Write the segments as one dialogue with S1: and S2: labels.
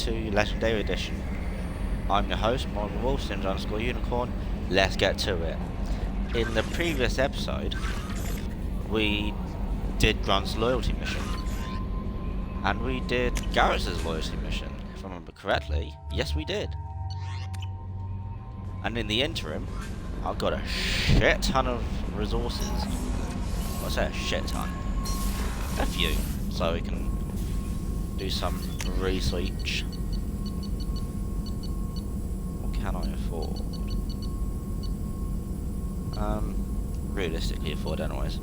S1: to Legendary Edition. I'm your host, Morgan Wolf, Sims_Unicorn. Let's get to it. In the previous episode, we did Grunt's loyalty mission. And we did Garrus's loyalty mission. If I remember correctly, yes we did. And in the interim, I've got a shit ton of resources. I say a shit ton. A few. So we can do some research. What can I afford? Realistically afford anyways.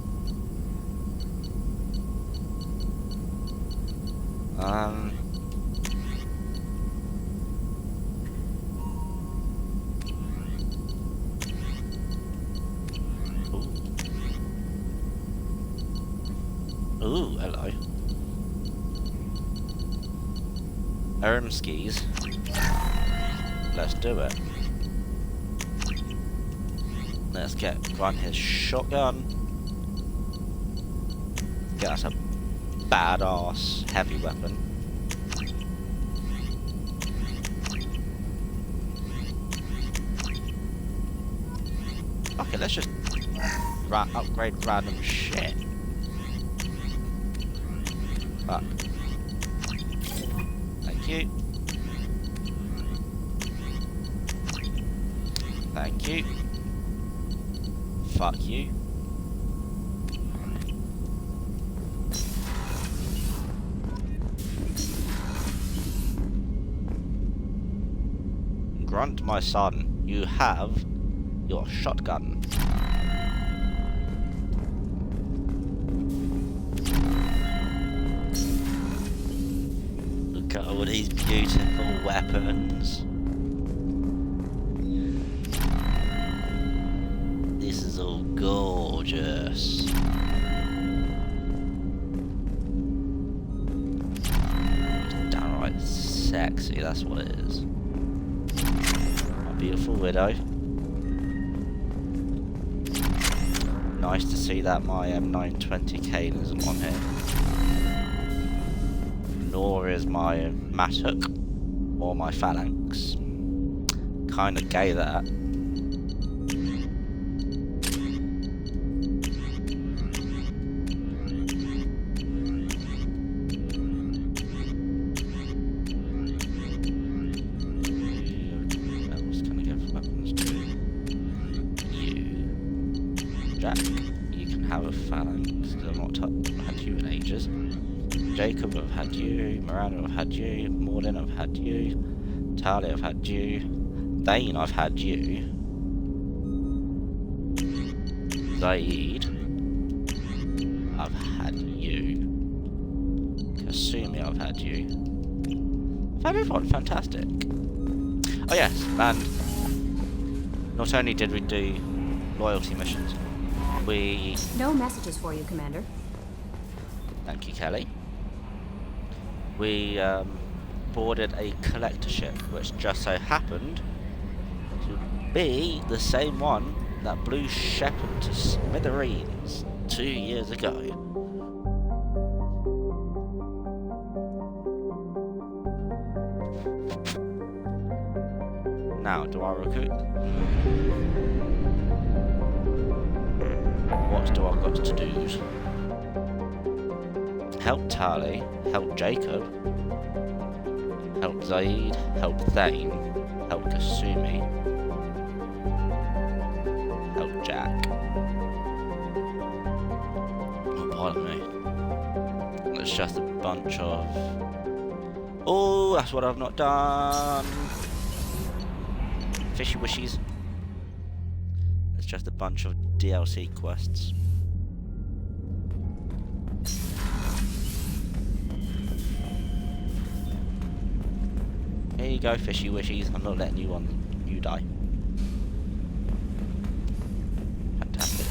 S1: Ooh, hello. Skis. Let's do it. Let's get Grunt his shotgun. Get us a badass heavy weapon. Okay, let's just upgrade random shit. Fuck. Thank you. Thank you. Fuck you. Grunt, my son, you have your shotgun. Look at all these beautiful weapons. This is all gorgeous. Downright sexy, that's what it is. My beautiful widow. Nice to see that my M920K isn't on here. Nor is my Mattock or my Phalanx. Kinda gay that. Jack, you can have a Phalanx, because I've not had you in ages. Jacob, I've had you. Miranda, I've had you. Morden, I've had you. Talia, I've had you. Dane, I've had you. Zaid, I've had you. Kasumi, I've had you. I've had everyone, fantastic. Oh yes, and not only did we do loyalty missions,
S2: No messages for you, Commander.
S1: Thank you, Kelly. We boarded a collector ship, which just so happened to be the same one that blew Shepard to smithereens 2 years ago. Now, do I recruit? What do I got to do? Help Tali, help Jacob, help Zaid, help Thane, help Kasumi, help Jack. Oh, pardon me. It's just a bunch of... Oh, that's what I've not done. Fishy wishies. It's just a bunch of DLC quests. Here you go, fishy wishies. I'm not letting you die. Fantastic.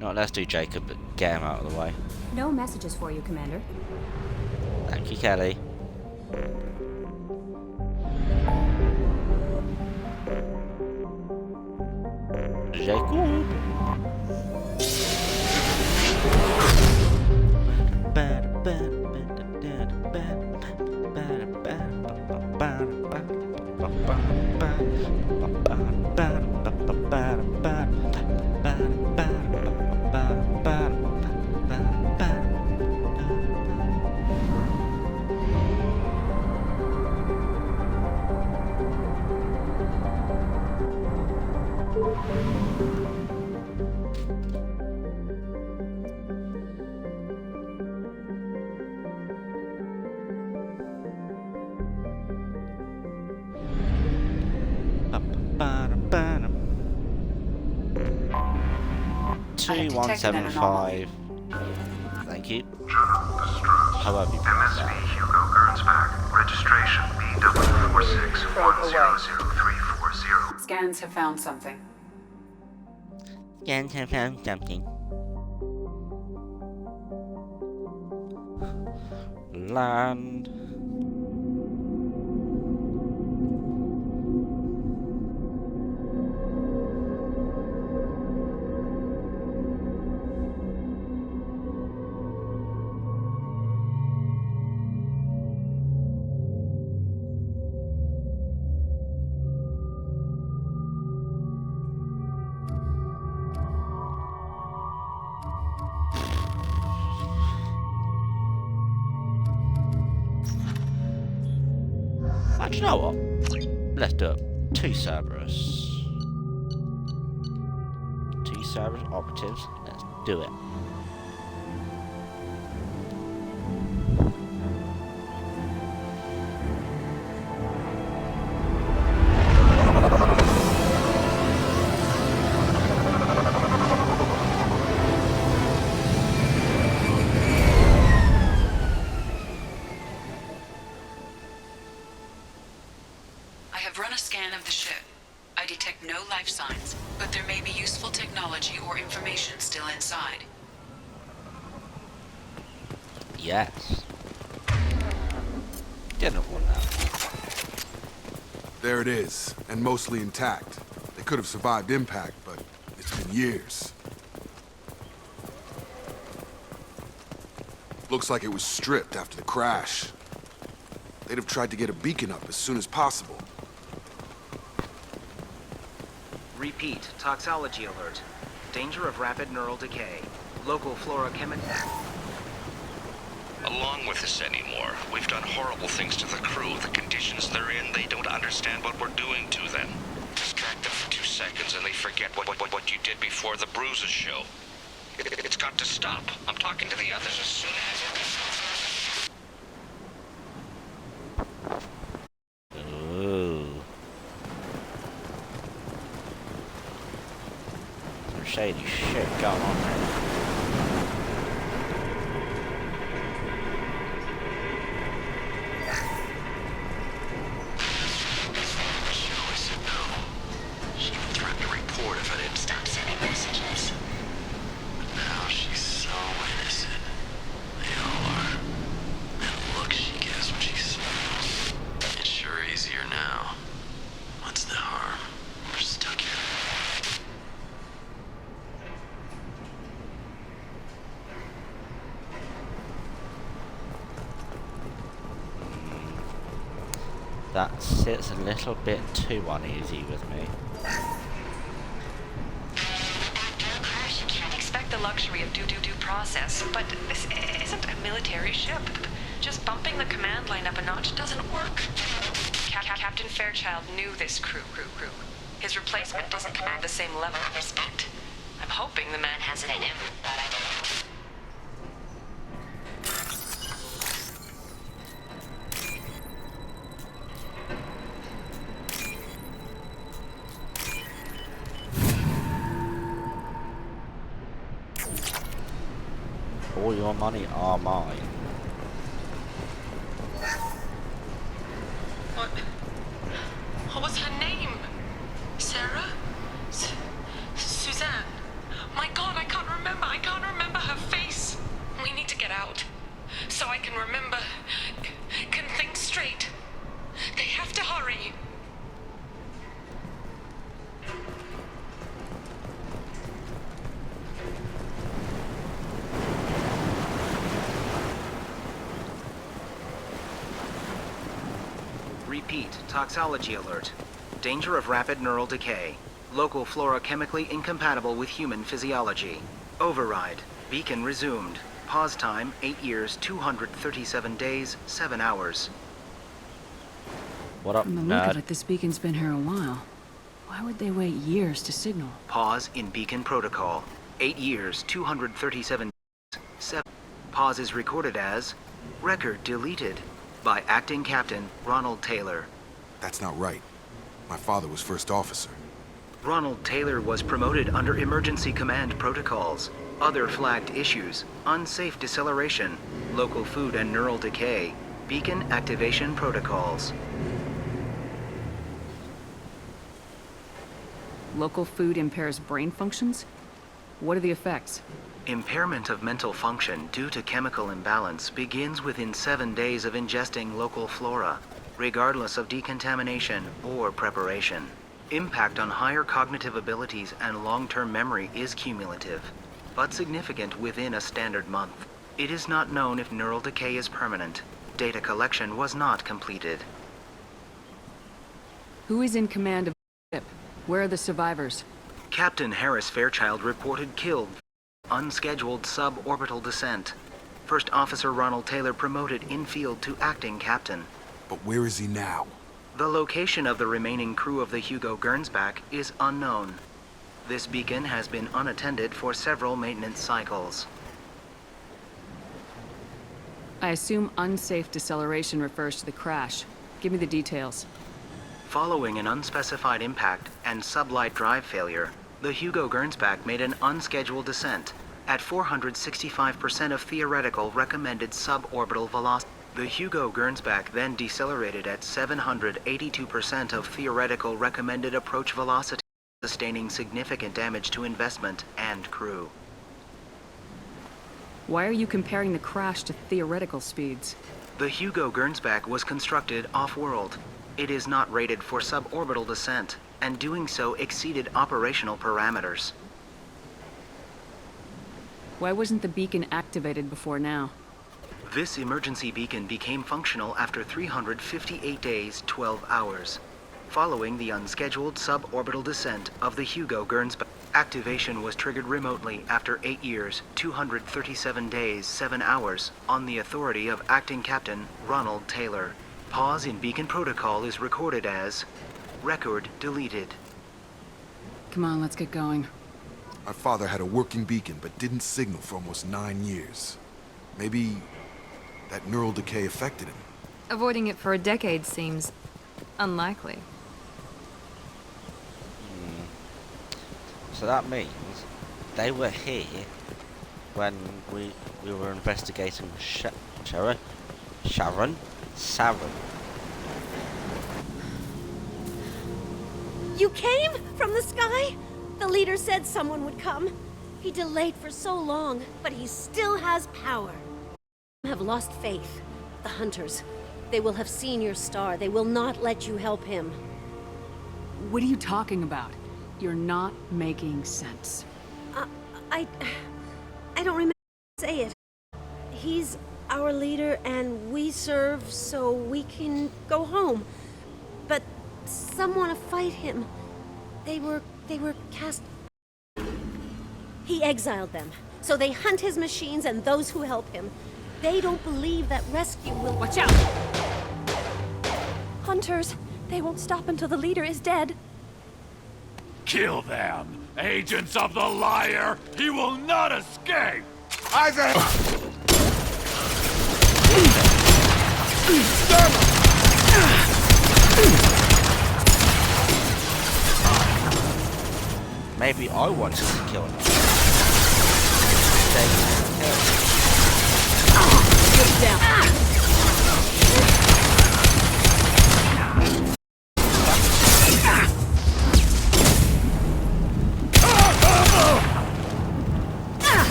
S1: No, let's do Jacob, but get him out of the way.
S2: No messages for you, Commander.
S1: Thank you, Kelly. Jacob.
S3: I have detected an
S1: 2175. Thank you. How have you pronounced
S4: MSV
S1: that?
S4: Hugo Gernsback. Registration BW46100340.
S3: Scans have found something.
S1: Scans have found something. Land. Do you know what? Let's do it. Two Cerberus operatives. Let's do it.
S3: I have run a scan of the ship. I detect no life signs, but there may be useful technology or information still inside.
S1: Yes. Didn't want that.
S5: There it is, and mostly intact. They could have survived impact, but it's been years. Looks like it was stripped after the crash. They'd have tried to get a beacon up as soon as possible.
S6: Repeat, toxology alert. Danger of rapid neural decay. Local fluorochemical.
S7: Along with this anymore. We've done horrible things to the crew. The conditions they're in, they don't understand what we're doing to them. Distract them for 2 seconds and they forget what you did before the bruises show. It's got to stop. I'm talking to the others as soon as...
S1: Ooh. Some shady shit going on there.
S7: She even threatened to report if I didn't stop sending messages. But now she's so innocent. They all are. And look she gives when she smiles. It's sure easier now. What's the harm? We're stuck here.
S1: That sits a little bit too uneasy with me.
S8: After a crash, you can't expect the luxury of due process, but this isn't a military ship. Just bumping the command line up a notch doesn't work. Captain Fairchild knew this crew. His replacement doesn't command the same level of respect. I'm hoping the man has it in him, but I don't.
S1: All your money are mine.
S8: What was her name? Sarah? Suzanne? My God, I can't remember. I can't remember her face. We need to get out. So I can remember. Can think straight. They have to hurry.
S6: Repeat, toxology alert. Danger of rapid neural decay. Local flora chemically incompatible with human physiology. Override. Beacon resumed. Pause time 8 years, 237 days, 7 hours.
S1: What up,
S9: From the look of
S1: nerd?
S9: it, this beacon's been here a while. Why would they wait years to signal?
S6: Pause in beacon protocol. 8 years, 237 days, 7. Pause is recorded as record deleted by acting captain Ronald Taylor.
S5: That's not right. My father was first officer.
S6: Ronald Taylor was promoted under emergency command protocols. Other flagged issues: unsafe deceleration, local food and neural decay, beacon activation protocols.
S9: Local food impairs brain functions? What are the effects?
S6: Impairment of mental function due to chemical imbalance begins within 7 days of ingesting local flora, regardless of decontamination or preparation. Impact on higher cognitive abilities and long-term memory is cumulative, but significant within a standard month. It is not known if neural decay is permanent. Data collection was not completed.
S9: Who is in command of the ship? Where are the survivors?
S6: Captain Harris Fairchild reported killed. Unscheduled suborbital descent. First Officer Ronald Taylor promoted in-field to acting captain.
S5: But where is he now?
S6: The location of the remaining crew of the Hugo Gernsback is unknown. This beacon has been unattended for several maintenance cycles.
S9: I assume unsafe deceleration refers to the crash. Give me the details.
S6: Following an unspecified impact and sublight drive failure, the Hugo Gernsback made an unscheduled descent at 465% of theoretical recommended suborbital velocity. The Hugo Gernsback then decelerated at 782% of theoretical recommended approach velocity, sustaining significant damage to investment and crew.
S9: Why are you comparing the crash to theoretical speeds?
S6: The Hugo Gernsback was constructed off-world. It is not rated for suborbital descent, and doing so exceeded operational parameters.
S9: Why wasn't the beacon activated before now?
S6: This emergency beacon became functional after 358 days, 12 hours. Following the unscheduled suborbital descent of the Hugo Gernsback, activation was triggered remotely after 8 years, 237 days, 7 hours, on the authority of Acting Captain Ronald Taylor. Pause in beacon protocol is recorded as record deleted.
S9: Come on, let's get going.
S5: My father had a working beacon, but didn't signal for almost 9 years. Maybe that neural decay affected him.
S10: Avoiding it for a decade seems unlikely.
S1: So that means they were here when we were investigating Sharon.
S11: You came from the sky? The leader said someone would come. He delayed for so long, but he still has power. Have lost faith. The hunters. They will have seen your star. They will not let you help him.
S9: What are you talking about? You're not making sense.
S11: I don't remember how to say it. He's our leader and we serve so we can go home. But some want to fight him. They were cast. He exiled them. So they hunt his machines and those who help him. They don't believe that rescue will...
S9: Watch out!
S11: Hunters, they won't stop until the leader is dead.
S12: Kill them! Agents of the liar! He will not escape!
S5: Isaac!
S1: Maybe I wanted to kill him.
S9: Get down!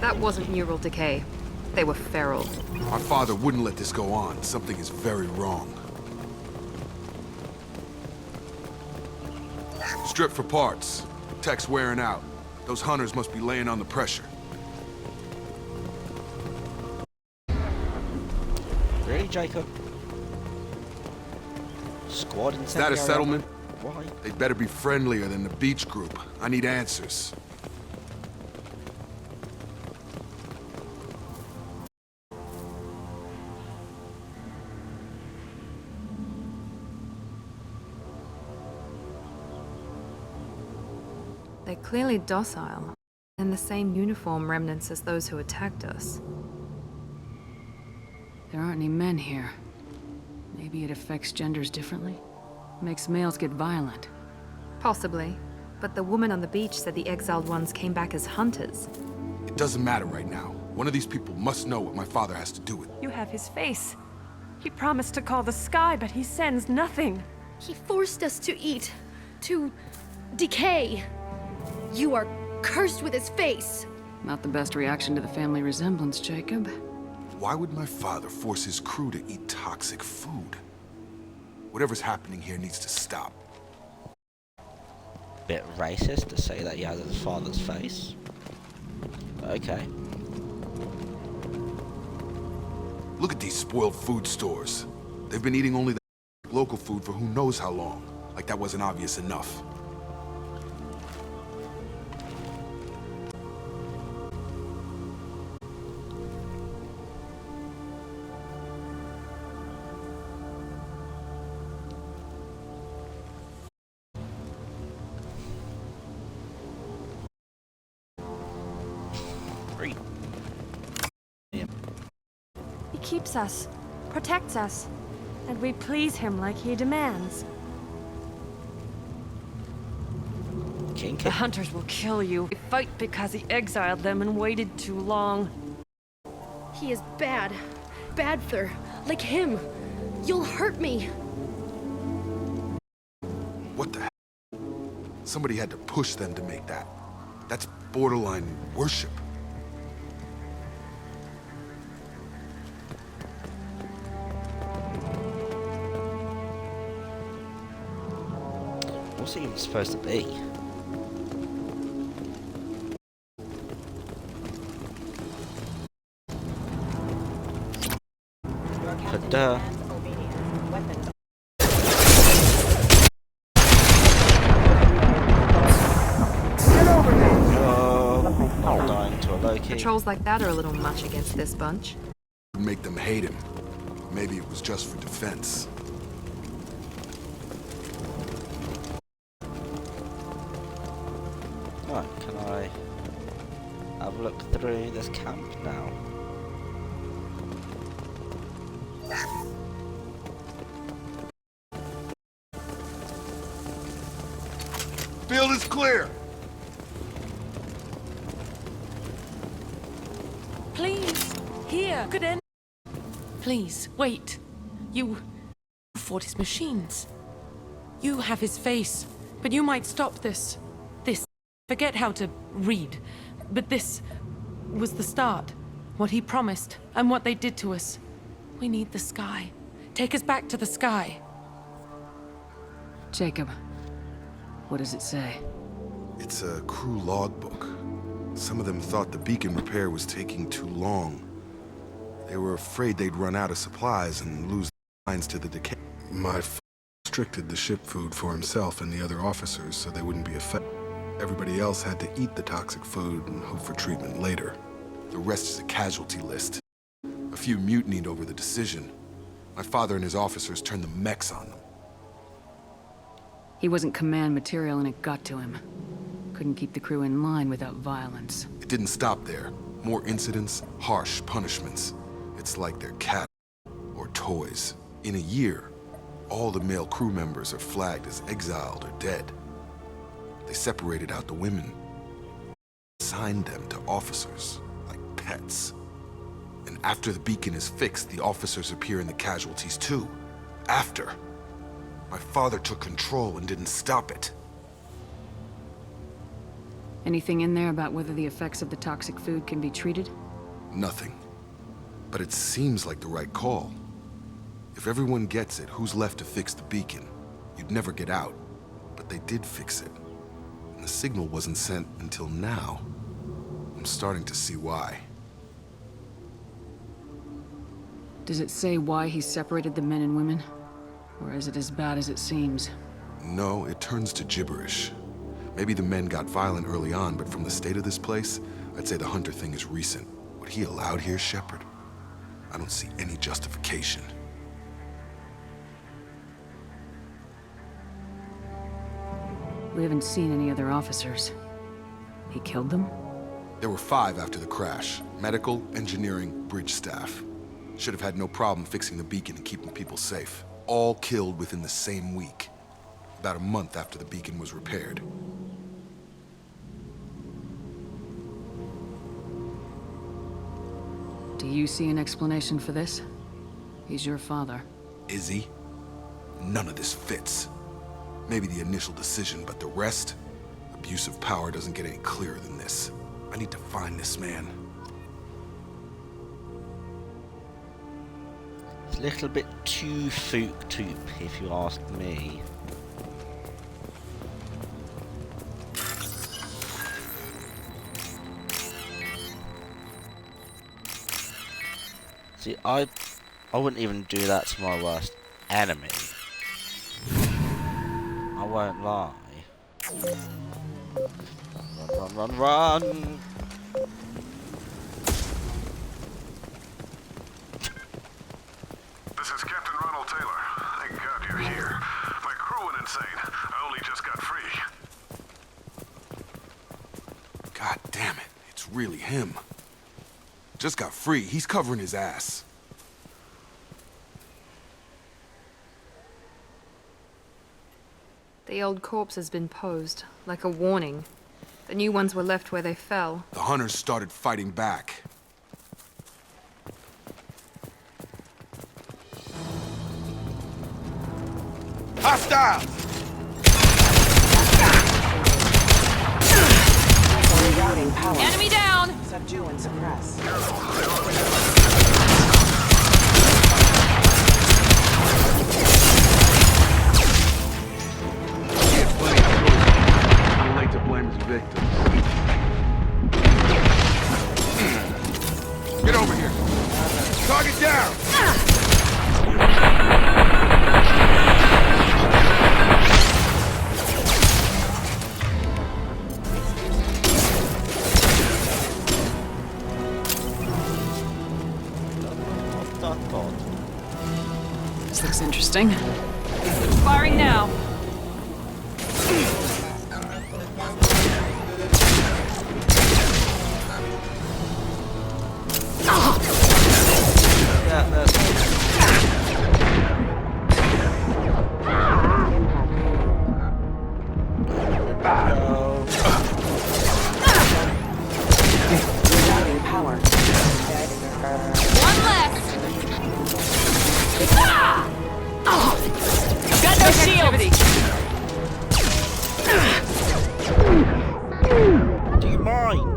S10: That wasn't neural decay. They were feral.
S5: My father wouldn't let this go on. Something is very wrong. Strip for parts. Tech's wearing out. Those hunters must be laying on the pressure.
S1: Jacob. Squad
S5: Is that a
S1: incendiary.
S5: settlement?
S1: Why?
S5: They'd better be friendlier than the beach group. I need answers.
S10: They're clearly docile, in the same uniform remnants as those who attacked us.
S9: There aren't any men here. Maybe it affects genders differently? Makes males get violent.
S10: Possibly. But the woman on the beach said the exiled ones came back as hunters.
S5: It doesn't matter right now. One of these people must know what my father has to do with it.
S13: You have his face. He promised to call the sky, but he sends nothing.
S11: He forced us to eat, to decay. You are cursed with his face.
S9: Not the best reaction to the family resemblance, Jacob.
S5: Why would my father force his crew to eat toxic food? Whatever's happening here needs to stop.
S1: Bit racist to say that he has his father's face. Okay.
S5: Look at these spoiled food stores. They've been eating only the local food for who knows how long. Like that wasn't obvious enough.
S13: He keeps us, protects us, and we please him like he demands.
S1: Kinky.
S13: The hunters will kill you. They fight because he exiled them and waited too long.
S11: He is bad. Badther. Like him. You'll hurt me.
S5: What the hell? Somebody had to push them to make that. That's borderline worship.
S1: What's it even supposed to be? Duh. I'm dying to a low-key.
S10: Patrols like that are a little much against this bunch.
S5: Make them hate him. Maybe it was just for defense.
S1: Right, can I have a look through this camp now?
S5: Field is clear.
S13: Please, here, good end. Please, wait. You fought his machines. You have his face, but you might stop this. This. Forget how to read, but this was the start. What he promised, and what they did to us. We need the sky. Take us back to the sky.
S9: Jacob, what does it say?
S5: It's a crew logbook. Some of them thought the beacon repair was taking too long. They were afraid they'd run out of supplies and lose the lines to the decay. My restricted the ship food for himself and the other officers so they wouldn't be affected. Everybody else had to eat the toxic food and hope for treatment later. The rest is a casualty list. A few mutinied over the decision. My father and his officers turned the mechs on them.
S9: He wasn't command material and it got to him. Couldn't keep the crew in line without violence.
S5: It didn't stop there. More incidents, harsh punishments. It's like they're cattle or toys. In a year, all the male crew members are flagged as exiled or dead. They separated out the women, assigned them to officers, like pets. And after the beacon is fixed, the officers appear in the casualties too. After. My father took control and didn't stop it.
S9: Anything in there about whether the effects of the toxic food can be treated?
S5: Nothing. But it seems like the right call. If everyone gets it, who's left to fix the beacon? You'd never get out. But they did fix it. And the signal wasn't sent until now. I'm starting to see why.
S9: Does it say why he separated the men and women? Or is it as bad as it seems?
S5: No, it turns to gibberish. Maybe the men got violent early on, but from the state of this place, I'd say the Hunter thing is recent. What he allowed here, Shepard? I don't see any justification.
S9: We haven't seen any other officers. He killed them?
S5: There were 5 after the crash. Medical, engineering, bridge staff. Should have had no problem fixing the beacon and keeping people safe. All killed within the same week. About a month after the beacon was repaired.
S9: Do you see an explanation for this? He's your father.
S5: Is he? None of this fits. Maybe the initial decision, but the rest? Abuse of power doesn't get any clearer than this. I need to find this man.
S1: It's a little bit too fook-toop, if you ask me. See, I wouldn't even do that to my worst enemy. I won't lie. Run, run, run, run!
S4: This is Captain Ronald Taylor. Thank God you're here. My crew went insane. I only just got free.
S5: God damn it, it's really him. Just got free, he's covering his ass.
S10: The old corpse has been posed, like a warning. The new ones were left where they fell.
S5: The hunters started fighting back. Hostile!
S13: Enemy down!
S14: Subdue and suppress.
S5: Too late to blame his victims. Get over here. Target down!
S9: This looks interesting.
S13: Firing now.
S1: Yeah, that's
S14: Rerouting power.
S13: One less. Got no shield.
S1: Do you mind?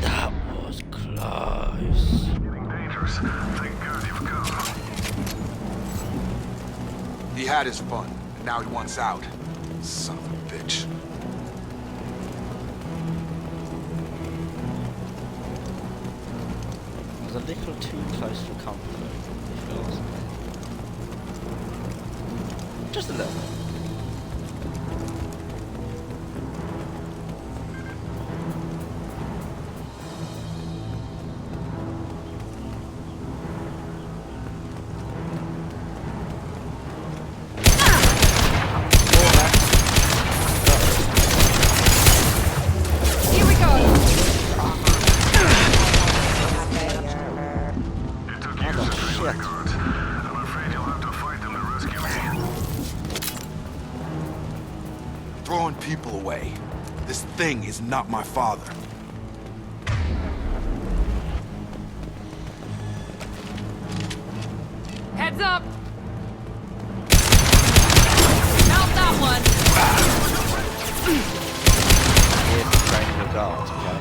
S1: That was close.
S4: Getting dangerous. Thank God you've come.
S5: He had his fun, and now he wants out. Son of a bitch.
S1: I was a little too close for comfort, if you ask me. Just a little bit.
S13: Here we go.
S4: It took years to train my guards. I'm afraid you'll have to fight them to rescue me.
S5: Throwing people away. This thing is not my father.
S13: Heads up. Mount that one.
S1: Here for training your guards, okay?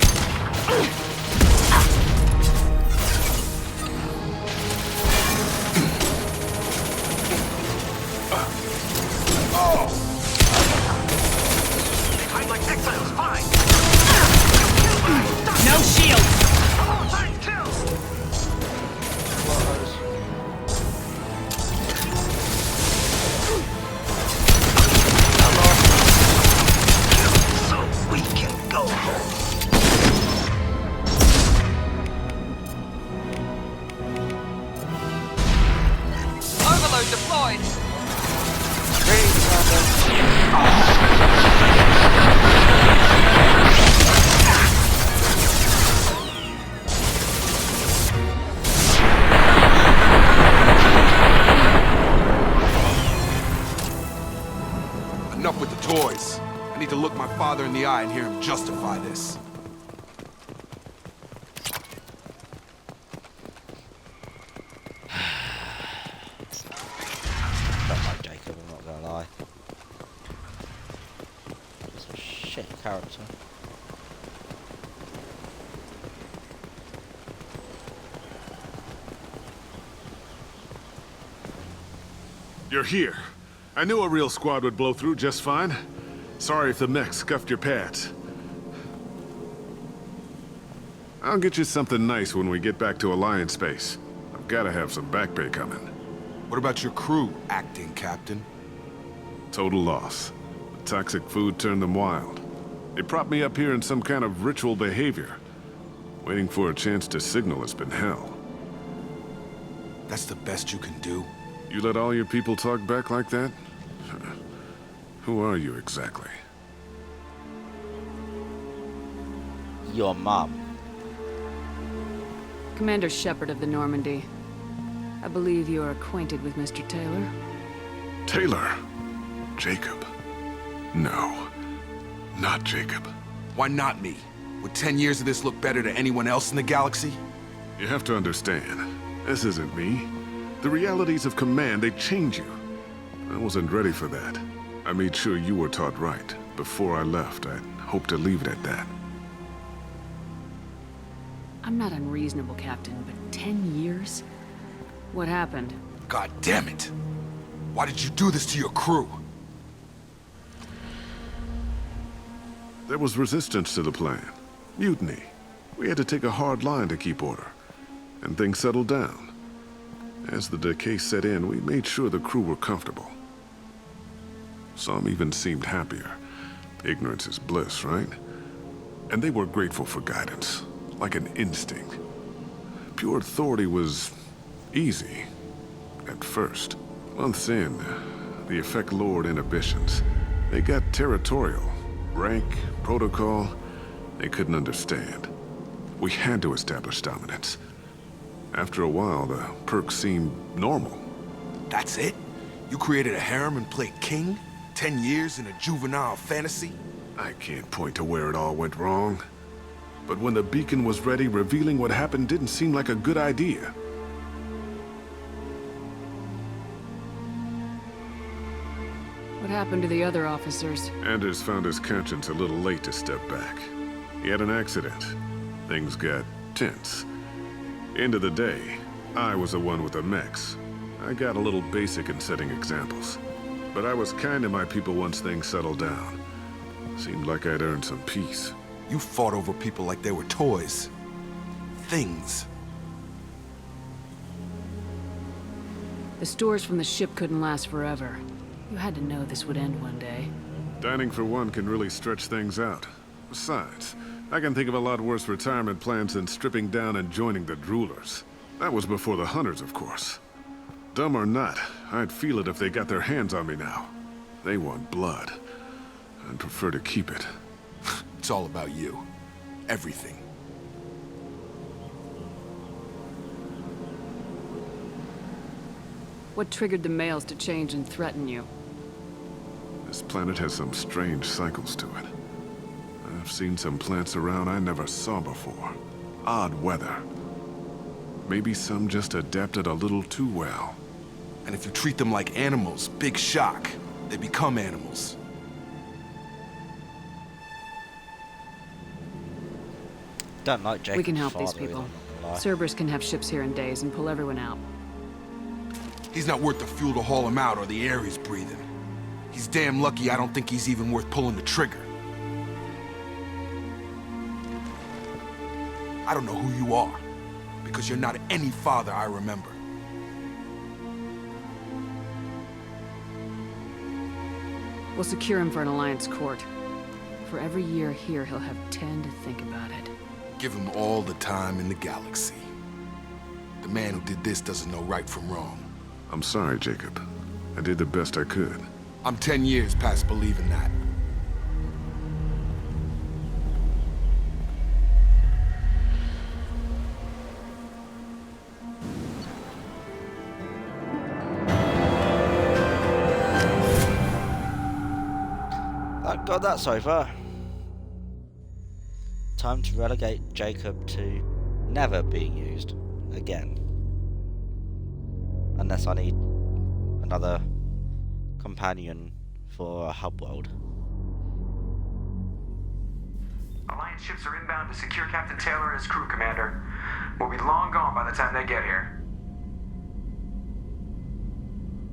S4: Hide like exiles, fine!
S13: No shield.
S4: Oh, thanks, kills!
S15: payload deployed.
S5: Enough with the toys. I need to look my father in the eye and hear him justify this.
S1: Don't like Jacob, I'm not gonna lie. He's a shit character.
S4: You're here. I knew a real squad would blow through just fine. Sorry if the mech scuffed your pads. I'll get you something nice when we get back to Alliance space. I've gotta have some back pay coming.
S5: What about your crew, acting captain?
S4: Total loss. The toxic food turned them wild. They propped me up here in some kind of ritual behavior. Waiting for a chance to signal has been hell.
S5: That's the best you can do?
S4: You let all your people talk back like that? Who are you exactly?
S1: Your mum.
S9: Commander Shepard of the Normandy. I believe you are acquainted with Mr. Taylor.
S4: Taylor? Jacob? No. Not Jacob.
S5: Why not me? Would 10 years of this look better to anyone else in the galaxy?
S4: You have to understand, this isn't me. The realities of command, they change you. I wasn't ready for that. I made sure you were taught right. Before I left, I hoped to leave it at that.
S9: I'm not unreasonable, Captain, but 10 years? What happened?
S5: God damn it! Why did you do this to your crew?
S4: There was resistance to the plan. Mutiny. We had to take a hard line to keep order. And things settled down. As the decay set in, we made sure the crew were comfortable. Some even seemed happier. Ignorance is bliss, right? And they were grateful for guidance, like an instinct. Pure authority was easy, at first. Months in, the effect lowered inhibitions. They got territorial. Rank, protocol, they couldn't understand. We had to establish dominance. After a while, the perks seemed normal.
S5: That's it? You created a harem and played king? 10 years in a juvenile fantasy?
S4: I can't point to where it all went wrong. But when the beacon was ready, revealing what happened didn't seem like a good idea.
S9: What happened to the other officers?
S4: Anders found his conscience a little late to step back. He had an accident. Things got tense. End of the day, I was the one with the mechs. I got a little basic in setting examples. But I was kind to my people once things settled down. Seemed like I'd earned some peace.
S5: You fought over people like they were toys. Things.
S9: The stores from the ship couldn't last forever. You had to know this would end one day.
S4: Dining for one can really stretch things out. Besides, I can think of a lot worse retirement plans than stripping down and joining the Droolers. That was before the Hunters, of course. Dumb or not, I'd feel it if they got their hands on me now. They want blood. I'd prefer to keep it.
S5: It's all about you. Everything.
S9: What triggered the males to change and threaten you?
S4: This planet has some strange cycles to it. I've seen some plants around I never saw before. Odd weather. Maybe some just adapted a little too well.
S5: And if you treat them like animals, big shock. They become animals.
S1: Don't like Jacob's
S9: We can help
S1: father
S9: these people.
S1: either,
S9: Cerberus can have ships here in days and pull everyone out.
S5: He's not worth the fuel to haul him out or the air he's breathing. He's damn lucky I don't think he's even worth pulling the trigger. I don't know who you are, because you're not any father I remember.
S9: We'll secure him for an Alliance court. For every year here, he'll have 10 to think about it.
S5: Give him all the time in the galaxy. The man who did this doesn't know right from wrong.
S4: I'm sorry, Jacob. I did the best I could.
S5: I'm 10 years past believing that.
S1: Thank God that's over. Time to relegate Jacob to never being used again. Unless I need another companion for a hub world.
S15: Alliance ships are inbound to secure Captain Taylor and his crew, Commander. We'll be long gone by the time they get here.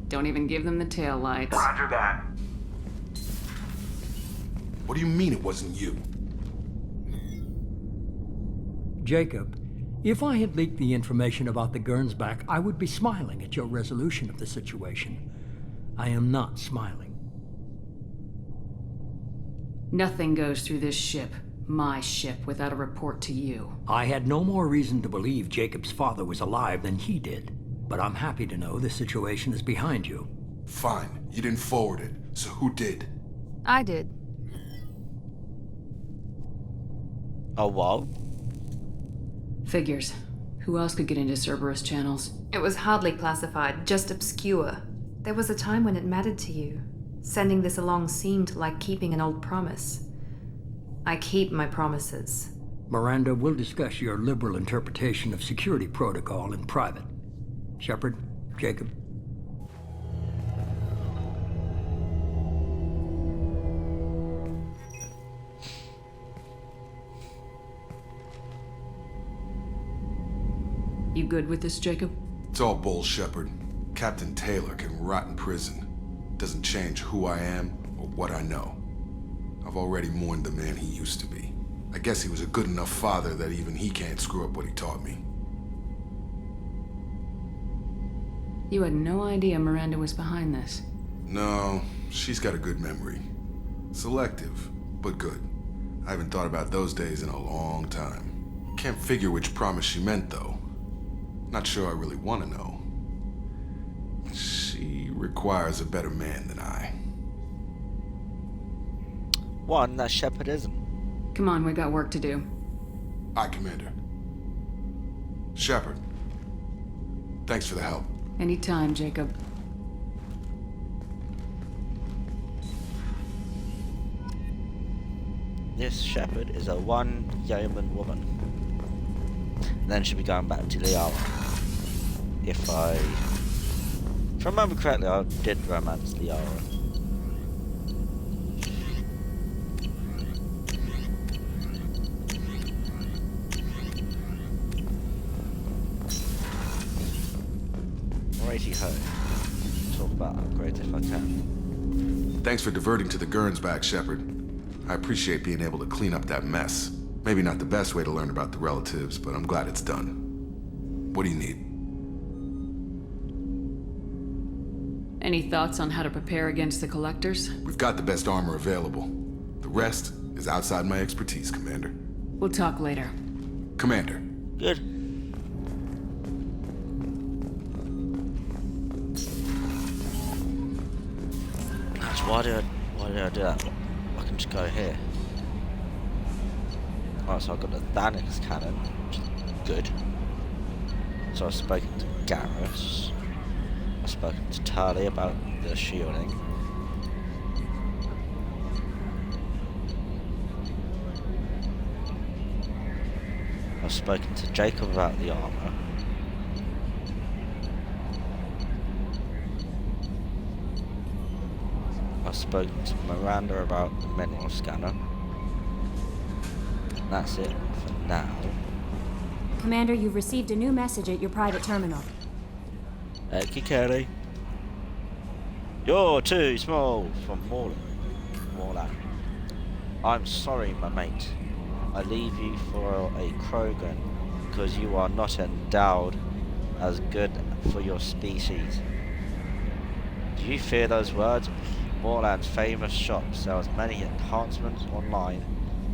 S9: Don't even give them the tail lights.
S15: Roger that.
S5: What do you mean it wasn't you?
S16: Jacob, if I had leaked the information about the Gernsback, I would be smiling at your resolution of the situation. I am not smiling.
S9: Nothing goes through this ship, my ship, without a report to you.
S16: I had no more reason to believe Jacob's father was alive than he did. But I'm happy to know the situation is behind you.
S5: Fine. You didn't forward it, so who did?
S10: I did.
S1: Oh, what?
S9: Figures. Who else could get into Cerberus channels?
S10: It was hardly classified, just obscure. There was a time when it mattered to you. Sending this along seemed like keeping an old promise. I keep my promises.
S16: Miranda, we'll discuss your liberal interpretation of security protocol in private. Shepard, Jacob.
S9: You good with this, Jacob?
S5: It's all bull, Shepard. Captain Taylor can rot in prison. Doesn't change who I am or what I know. I've already mourned the man he used to be. I guess he was a good enough father that even he can't screw up what he taught me.
S9: You had no idea Miranda was behind this.
S5: No, she's got a good memory. Selective, but good. I haven't thought about those days in a long time. Can't figure which promise she meant, though. Not sure I really want to know. She requires a better man than I.
S1: One that Shepard isn't.
S9: Come on, we got work to do.
S5: Aye, Commander. Shepard. Thanks for the help.
S9: Anytime, Jacob.
S1: This Shepard is a one yeoman woman. And then she'll be going back to Liara. If I remember correctly, I did romance Liara. Righty-ho. Talk about upgrades if I can.
S5: Thanks for diverting to the Gernsback, Shepard. I appreciate being able to clean up that mess. Maybe not the best way to learn about the relatives, but I'm glad it's done. What do you need?
S9: Any thoughts on how to prepare against the Collectors?
S5: We've got the best armor available. The rest is outside my expertise, Commander.
S9: We'll talk later.
S5: Commander.
S1: Good. That's why did I do that? I can just go here. Alright, so I've got the Thanix cannon, which is good. So I've spoken to Garrus. I've spoken to Tali about the shielding. I've spoken to Jacob about the armor. I've spoken to Miranda about the mineral scanner. That's it for now.
S2: Commander, you've received a new message at your private terminal.
S1: Thank you, Kelly. You're too small for Morlan. I'm sorry, my mate. I leave you for a Krogan because you are not endowed as good for your species. Do you fear those words? Morlan's famous shop sells many enhancements online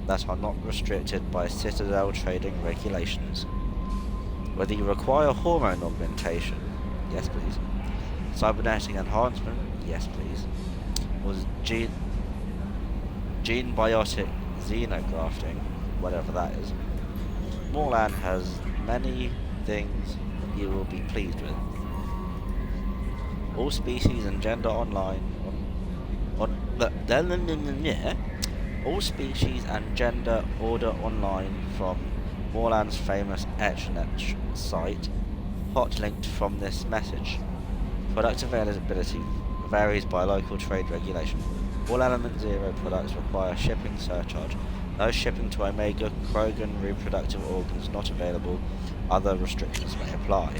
S1: that are not restricted by Citadel trading regulations. Whether you require hormone augmentation, yes please, Cybernetic enhancement, yes please. Was gene-biotic xenografting, whatever that is. Moorland has many things you will be pleased with. All species and gender online all species and gender order online from Moorland's famous Etchnet site, hot linked from this message. Product availability varies by local trade regulation. All Element Zero products require shipping surcharge. No shipping to Omega Krogan reproductive organs not available. Other restrictions may apply.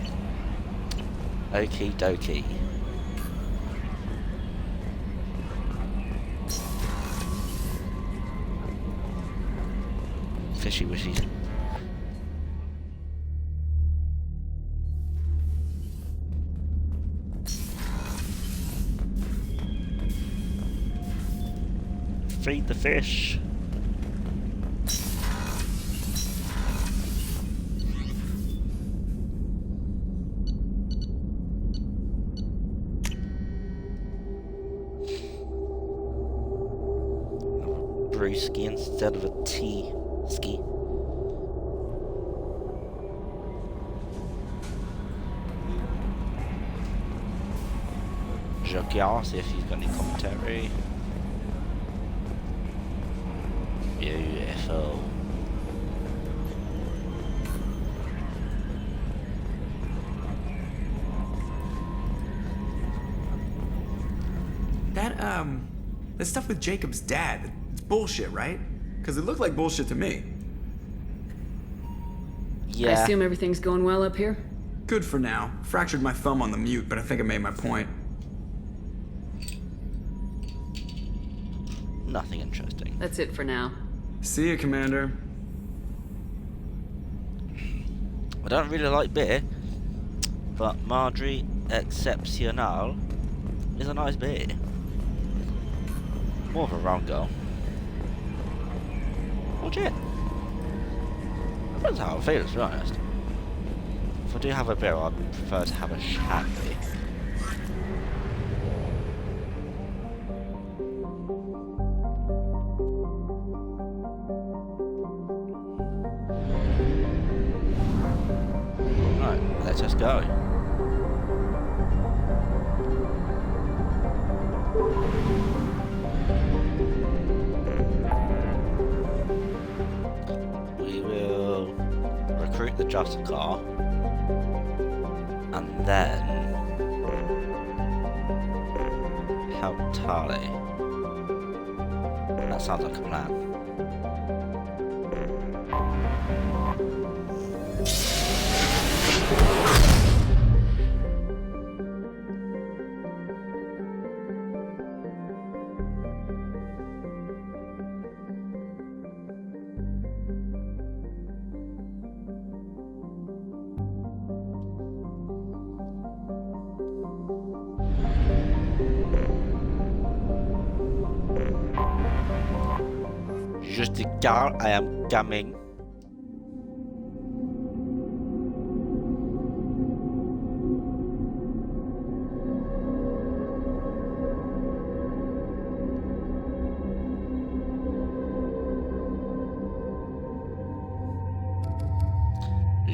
S1: Okie dokie. Fishy wishy. Feed the fish. Brewski instead of a tea-ski. Jokia, see if he's got any commentary. Beautiful.
S15: That stuff with Jacob's dad, it's bullshit, right? Because it looked like bullshit to me.
S9: I assume everything's going well up here?
S15: Good for now. Fractured my thumb on the mute, but I think I made my point.
S1: Nothing interesting.
S9: That's it for now.
S15: See you, Commander.
S1: I don't really like beer, but Marjorie Exceptional is a nice beer. More of a rum girl. Oh shit. Depends how I feel, to be honest. If I do have a beer, I'd prefer to have a shandy. Right, let us go. The Justicar, and then help Tali. That sounds like a plan. Justicar, I am coming.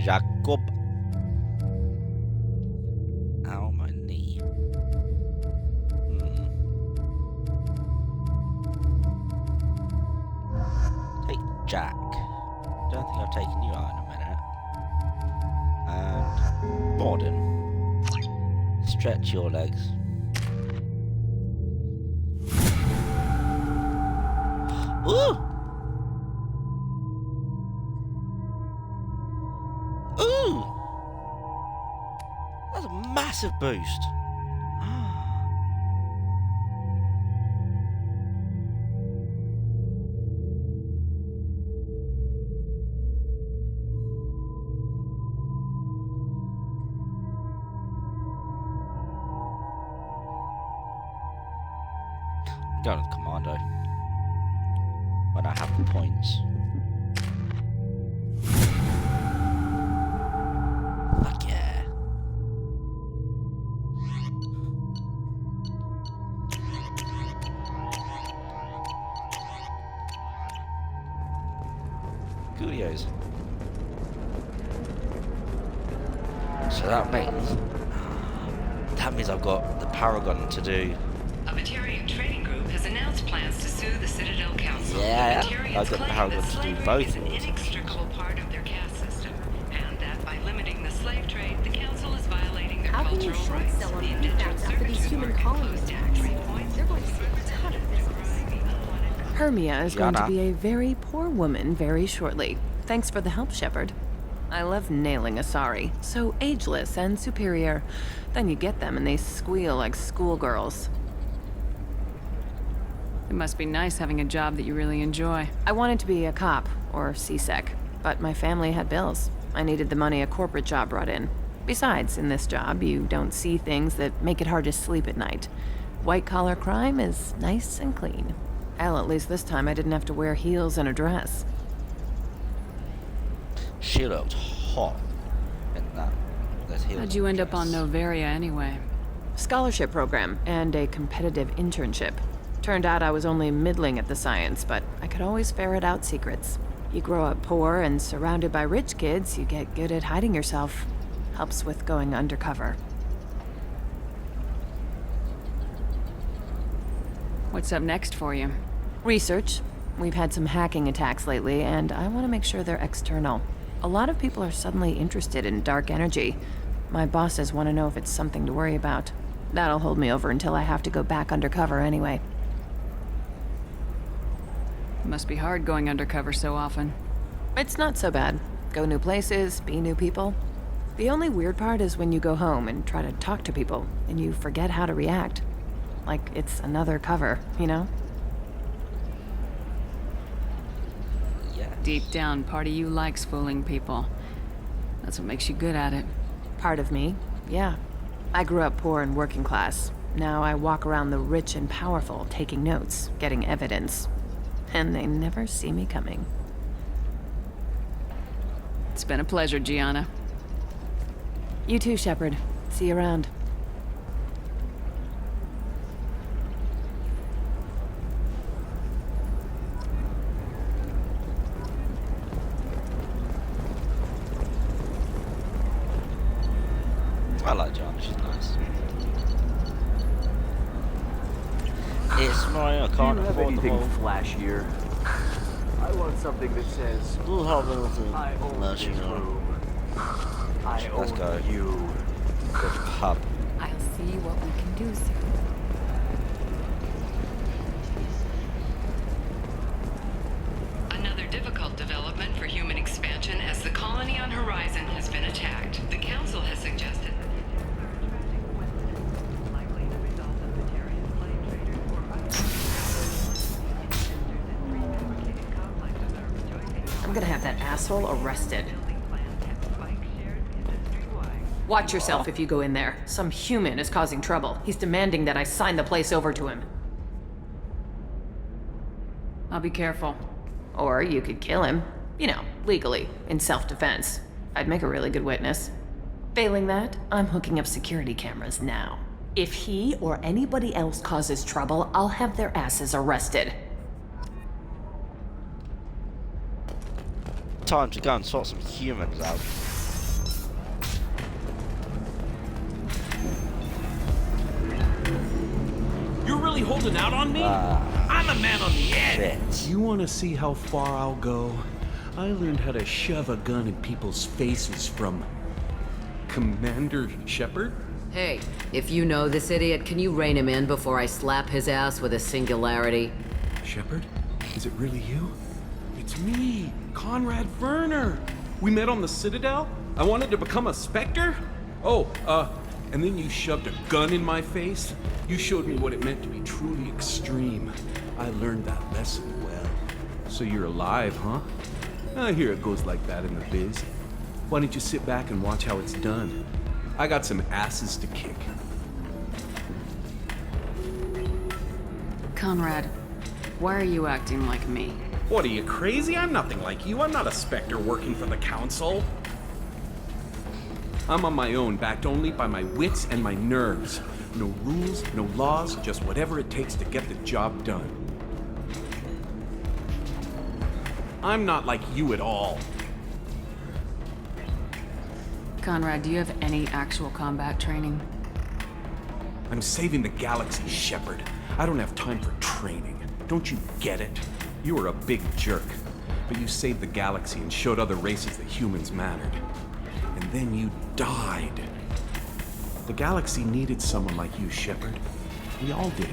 S1: Jacob. Ow, my knee. Take Jack. Don't think I've taken you out in a minute. And Morden. Stretch your legs. Ooh! Ooh! That's a massive boost. I'm going to the commando when I have the points. Fuck yeah. Coolios. So that means I've got the Paragon to do.
S8: A Batarian trading group has announced plans to sue the Citadel Council.
S1: Yeah,
S8: The Batarians
S1: I've got the
S8: claim
S1: Paragon
S8: that
S1: to do
S8: slavery
S1: both
S8: is an
S1: of those.
S8: inextricable part of their caste system, and that by limiting the slave trade, the council is violating their
S11: How can you
S8: cultural
S11: short
S8: rights.
S11: sell on
S8: The
S11: the
S8: indentured
S11: facts after these
S8: servitude
S11: human
S8: market
S11: colony
S8: closed
S11: attacks?
S8: entry points.
S11: They're going to see a ton of business.
S17: Hermia is going to
S1: Yana.
S17: be a very poor woman very shortly. Thanks for the help, Shepard. I love nailing Asari. So ageless and superior. Then you get them and they squeal like schoolgirls.
S9: It must be nice having a job that you really enjoy.
S17: I wanted to be a cop, or CSEC, but my family had bills. I needed the money a corporate job brought in. Besides, in this job, you don't see things that make it hard to sleep at night. White-collar crime is nice and clean. Hell, at least this time I didn't have to wear heels and a dress.
S1: She looked hot in that.
S9: How'd you end up on Noveria anyway?
S17: Scholarship program and a competitive internship. Turned out I was only middling at the science, but I could always ferret out secrets. You grow up poor and surrounded by rich kids, you get good at hiding yourself. Helps with going undercover.
S9: What's up next for you?
S17: Research. We've had some hacking attacks lately, and I want to make sure they're external. A lot of people are suddenly interested in dark energy. My bosses want to know if it's something to worry about. That'll hold me over until I have to go back undercover anyway.
S9: It must be hard going undercover so often.
S17: It's not so bad. Go new places, be new people. The only weird part is when you go home and try to talk to people, and you forget how to react. Like it's another cover, you know?
S9: Deep down, part of you likes fooling people. That's what makes you good at it.
S17: Part of me, yeah. I grew up poor and working class. Now I walk around the rich and powerful, taking notes, getting evidence. And they never see me coming.
S9: It's been a pleasure, Gianna.
S17: You too, Shepard. See you around.
S1: I like Gianna, she's nice. It's my, I can't
S18: Do you have
S1: afford
S18: anything
S1: them all.
S18: flashier? I want something that says,
S1: We'll have anything
S18: I own this
S1: flashier.
S18: room. I
S1: Let's
S18: own
S1: go.
S18: you.
S1: Go to the pub.
S10: I'll see what we can do, sir.
S8: Another difficult development for human expansion as the colony on Horizon has been attacked. The Council has suggested that
S17: I'm gonna have that asshole arrested. Watch yourself if you go in there. Some human is causing trouble. He's demanding that I sign the place over to him.
S9: I'll be careful.
S17: Or you could kill him. You know, legally, in self-defense. I'd make a really good witness. Failing that, I'm hooking up security cameras now. If he or anybody else causes trouble, I'll have their asses arrested.
S1: Time to go and sort some humans out.
S12: You're really holding out on me? I'm a man on the edge.
S19: You want to see how far I'll go? I learned how to shove a gun in people's faces from Commander Shepard.
S20: Hey, if you know this idiot, can you rein him in before I slap his ass with a singularity?
S19: Shepard? Is it really you? It's me, Conrad Werner. We met on the Citadel. I wanted to become a Spectre. And then you shoved a gun in my face. You showed me what it meant to be truly extreme. I learned that lesson well. So you're alive, huh? I hear it goes like that in the biz. Why don't you sit back and watch how it's done? I got some asses to kick.
S9: Conrad, why are you acting like me?
S19: What, are you crazy? I'm nothing like you. I'm not a Spectre working for the Council. I'm on my own, backed only by my wits and my nerves. No rules, no laws, just whatever it takes to get the job done. I'm not like you at all.
S9: Conrad, do you have any actual combat training?
S19: I'm saving the galaxy, Shepard. I don't have time for training. Don't you get it? You were a big jerk, but you saved the galaxy and showed other races that humans mattered. And then you died. The galaxy needed someone like you, Shepard. We all did.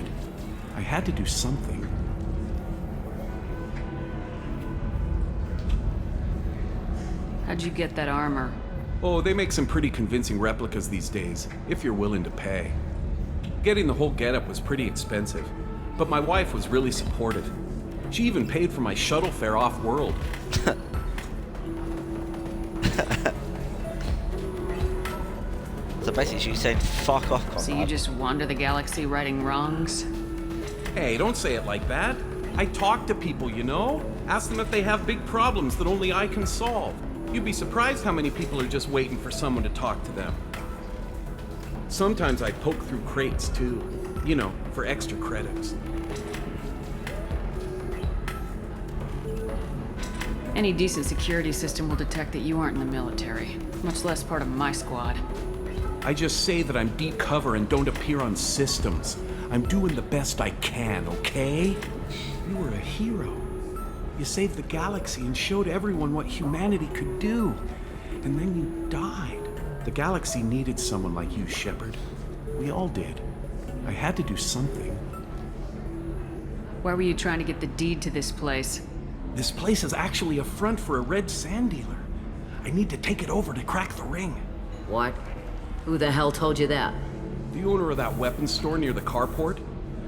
S19: I had to do something.
S9: How'd you get that armor?
S19: Oh, they make some pretty convincing replicas these days, if you're willing to pay. Getting the whole getup was pretty expensive, but my wife was really supportive. She even paid for my shuttle fare off-world.
S1: So basically she's saying, fuck off, Conrad.
S9: So you just wander the galaxy righting wrongs?
S19: Hey, don't say it like that. I talk to people, you know? Ask them if they have big problems that only I can solve. You'd be surprised how many people are just waiting for someone to talk to them. Sometimes I poke through crates, too. You know, for extra credits.
S9: Any decent security system will detect that you aren't in the military, much less part of my squad.
S19: I just say that I'm deep cover and don't appear on systems. I'm doing the best I can, okay? You were a hero. You saved the galaxy and showed everyone what humanity could do. And then you died. The galaxy needed someone like you, Shepard. We all did. I had to do something.
S9: Why were you trying to get the deed to this place?
S19: This place is actually a front for a red sand dealer. I need to take it over to crack the ring.
S20: What? Who the hell told you that?
S19: The owner of that weapons store near the carport.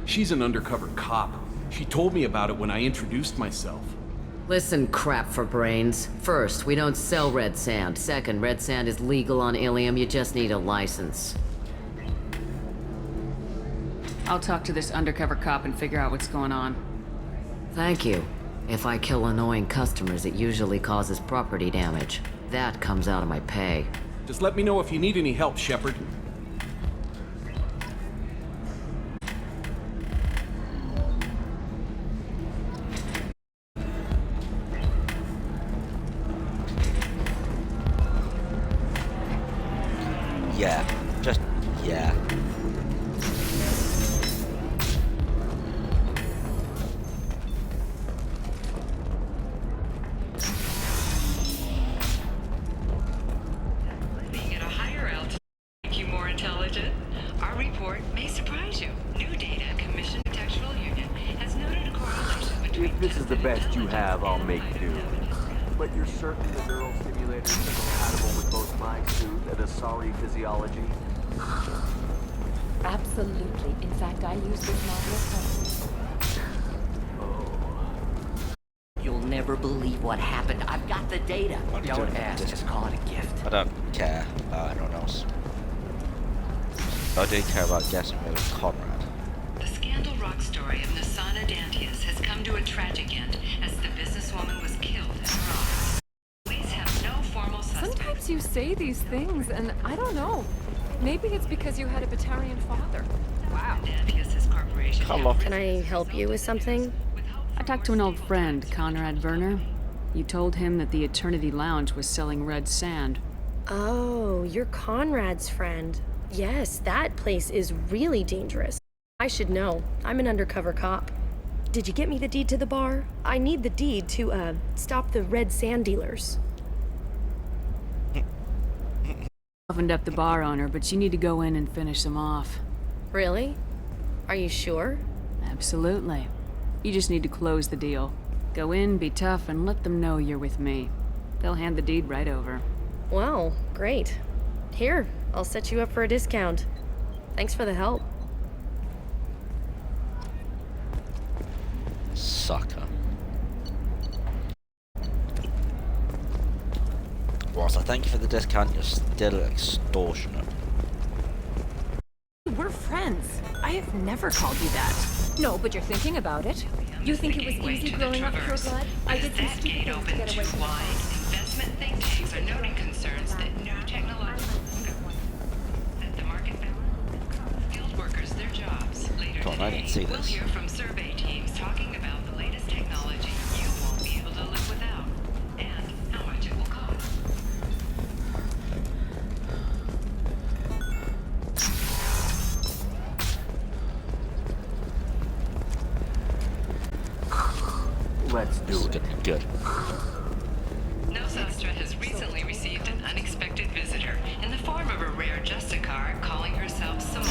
S19: She's an undercover cop. She told me about it when I introduced myself.
S20: Listen, crap for brains. First, we don't sell red sand. Second, red sand is legal on Ilium. You just need a license.
S9: I'll talk to this undercover cop and figure out what's going on.
S20: Thank you. If I kill annoying customers, it usually causes property damage. That comes out of my pay.
S19: Just let me know if you need any help, Shepard.
S1: Yeah, just, yeah.
S3: Being at a higher altitude make you more intelligent? Our report may surprise you. New data commissioned Textual Union has noted a correlation between...
S18: If this is the best you have, I'll make do. But you're certain the neural stimulators are compatible with both my suit and Asari physiology?
S21: Absolutely. In fact, I use this model
S22: You'll never believe what happened. I've got the data. Don't ask, just call it a gift.
S1: I don't care about anyone else. I do care about getting rid of Conrad.
S3: The Scandal Rock story of Nasana Dantius has come to a tragic end as the businesswoman was killed in Rock. Police have no formal suspect.
S13: Sometimes you say these things, and I don't know. Maybe it's because you had a Batarian father. Wow.
S3: Dantius's corporation.
S11: Can I help you with something?
S9: I talked to an old friend, Conrad Werner. You told him that the Eternity Lounge was selling red sand.
S11: Oh, you're Conrad's friend. Yes, that place is really dangerous. I should know. I'm an undercover cop. Did you get me the deed to the bar? I need the deed to, stop the red sand dealers.
S9: Opened up the bar owner, but you need to go in and finish them off.
S11: Really? Are you sure?
S9: Absolutely. You just need to close the deal. Go in, be tough, and let them know you're with me. They'll hand the deed right over.
S11: Well, great. Here, I'll set you up for a discount. Thanks for the help.
S1: Sucker. Whilst I thank you for the discount, you're still extortionate.
S13: We're friends. I have never called you that.
S2: No, but you're thinking about it. You think it was easy growing up pure blood? I did some stupid things to get away from
S3: wide, investment think tanks are noting concerns that new technological that the market balance field workers their jobs. Later
S1: Come on, I didn't see
S3: we'll
S1: this.
S3: hear from survey teams talking about the latest technology you won't be able to live without.
S1: Good, good.
S3: Nosastra has recently received an unexpected visitor in the form of a rare Justicar calling herself Samara.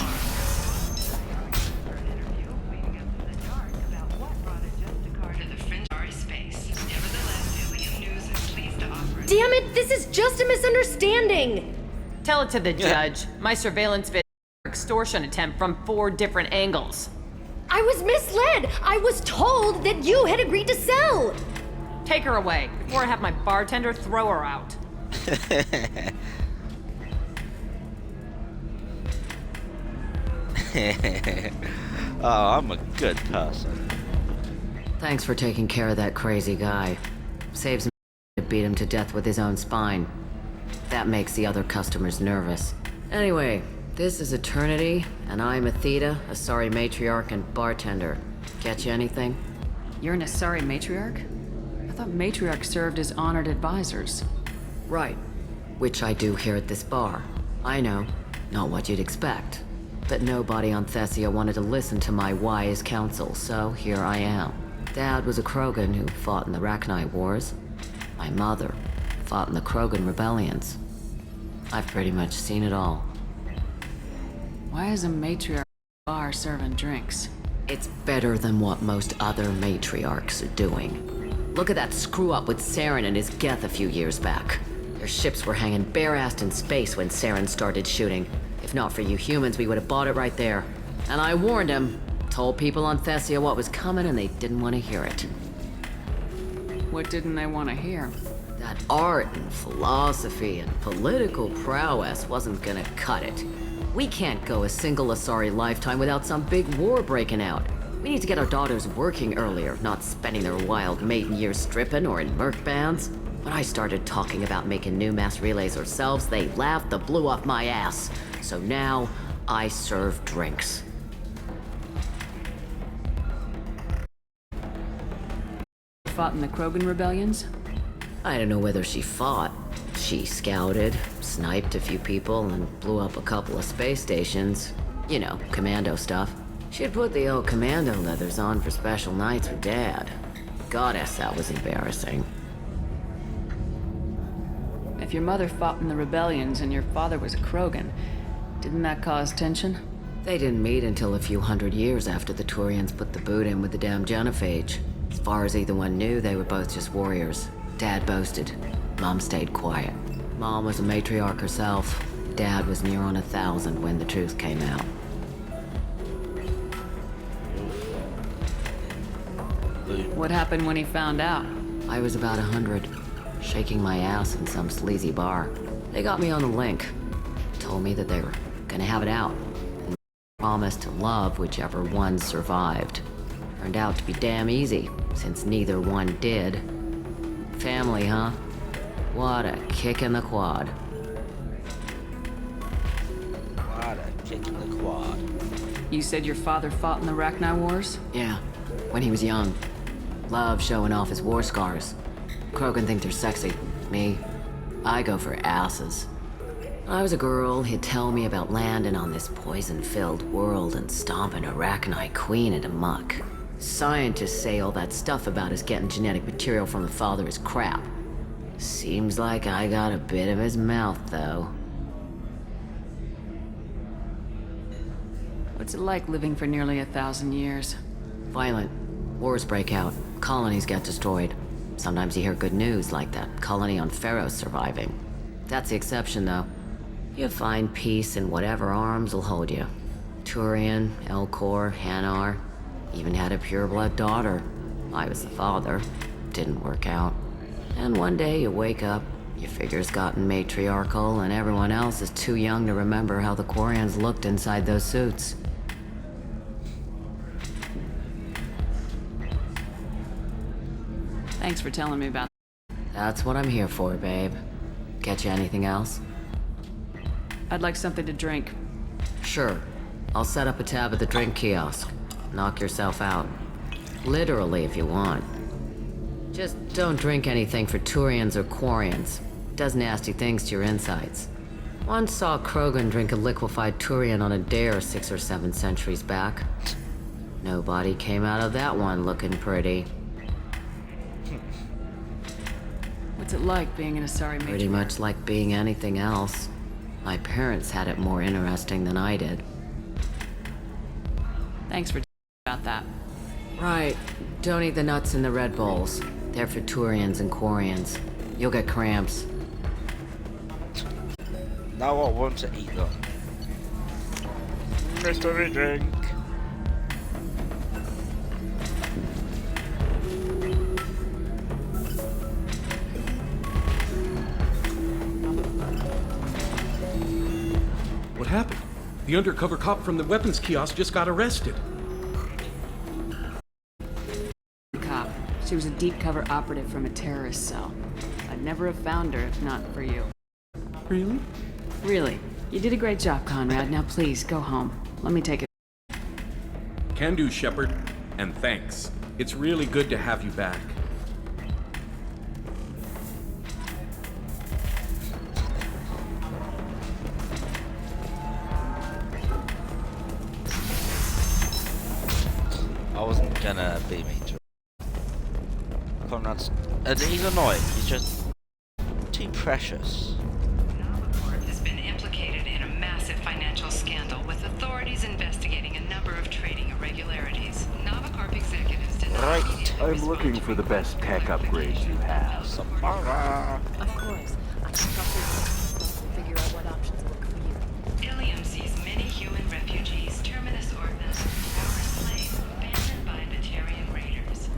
S11: Damn it, this is just a misunderstanding!
S17: Tell it to the judge. My surveillance video extortion attempt from 4 different angles.
S11: I was misled! I was told that you had agreed to sell!
S17: Take her away before I have my bartender throw her out.
S1: Oh, I'm a good person.
S20: Thanks for taking care of that crazy guy. Saves him to beat him to death with his own spine. That makes the other customers nervous. Anyway, this is Eternity, and I'm Athena, Asari matriarch and bartender. Get you anything?
S9: You're an Asari matriarch? I thought matriarchs served as honored advisors.
S20: Right. Which I do here at this bar. I know, not what you'd expect. But nobody on Thessia wanted to listen to my wise counsel, so here I am. Dad was a Krogan who fought in the Rachni Wars. My mother fought in the Krogan rebellions. I've pretty much seen it all.
S9: Why is a matriarch bar serving drinks?
S20: It's better than what most other matriarchs are doing. Look at that screw-up with Saren and his Geth a few years back. Their ships were hanging bare-assed in space when Saren started shooting. If not for you humans, we would have bought it right there. And I warned him. Told people on Thessia what was coming and they didn't want to hear it.
S9: What didn't they want to hear?
S20: That art and philosophy and political prowess wasn't gonna cut it. We can't go a single Asari lifetime without some big war breaking out. We need to get our daughters working earlier, not spending their wild maiden years stripping or in merc bands. When I started talking about making new mass relays ourselves, they laughed the blue off my ass. So now, I serve drinks.
S9: Fought in the Krogan rebellions?
S20: I don't know whether she fought. She scouted, sniped a few people, and blew up a couple of space stations. You know, commando stuff. She'd put the old commando leathers on for special nights with Dad. Goddess, that was embarrassing.
S9: If your mother fought in the rebellions and your father was a Krogan, didn't that cause tension?
S20: They didn't meet until a few hundred years after the Turians put the boot in with the damn genophage. As far as either one knew, they were both just warriors. Dad boasted. Mom stayed quiet. Mom was a matriarch herself. Dad was near on 1,000 when the truth came out.
S9: What happened when he found out?
S20: I was about 100, shaking my ass in some sleazy bar. They got me on the link. Told me that they were gonna have it out. And promised to love whichever one survived. Turned out to be damn easy, since neither one did. Family, huh? What a kick in the quad.
S1: What a kick in the quad.
S9: You said your father fought in the Rachni Wars?
S20: Yeah, when he was young. Loved showing off his war scars. Krogan think they're sexy. Me, I go for asses. When I was a girl, he'd tell me about landing on this poison-filled world and stomping a Rachni queen into muck. Scientists say all that stuff about us getting genetic material from the father is crap. Seems like I got a bit of his mouth, though.
S9: What's it like living for nearly 1,000 years?
S20: Violent. Wars break out. Colonies get destroyed. Sometimes you hear good news, like that colony on Pharaoh surviving. That's the exception, though. You find peace in whatever arms will hold you. Turian, Elcor, Hanar. Even had a pureblood daughter. I was the father. Didn't work out. And one day you wake up, your figure's gotten matriarchal, and everyone else is too young to remember how the Quarians looked inside those suits.
S9: Thanks for telling me about that.
S20: That's what I'm here for, babe. Get you anything else?
S9: I'd like something to drink.
S20: Sure. I'll set up a tab at the drink kiosk. Knock yourself out. Literally, if you want. Just don't drink anything for Turians or Quarians. Does nasty things to your insides. Once saw Krogan drink a liquefied Turian on a dare 6 or 7 centuries back. Nobody came out of that one looking pretty.
S9: What's it like being in a sorry matriarch?
S20: Pretty much like being anything else. My parents had it more interesting than I did.
S9: Thanks for about that.
S20: Right. Don't eat the nuts in the Red Bulls. They're for Turians and Quarians. You'll get cramps.
S1: Now I want to eat them. Mystery drink.
S19: What happened? The undercover cop from the weapons kiosk just got arrested.
S9: Cop. She was a deep cover operative from a terrorist cell. I'd never have found her if not for you.
S19: Really?
S9: Really. You did a great job, Conrad. Now please, go home. Let me take it.
S19: Can do, Shepard. And thanks. It's really good to have you back.
S1: I wasn't gonna be mean to him. Conrad's... and he's annoying, he's just... too precious.
S3: Navicorp has been implicated in a massive financial scandal with authorities investigating a number of trading irregularities. Navicorp executives did not
S1: Right.
S18: I'm looking for the best tech upgrades you have.
S1: Samara.
S2: Of course. I can probably figure out what options work for you.
S3: Ilium sees many human refugees, Terminus Ordinance, former slaves, abandoned by Batarian raiders.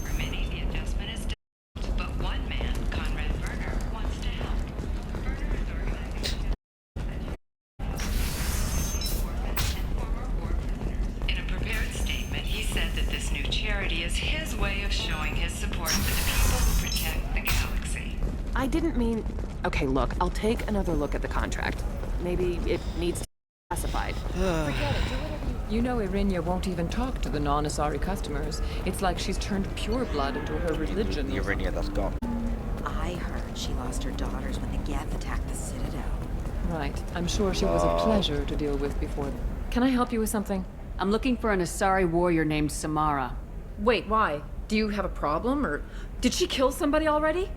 S3: For many, the adjustment is difficult, but one man, Conrad Werner, wants to help. Werner is organizing orphans and former war prisoners. In a prepared statement, he said that this new charity is his way of showing his support for the people who protect the galaxy.
S17: I didn't mean... Okay, look, I'll take another look at the contract. Maybe it needs to be classified.
S2: Forget it. Do whatever you... You know Irinia won't even talk to the non-Asari customers. It's like she's turned pure blood into her religion.
S1: The Irinia that's gone.
S6: I heard she lost her daughters when the Geth attacked the Citadel.
S2: Right. I'm sure she was a pleasure to deal with before. Can I help you with something?
S9: I'm looking for an Asari warrior named Samara.
S2: Wait, why? Do you have a problem, or did she kill somebody already?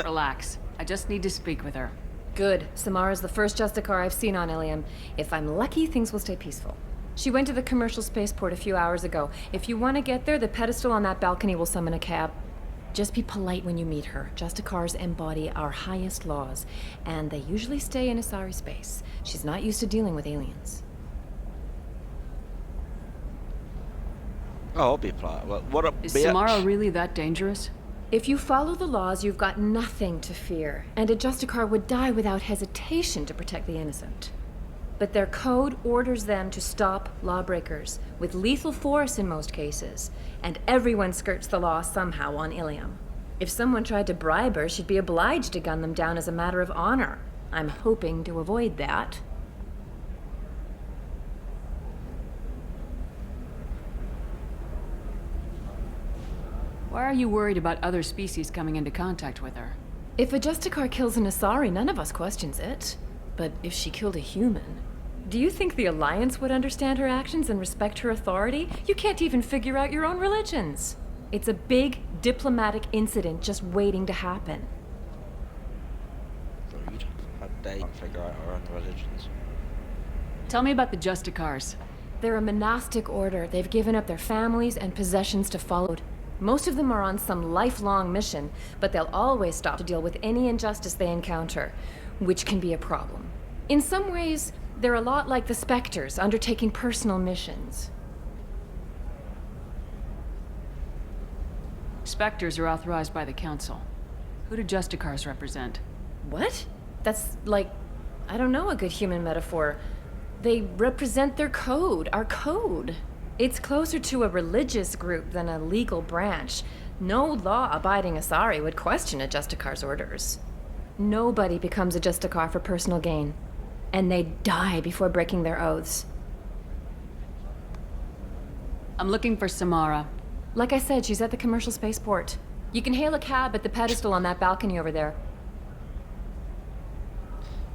S9: Relax. I just need to speak with her.
S2: Good. Samara's the first Justicar I've seen on Ilium. If I'm lucky, things will stay peaceful. She went to the commercial spaceport a few hours ago. If you want to get there, the pedestal on that balcony will summon a cab. Just be polite when you meet her. Justicars embody our highest laws, and they usually stay in Asari space. She's not used to dealing with aliens.
S1: Oh, I'll be polite. What a
S9: Is
S1: bitch.
S9: Samara really that dangerous?
S2: If you follow the laws, you've got nothing to fear, and a Justicar would die without hesitation to protect the innocent. But their code orders them to stop lawbreakers, with lethal force in most cases, and everyone skirts the law somehow on Ilium. If someone tried to bribe her, she'd be obliged to gun them down as a matter of honor. I'm hoping to avoid that.
S9: Why are you worried about other species coming into contact with her?
S2: If a Justicar kills an Asari, none of us questions it. But if she killed a human... Do you think the Alliance would understand her actions and respect her authority? You can't even figure out your own religions. It's a big diplomatic incident just waiting to happen.
S1: Rude. How they can't figure out our own religions.
S9: Tell me about the Justicars.
S2: They're a monastic order. They've given up their families and possessions to follow. Most of them are on some lifelong mission, but they'll always stop to deal with any injustice they encounter, which can be a problem. In some ways, they're a lot like the Spectres, undertaking personal missions.
S9: Spectres are authorized by the Council. Who do Justicars represent?
S2: What? That's like, I don't know, a good human metaphor. They represent their code, our code. It's closer to a religious group than a legal branch. No law-abiding Asari would question a Justicar's orders. Nobody becomes a Justicar for personal gain. And they die before breaking their oaths.
S9: I'm looking for Samara.
S2: Like I said, she's at the commercial spaceport. You can hail a cab at the pedestal on that balcony over there.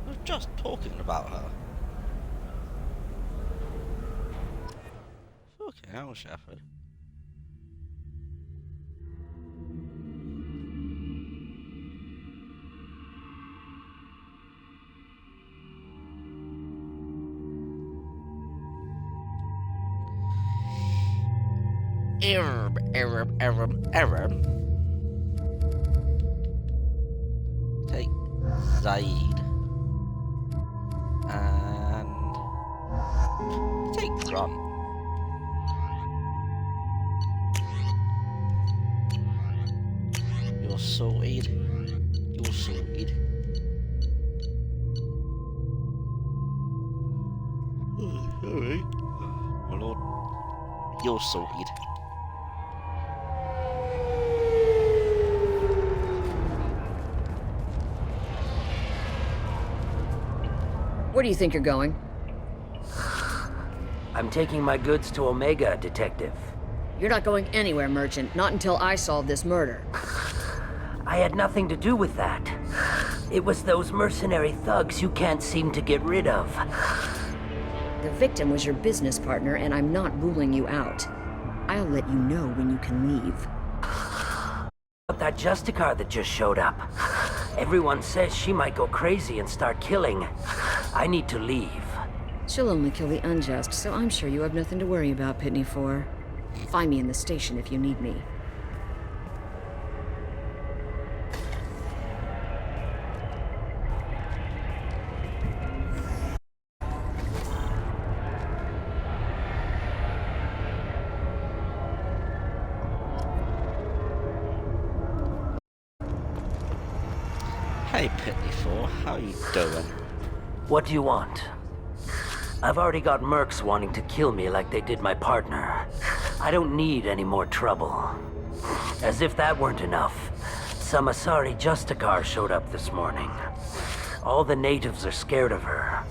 S1: I was just talking about her. Fucking hell, Shepard. Aram. Take Zaid. And take Grunt. You're sorted. You're sorted. Alright. My lord. You're sorted.
S20: Where do you think you're going?
S7: I'm taking my goods to Omega, Detective.
S20: You're not going anywhere, Merchant. Not until I solve this murder.
S7: I had nothing to do with that. It was those mercenary thugs you can't seem to get rid of.
S20: The victim was your business partner, and I'm not ruling you out. I'll let you know when you can leave.
S7: That Justicar that just showed up. Everyone says she might go crazy and start killing. I need to leave.
S20: She'll only kill the unjust, so I'm sure you have nothing to worry about, Pitney 4. Find me in the station if you need me.
S1: Hey Pitney 4, how you doing?
S7: What do you want? I've already got mercs wanting to kill me like they did my partner. I don't need any more trouble. As if that weren't enough, some Asari Justicar showed up this morning. All the natives are scared of her.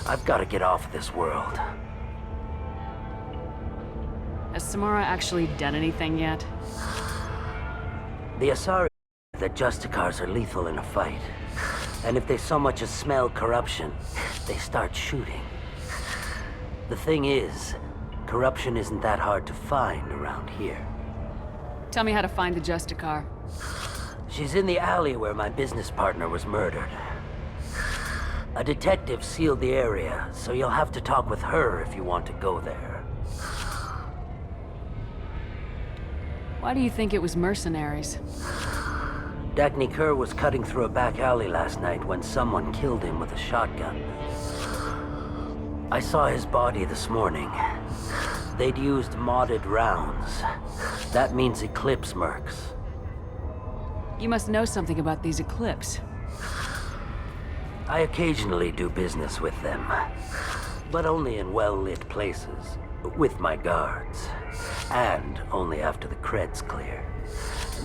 S7: I've got to get off this world.
S9: Has Samara actually done anything yet?
S7: The Asari that Justicars are lethal in a fight. And if they so much as smell corruption, they start shooting. The thing is, corruption isn't that hard to find around here.
S9: Tell me how to find the Justicar.
S7: She's in the alley where my business partner was murdered. A detective sealed the area, so you'll have to talk with her if you want to go there.
S9: Why do you think it was mercenaries?
S7: Dagny Kerr was cutting through a back alley last night when someone killed him with a shotgun. I saw his body this morning. They'd used modded rounds. That means Eclipse mercs.
S9: You must know something about these Eclipse.
S7: I occasionally do business with them, but only in well-lit places, with my guards, and only after the cred's clear.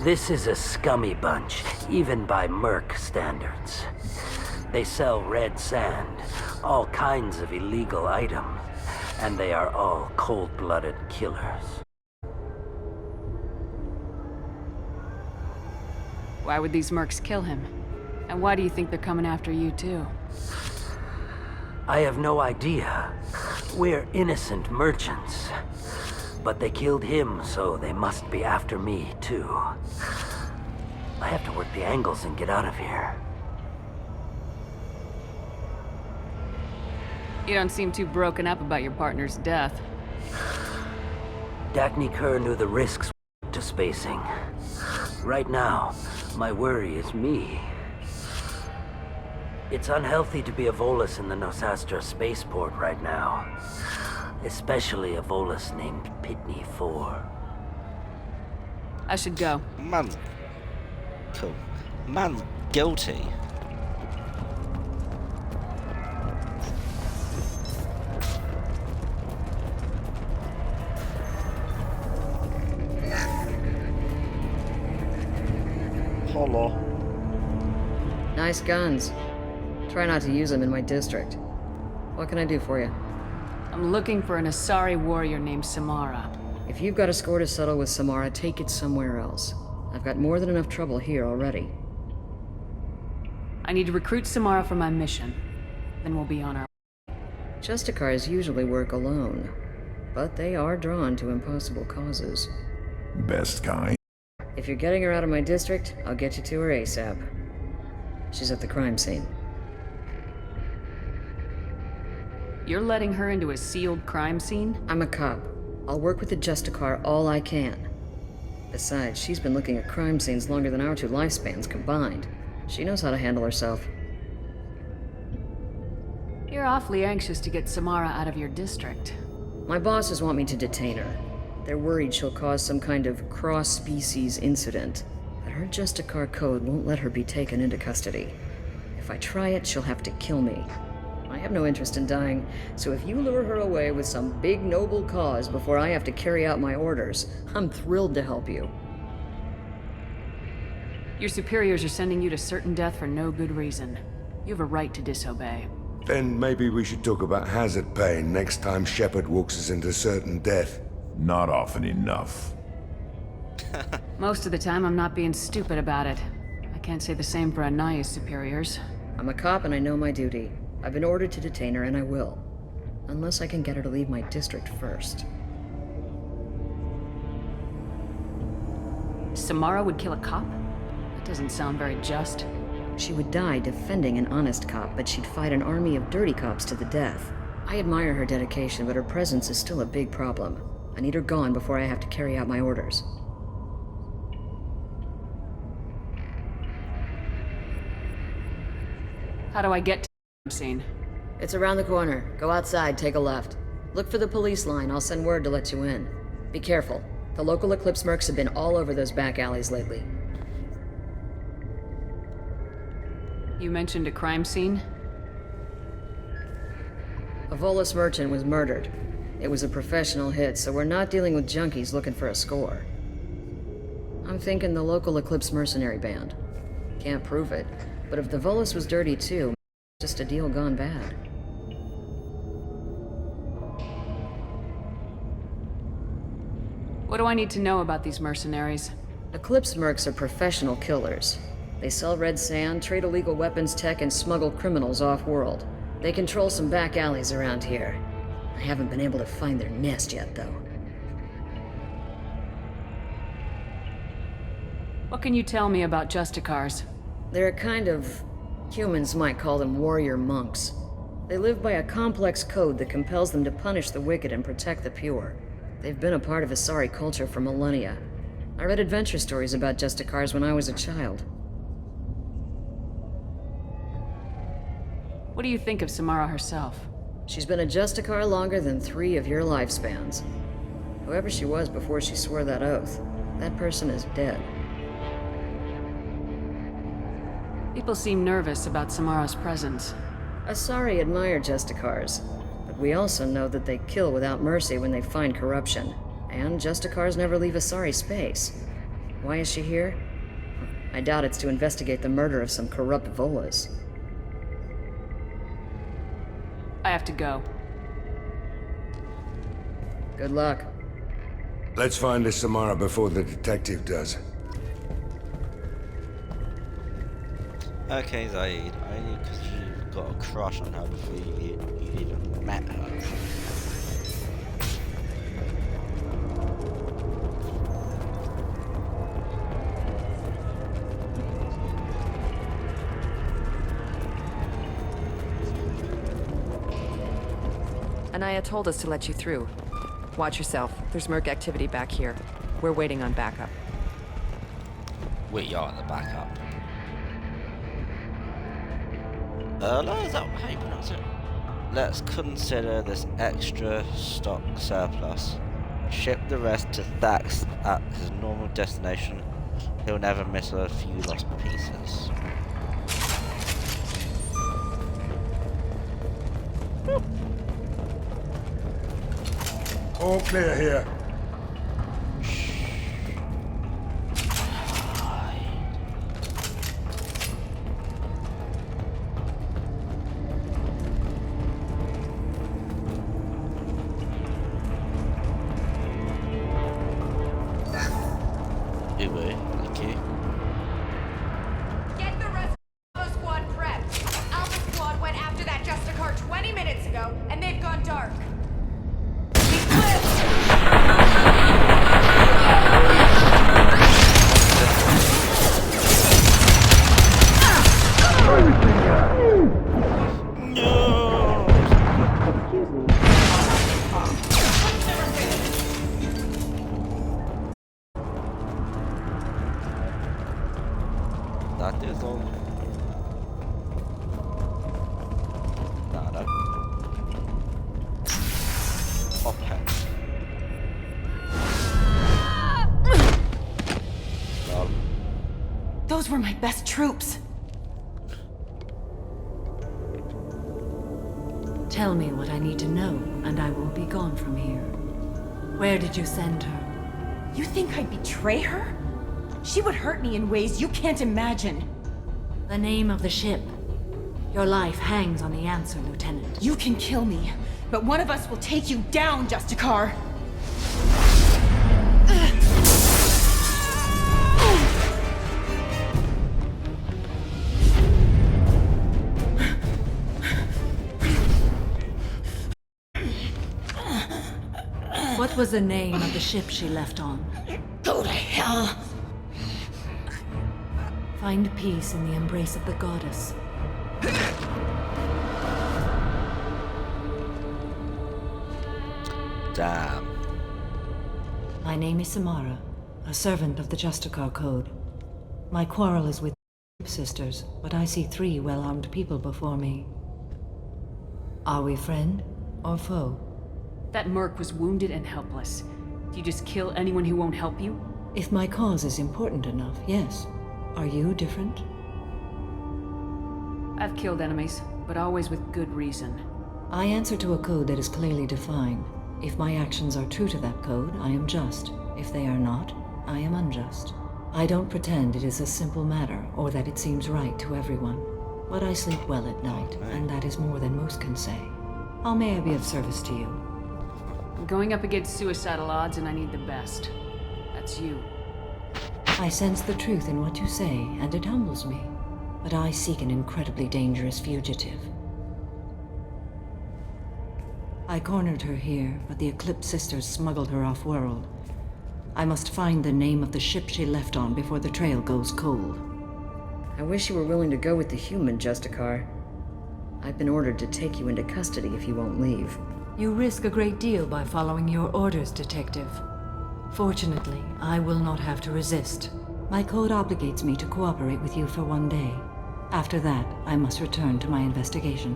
S7: This is a scummy bunch, even by merc standards. They sell red sand, all kinds of illegal items, and they are all cold-blooded killers.
S9: Why would these mercs kill him? And why do you think they're coming after you too?
S7: I have no idea. We're innocent merchants. But they killed him, so they must be after me too. I have to work the angles and get out of here.
S9: You don't seem too broken up about your partner's death.
S7: Dagny Kerr knew the risks to spacing. Right now, my worry is me. It's unhealthy to be a Volus in the Nosastra spaceport right now. Especially a Volus named Pitney 4.
S9: I should go.
S1: Man. Cool. Man, guilty. Hello.
S20: Nice guns. Try not to use them in my district. What can I do for you?
S9: I'm looking for an Asari warrior named Samara.
S20: If you've got a score to settle with Samara, take it somewhere else. I've got more than enough trouble here already.
S9: I need to recruit Samara for my mission. Then we'll be on our way.
S20: Justicars usually work alone, but they are drawn to impossible causes.
S14: Best kind.
S20: If you're getting her out of my district, I'll get you to her ASAP. She's at the crime scene.
S9: You're letting her into a sealed crime scene?
S20: I'm a cop.
S4: I'll work with the Justicar all I can. Besides, she's been looking at crime scenes longer than our 2 lifespans combined. She knows how to handle herself.
S9: You're awfully anxious to get Samara out of your district.
S4: My bosses want me to detain her. They're worried she'll cause some kind of cross-species incident. But her Justicar code won't let her be taken into custody. If I try it, she'll have to kill me. I have no interest in dying, so if you lure her away with some big noble cause before I have to carry out my orders, I'm thrilled to help you.
S9: Your superiors are sending you to certain death for no good reason. You have a right to disobey.
S14: Then maybe we should talk about hazard pay next time Shepard walks us into certain death.
S12: Not often enough.
S9: Most of the time, I'm not being stupid about it. I can't say the same for Anaya's superiors.
S4: I'm a cop and I know my duty. I've been ordered to detain her and I will. Unless I can get her to leave my district first.
S9: Samara would kill a cop? That doesn't sound very just.
S4: She would die defending an honest cop, but she'd fight an army of dirty cops to the death. I admire her dedication, but her presence is still a big problem. I need her gone before I have to carry out my orders.
S9: How do I get to the scene?
S4: It's around the corner. Go outside, take a left. Look for the police line. I'll send word to let you in. Be careful. The local Eclipse mercs have been all over those back alleys lately.
S9: You mentioned a crime scene?
S4: A Volus merchant was murdered. It was a professional hit, so we're not dealing with junkies looking for a score. I'm thinking the local Eclipse mercenary band. Can't prove it, but if the Volus was dirty too, just a deal gone bad.
S9: What do I need to know about these mercenaries?
S4: Eclipse mercs are professional killers. They sell red sand, trade illegal weapons tech, and smuggle criminals off-world. They control some back alleys around here. I haven't been able to find their nest yet, though.
S9: What can you tell me about Justicars?
S4: They're a kind of... humans might call them warrior monks. They live by a complex code that compels them to punish the wicked and protect the pure. They've been a part of Asari culture for millennia. I read adventure stories about Justicars when I was a child.
S9: What do you think of Samara herself?
S4: She's been a Justicar longer than 3 of your lifespans. Whoever she was before she swore that oath, that person is dead.
S9: People seem nervous about Samara's presence.
S4: Asari admire Justicars, but we also know that they kill without mercy when they find corruption. And Justicars never leave Asari space. Why is she here? I doubt it's to investigate the murder of some corrupt Volus.
S9: I have to go.
S4: Good luck.
S14: Let's find this Samara before the detective does.
S1: Okay, Zaid, only because you've got a crush on her before you even met her.
S23: Anaya told us to let you through. Watch yourself. There's merc activity back here. We're waiting on backup.
S1: We are the backup. Is that how you pronounce it? Let's consider this extra stock surplus. Ship the rest to Thax at his normal destination. He'll never miss a few lost pieces.
S14: All clear here.
S1: Thank you.
S24: Get the rest of the squad prepped. Alpha squad went after that Justicar 20 minutes ago, and they've gone dark. Be clear!
S1: Dizzle. Nada. Hophead. Lol.
S13: Those were my best troops.
S5: Tell me what I need to know, and I will be gone from here. Where did you send her?
S13: You think I'd betray her? She would hurt me in ways you can't imagine.
S5: The name of the ship. Your life hangs on the answer, Lieutenant.
S13: You can kill me, but one of us will take you down, Justicar.
S5: What was the name of the ship she left on?
S13: Go to hell!
S5: Find peace in the embrace of the goddess.
S1: Damn.
S5: My name is Samara, a servant of the Justicar Code. My quarrel is with the sisters, but I see 3 well-armed people before me. Are we friend or foe?
S9: That merc was wounded and helpless. Do you just kill anyone who won't help you?
S5: If my cause is important enough, yes. Are you different?
S9: I've killed enemies, but always with good reason.
S5: I answer to a code that is clearly defined. If my actions are true to that code, I am just. If they are not, I am unjust. I don't pretend it is a simple matter, or that it seems right to everyone. But I sleep well at night, and that is more than most can say. How may I be of service to you?
S9: I'm going up against suicidal odds, and I need the best. That's you.
S5: I sense the truth in what you say, and it humbles me. But I seek an incredibly dangerous fugitive. I cornered her here, but the Eclipse sisters smuggled her off-world. I must find the name of the ship she left on before the trail goes cold.
S4: I wish you were willing to go with the human, Justicar. I've been ordered to take you into custody if you won't leave.
S5: You risk a great deal by following your orders, Detective. Fortunately, I will not have to resist. My code obligates me to cooperate with you for 1 day. After that, I must return to my investigation.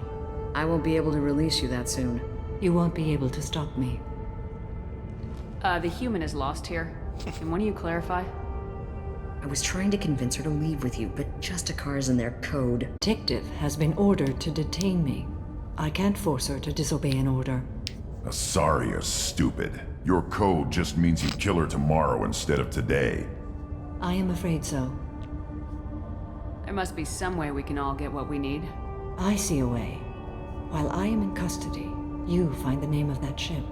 S4: I won't be able to release you that soon.
S5: You won't be able to stop me.
S9: The human is lost here. Can one of you clarify?
S4: I was trying to convince her to leave with you, but Justicar is in their code.
S5: Detective has been ordered to detain me. I can't force her to disobey an order.
S10: Asaria's stupid. Your code just means you kill her tomorrow instead of today.
S5: I am afraid so.
S9: There must be some way we can all get what we need.
S5: I see a way. While I am in custody, you find the name of that ship.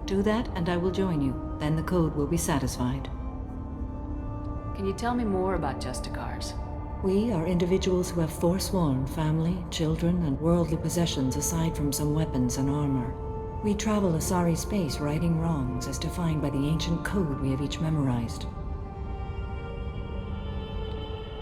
S5: Do that and I will join you. Then the code will be satisfied.
S9: Can you tell me more about Justicars?
S5: We are individuals who have forsworn family, children, and worldly possessions aside from some weapons and armor. We travel Asari space righting wrongs as defined by the ancient code we have each memorized.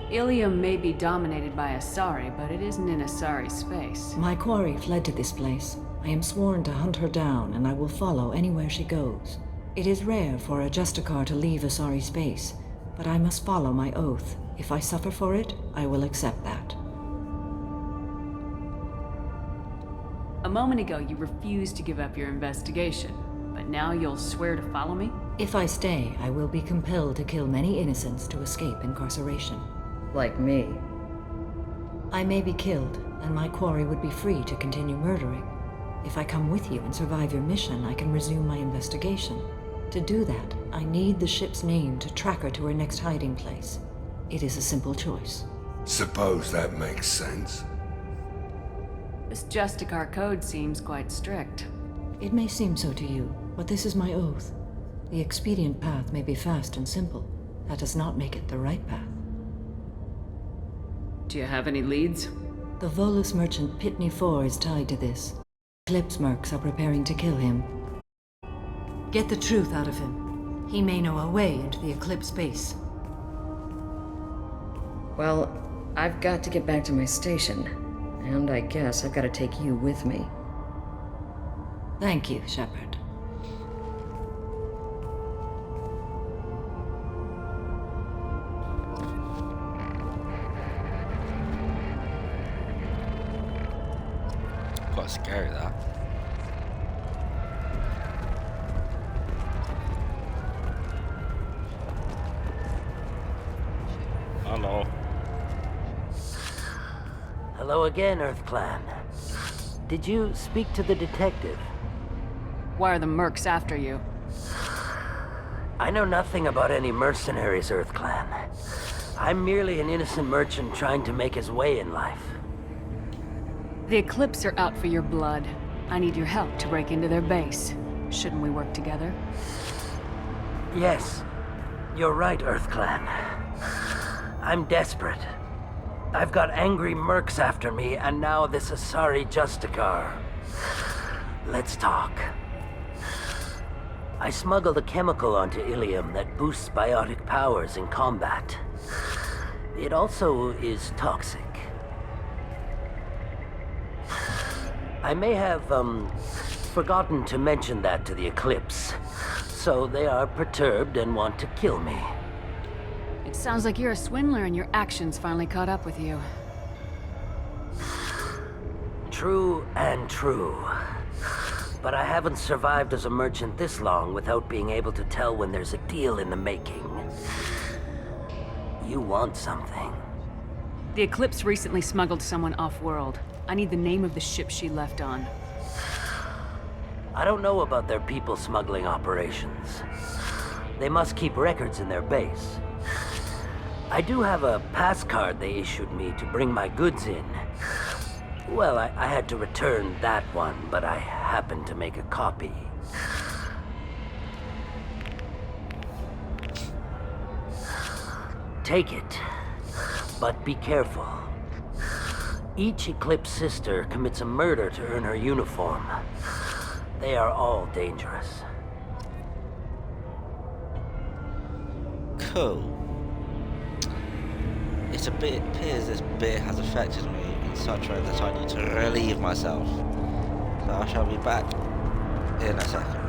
S9: Ilium may be dominated by Asari, but it isn't in Asari space.
S5: My quarry fled to this place. I am sworn to hunt her down, and I will follow anywhere she goes. It is rare for a Justicar to leave Asari space, but I must follow my oath. If I suffer for it, I will accept that.
S9: A moment ago, you refused to give up your investigation, but now you'll swear to follow me?
S5: If I stay, I will be compelled to kill many innocents to escape incarceration.
S4: Like me.
S5: I may be killed, and my quarry would be free to continue murdering. If I come with you and survive your mission, I can resume my investigation. To do that, I need the ship's name to track her to her next hiding place. It is a simple choice.
S14: Suppose that makes sense.
S9: This Justicar code seems quite strict.
S5: It may seem so to you, but this is my oath. The expedient path may be fast and simple. That does not make it the right path.
S9: Do you have any leads?
S5: The Volus merchant Pitney IV is tied to this. Eclipse mercs are preparing to kill him. Get the truth out of him. He may know a way into the Eclipse base.
S4: Well, I've got to get back to my station. And I guess I've got to take you with me.
S5: Thank you, Shepard.
S1: quite scary, that. Hello.
S7: Hello again, Earth Clan. Did you speak to the detective?
S9: Why are the mercs after you?
S7: I know nothing about any mercenaries, Earth Clan. I'm merely an innocent merchant trying to make his way in life.
S9: The Eclipse are out for your blood. I need your help to break into their base. Shouldn't we work together?
S7: Yes, you're right, Earth Clan. I'm desperate. I've got angry mercs after me, and now this Asari Justicar. Let's talk. I smuggled a chemical onto Ilium that boosts biotic powers in combat. It also is toxic. I may have, forgotten to mention that to the Eclipse, so they are perturbed and want to kill me.
S9: It sounds like you're a swindler and your actions finally caught up with you.
S7: True and true. But I haven't survived as a merchant this long without being able to tell when there's a deal in the making. You want something.
S9: The Eclipse recently smuggled someone off-world. I need the name of the ship she left on.
S7: I don't know about their people smuggling operations. They must keep records in their base. I do have a pass card they issued me to bring my goods in. Well, I had to return that one, but I happened to make a copy. Take it, but be careful. Each Eclipse sister commits a murder to earn her uniform. They are all dangerous.
S1: Cool. It appears this bit has affected me in such a way that I need to relieve myself. So I shall be back in a second.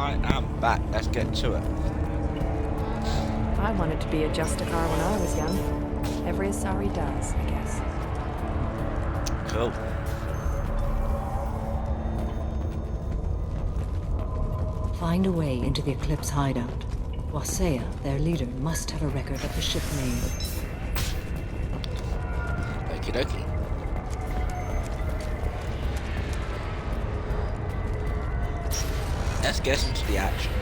S1: I am back. Let's get to it.
S23: I wanted to be a Justicar when I was young. Every Asari does, I guess.
S1: Cool.
S5: Find a way into the Eclipse hideout. Wasea, their leader, must have a record of the ship name.
S1: Okie dokie. Let's get into the action.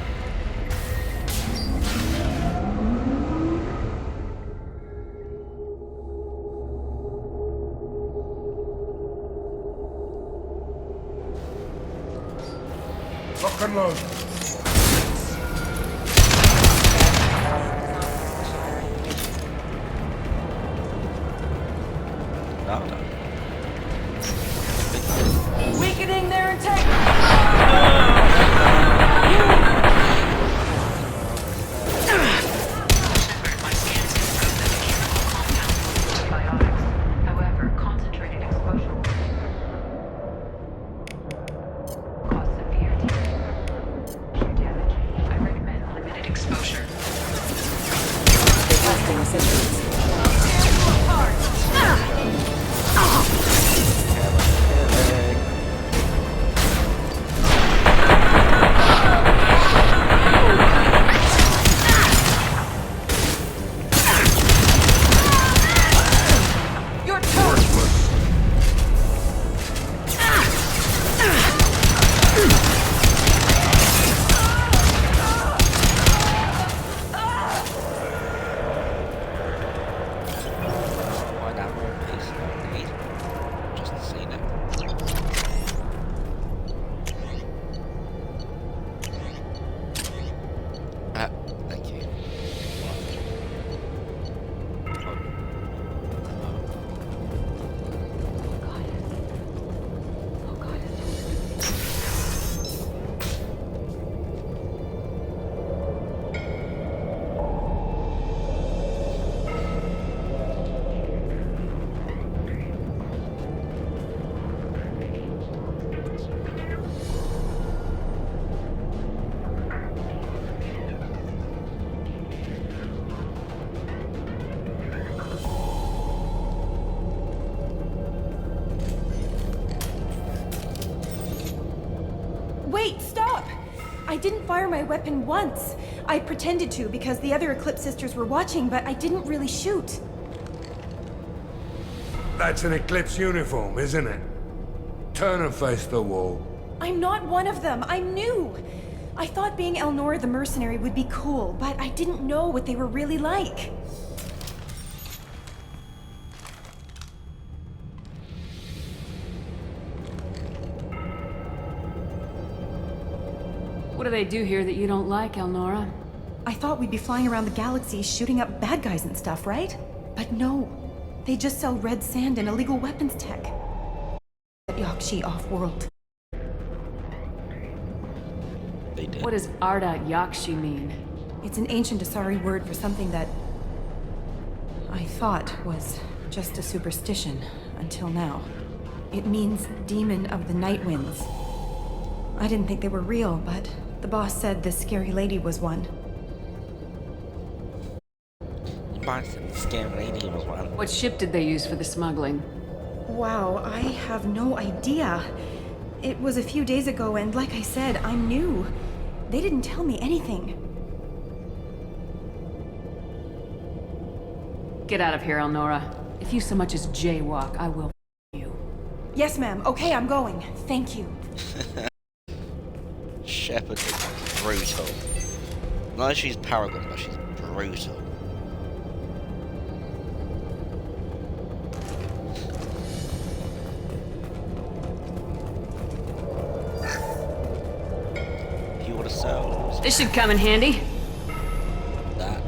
S14: Lock and load.
S24: Weakening their integrity.
S3: However, concentrated exposure will cause severe damage. I recommend limited exposure.
S23: Testing assistance.
S24: Your turn.
S1: Why that one piece? Just seen it. Thank you.
S11: Wait, stop! I didn't fire my weapon once. I pretended to because the other Eclipse sisters were watching, but I didn't really shoot.
S14: That's an Eclipse uniform, isn't it? Turn and face the wall.
S11: I'm not one of them. I'm new. I thought being Elnora the mercenary would be cool, but I didn't know what they were really like.
S9: What do they do here that you don't like, Elnora?
S11: I thought we'd be flying around the galaxy shooting up bad guys and stuff, right? But no. They just sell red sand and illegal weapons tech. At Yakshi off-world.
S1: They did.
S9: What does Arda Yakshi mean?
S11: It's an ancient Asari word for something that I thought was just a superstition until now. It means demon of the night winds. I didn't think they were real, but the boss said this scary lady was one.
S1: Scary lady was one.
S9: What ship did they use for the smuggling?
S11: Wow, I have no idea. It was a few days ago, and like I said, I'm new. They didn't tell me anything.
S9: Get out of here, Elnora. If you so much as jaywalk, I will you.
S11: Yes, ma'am. Okay, I'm going. Thank you.
S1: Shepard is brutal. Not that she's Paragon, but she's brutal. You want to sell?
S9: This should come in handy.
S1: That.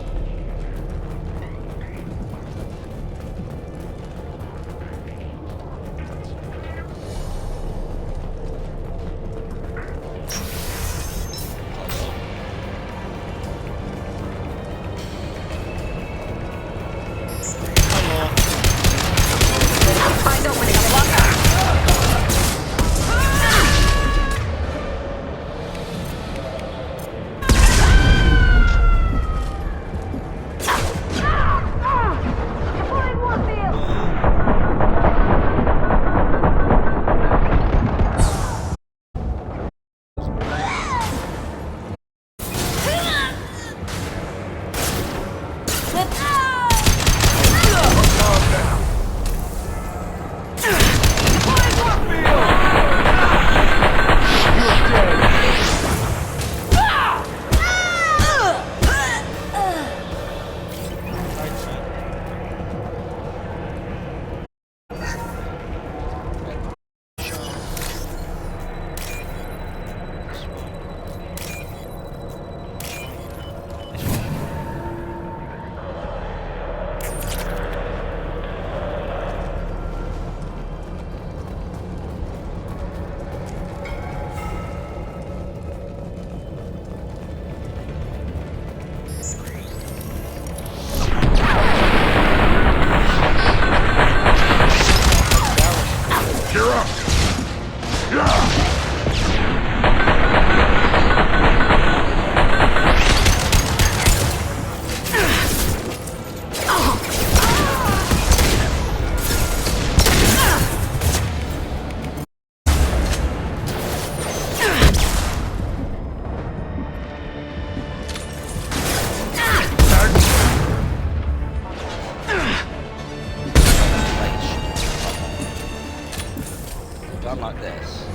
S1: gun like this,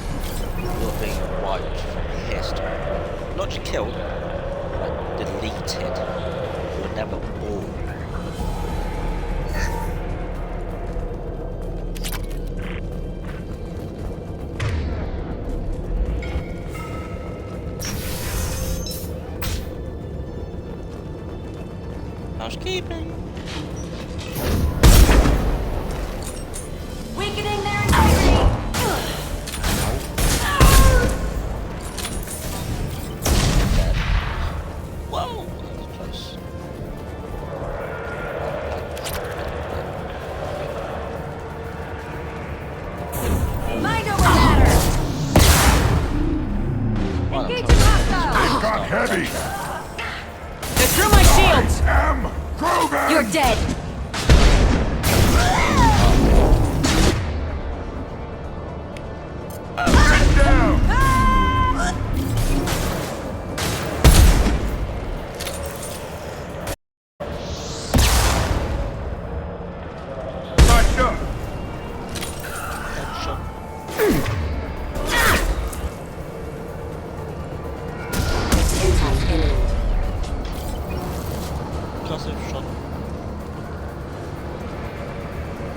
S1: you're being wiped from history. Not just killed, but deleted. You're never born. Housekeeping.
S24: Weakening their integrity!
S1: Whoa, that was close.
S24: Mind over matter! Engaging hostile!
S10: It got heavy!
S24: They're through my shields!
S10: M. Grogan!
S24: You're dead!
S10: Get down! Nice shot!
S1: Classic shot.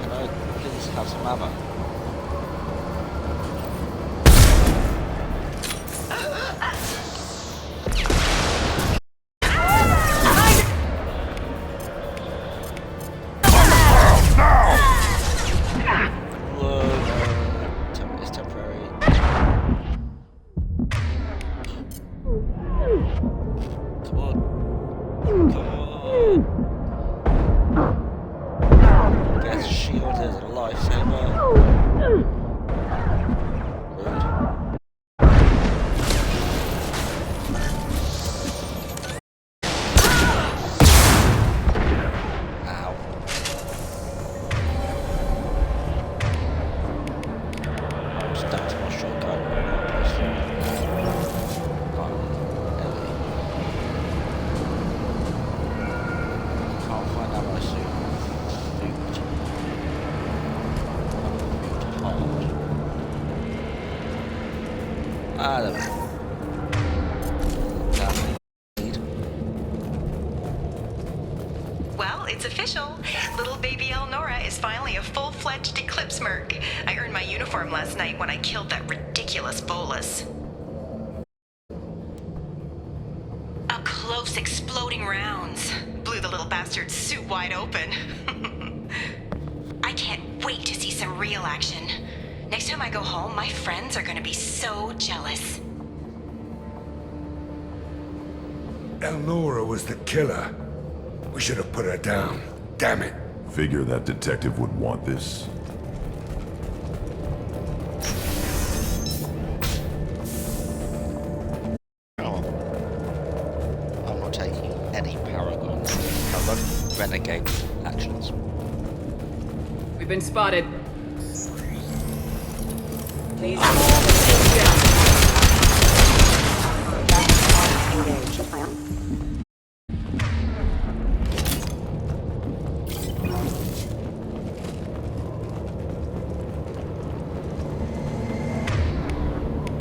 S1: Can I please have some ammo? Whoa, it's temporary. Come on. Guess shield is a lifesaver. Rude. Ow. I'm just down to my shotgun. Can't find ammo soon. Food. Ah, there we go.
S6: Well, it's official. Little baby Elnora is finally a full-fledged Eclipse merc. I earned my uniform last night when I killed that ridiculous Bolus. Up close, exploding rounds. Blew the little bastard's suit wide open. I can't wait to see some real action. Next time I go home, my friends are gonna be so jealous.
S14: Elnora was the killer. We should have put her down. Damn it.
S10: Figure that detective would want this.
S1: I'm not taking any Paragon Renegade actions.
S9: We've been spotted. Please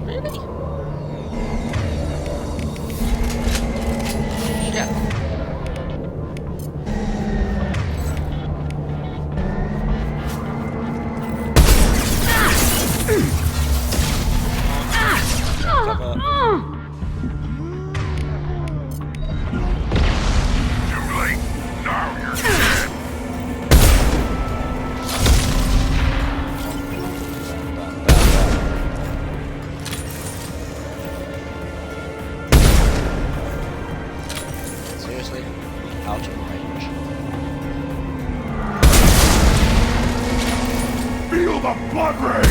S1: Really? Yeah.
S10: Too late. Now you're dead.
S1: Seriously? Out of range.
S10: Feel the blood rage!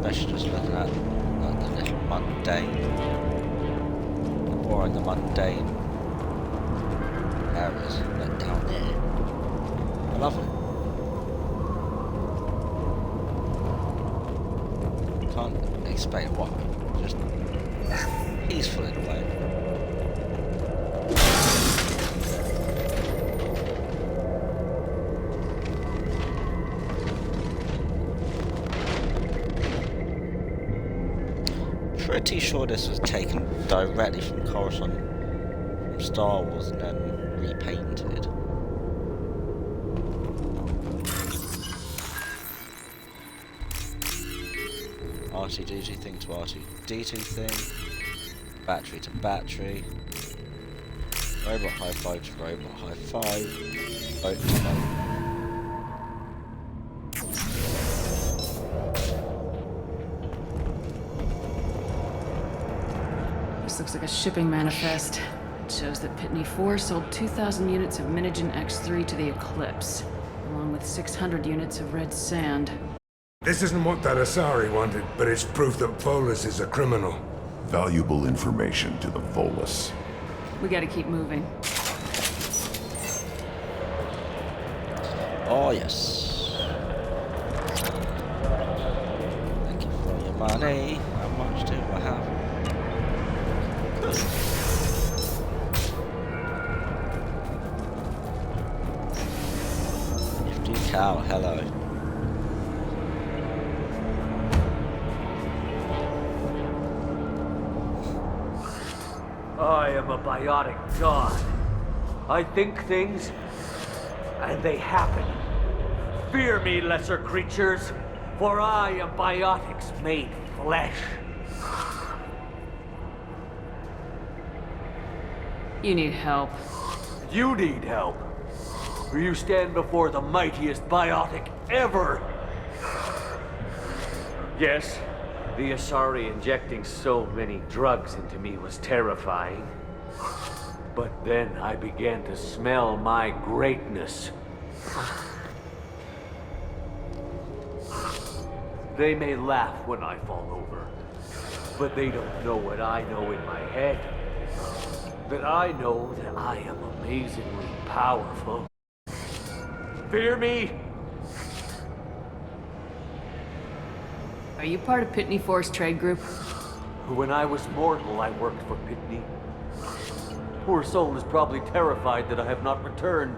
S1: especially just looking at the little mundane, or in the mundane areas, like down there. I love it. Can't explain why. Just peaceful in a way. Pretty sure this was taken directly from Coruscant, from Star Wars, and then repainted. R2-D2 thing to R2-D2 thing, battery to battery, robot high five to robot high five, boat to boat.
S9: This looks like a shipping manifest. It shows that Pitney 4 sold 2,000 units of Minigen X3 to the Eclipse, along with 600 units of red sand.
S14: This isn't what that Asari wanted, but it's proof that Volus is a criminal.
S10: Valuable information to the Volus.
S9: We gotta keep moving.
S1: Oh yes. Thank you for your money. How much do I have? Good. Nifty cow, hello.
S7: I am a biotic god. I think things, and they happen. Fear me, lesser creatures, for I am biotics made flesh.
S9: You need help.
S7: You need help, for you stand before the mightiest biotic ever. Yes, the Asari injecting so many drugs into me was terrifying. But then I began to smell my greatness. They may laugh when I fall over, but they don't know what I know in my head. That I know that I am amazingly powerful. Fear me?
S9: Are you part of Pitney 4's trade group?
S7: When I was mortal, I worked for Pitney. Poor soul is probably terrified that I have not returned.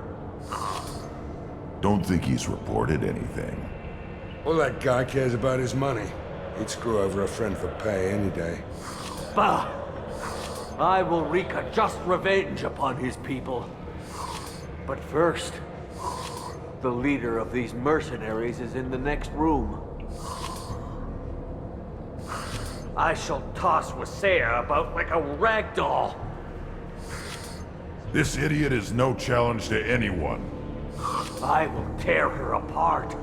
S10: Don't think he's reported anything.
S14: All that guy cares about is money. He'd screw over a friend for pay any day.
S7: Bah! I will wreak a just revenge upon his people. But first, the leader of these mercenaries is in the next room. I shall toss Wasea about like a rag doll.
S10: This idiot is no challenge to anyone.
S7: I will tear her apart.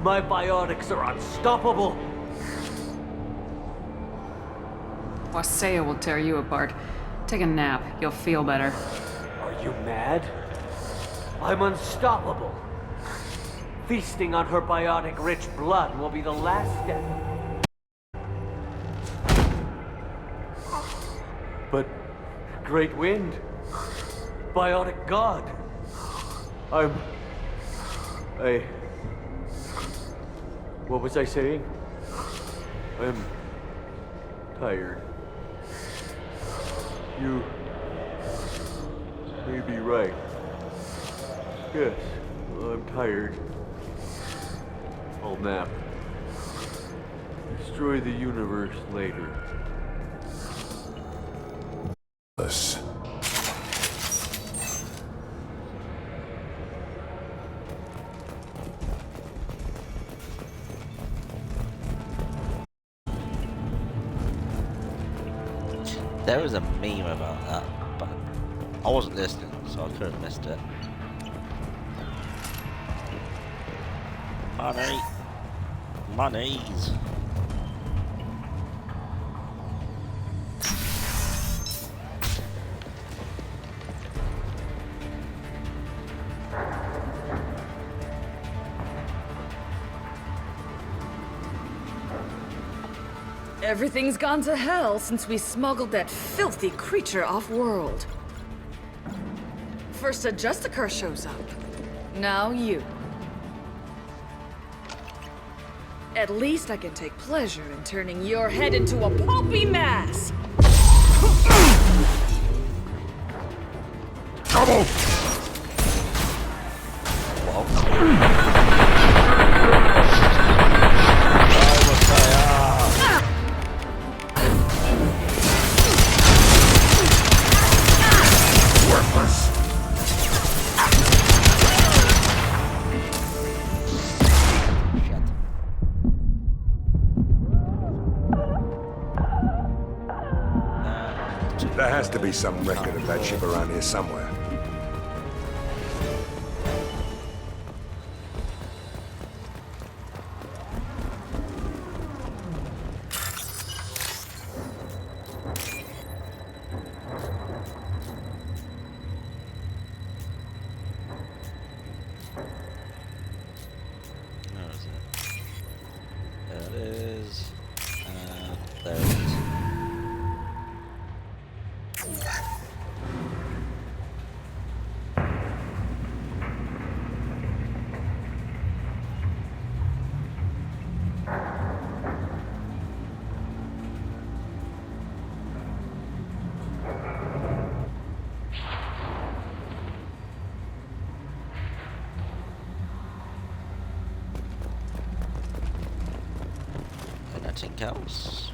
S7: My biotics are unstoppable.
S9: Wasea will tear you apart. Take a nap. You'll feel better.
S7: Are you mad? I'm unstoppable. Feasting on her biotic-rich blood will be the last step. But, Great Wind, biotic god, what was I saying? I'm tired. You may be right. Yes, I'm tired. I'll nap. Destroy the universe later.
S10: Us.
S1: There was a meme about that, but I wasn't listening, so I could have missed it. Money. Monies.
S23: Everything's gone to hell since we smuggled that filthy creature off-world. First a Justicar shows up. Now you. At least I can take pleasure in turning your head into a pulpy mass!
S10: Double! Worthless!
S14: There has to be some record of that ship around here somewhere.
S1: Where is it? There it is. There it is. Anything else?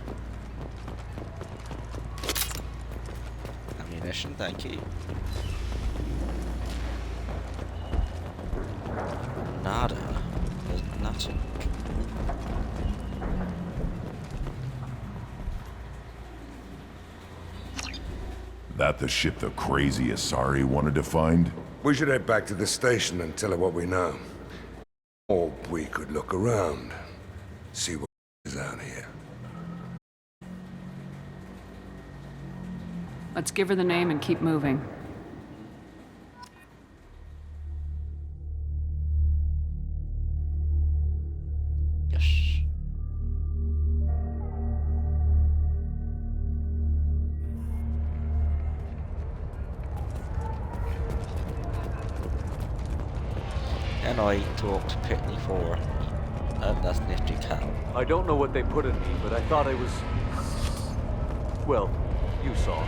S1: Ammunition, thank you. Nada. There's nothing.
S10: That the ship the crazy Asari wanted to find?
S14: We should head back to the station and tell her what we know. Or we could look around. See what is out here.
S9: Let's give her the name and keep moving.
S1: Yes. And I talked to Pitney for that's Nifty Cow.
S18: I don't know what they put in me, but I thought I was... Well, you saw.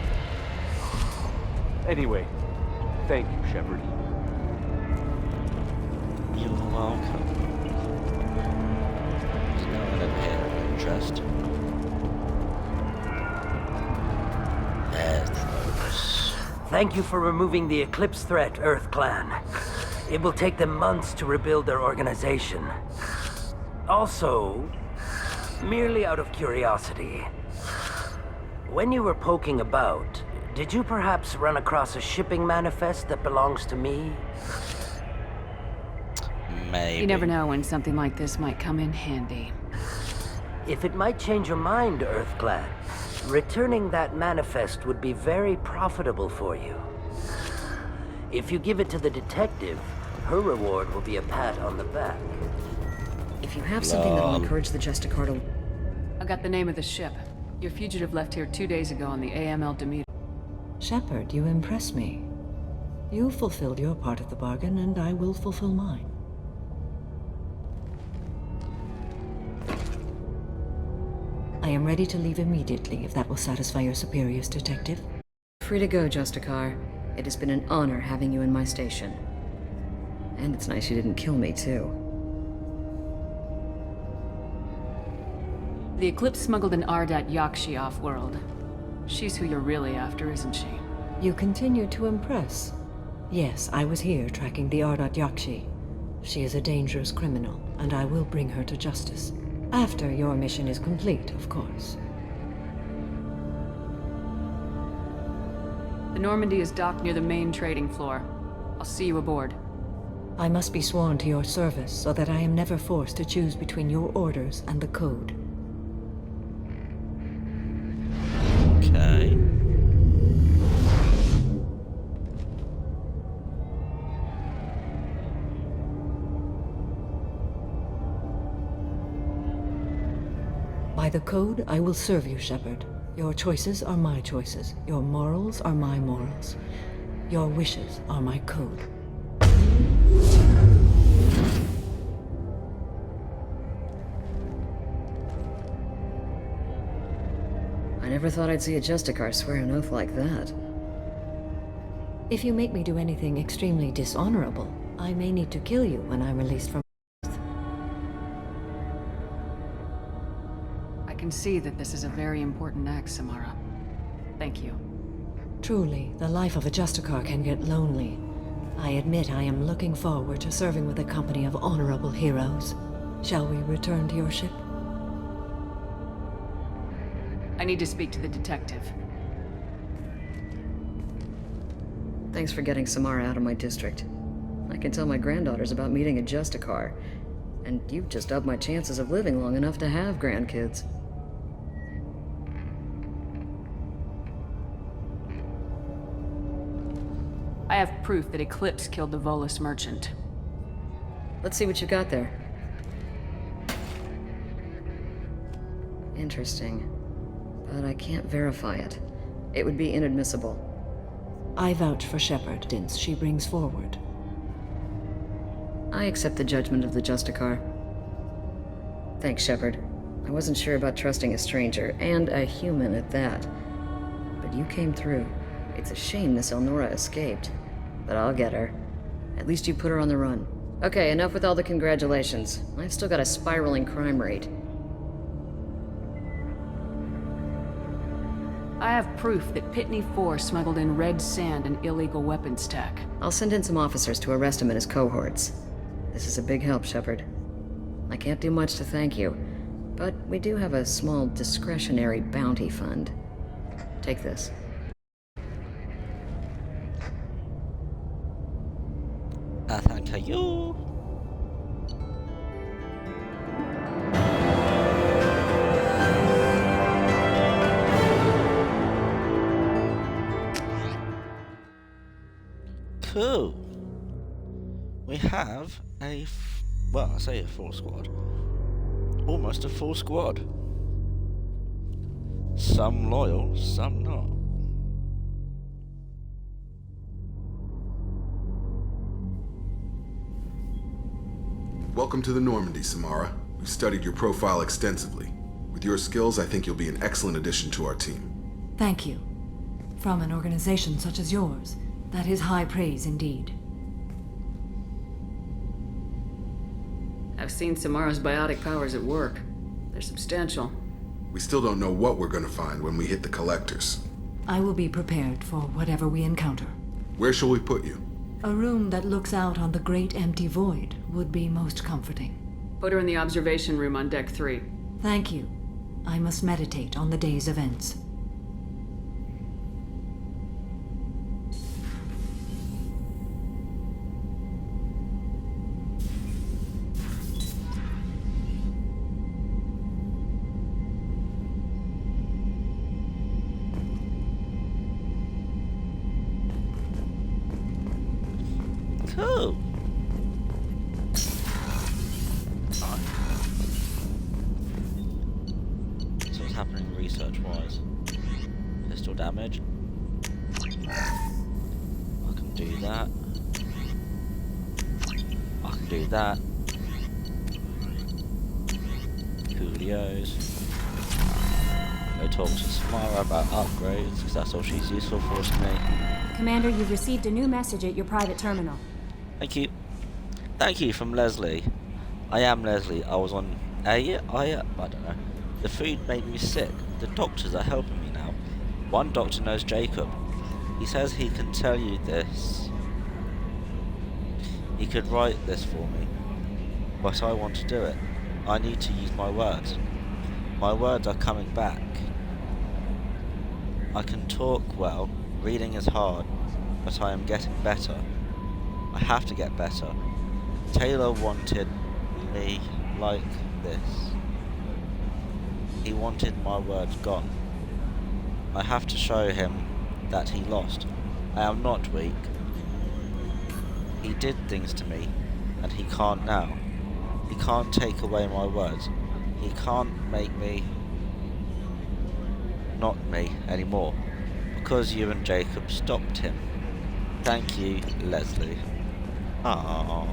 S18: Anyway, thank you, Shepard.
S1: You're welcome. There's no one over here of interest. There's the Novus.
S7: Thank you for removing the Eclipse threat, Earth Clan. It will take them months to rebuild their organization. Also, merely out of curiosity, when you were poking about, did you perhaps run across a shipping manifest that belongs to me?
S1: Maybe.
S9: You never know when something like this might come in handy.
S7: If it might change your mind, Earth Clan, returning that manifest would be very profitable for you. If you give it to the detective, her reward will be a pat on the back.
S4: If you have something that'll encourage the Justicar to...
S9: I got the name of the ship. Your fugitive left here 2 days ago on the AML Demeter.
S5: Shepard, you impress me. You fulfilled your part of the bargain, and I will fulfill mine. I am ready to leave immediately, if that will satisfy your superiors, Detective.
S4: Free to go, Justicar. It has been an honor having you in my station. And it's nice you didn't kill me, too.
S9: The Eclipse smuggled an Ardat Yakshi off-world. She's who you're really after, isn't she?
S5: You continue to impress. Yes, I was here tracking the Ardat Yakshi. She is a dangerous criminal, and I will bring her to justice. After your mission is complete, of course.
S9: The Normandy is docked near the main trading floor. I'll see you aboard.
S5: I must be sworn to your service so that I am never forced to choose between your orders and the Code.
S1: Okay.
S5: By the code, I will serve you, Shepard. Your choices are my choices. Your morals are my morals. Your wishes are my code.
S4: I never thought I'd see a Justicar swear an oath like that.
S5: If you make me do anything extremely dishonorable, I may need to kill you when I'm released from...
S9: I can see that this is a very important act, Samara. Thank you.
S5: Truly, the life of a Justicar can get lonely. I admit I am looking forward to serving with a company of honorable heroes. Shall we return to your ship?
S9: I need to speak to the detective.
S4: Thanks for getting Samara out of my district. I can tell my granddaughters about meeting a Justicar, and you've just upped my chances of living long enough to have grandkids.
S9: I have proof that Eclipse killed the Volus merchant.
S4: Let's see what you got there. Interesting. But I can't verify it. It would be inadmissible.
S5: I vouch for Shepard, since she brings forward.
S4: I accept the judgment of the Justicar. Thanks, Shepard. I wasn't sure about trusting a stranger, and a human at that. But you came through. It's a shame this Elnora escaped. But I'll get her. At least you put her on the run. Okay, enough with all the congratulations. I've still got a spiraling crime rate.
S9: I have proof that Pitney 4 smuggled in red sand and illegal weapons tech.
S4: I'll send in some officers to arrest him and his cohorts. This is a big help, Shepard. I can't do much to thank you, but we do have a small discretionary bounty fund. Take this.
S1: Thank you. Cool. We have a, well, I say a full squad. Almost a full squad. Some loyal, some not.
S8: Welcome to the Normandy, Samara. We've studied your profile extensively. With your skills, I think you'll be an excellent addition to our team.
S5: Thank you. From an organization such as yours, that is high praise indeed.
S9: I've seen Samara's biotic powers at work. They're substantial.
S8: We still don't know what we're gonna find when we hit the collectors.
S5: I will be prepared for whatever we encounter.
S8: Where shall we put you?
S5: A room that looks out on the great empty void would be most comforting.
S9: Put her in the observation room on Deck 3.
S5: Thank you. I must meditate on the day's events.
S1: Cool. So what's happening research-wise? Pistol damage. I can do that. I can do that. Coolios. Go talk to Samara about upgrades, because that's all she's useful for to me.
S15: Commander, you've received a new message at your private terminal.
S1: Thank you. Thank you from Leslie. I am Leslie. I was on I don't know. The food made me sick. The doctors are helping me now. One doctor knows Jacob. He says he can tell you this. He could write this for me. But I want to do it. I need to use my words. My words are coming back. I can talk well. Reading is hard. But I am getting better. I have to get better. Taylor wanted me like this. He wanted my words gone. I have to show him that he lost. I am not weak. He did things to me, and he can't now. He can't take away my words. He can't make me not me anymore, because you and Jacob stopped him. Thank you, Leslie. Aww.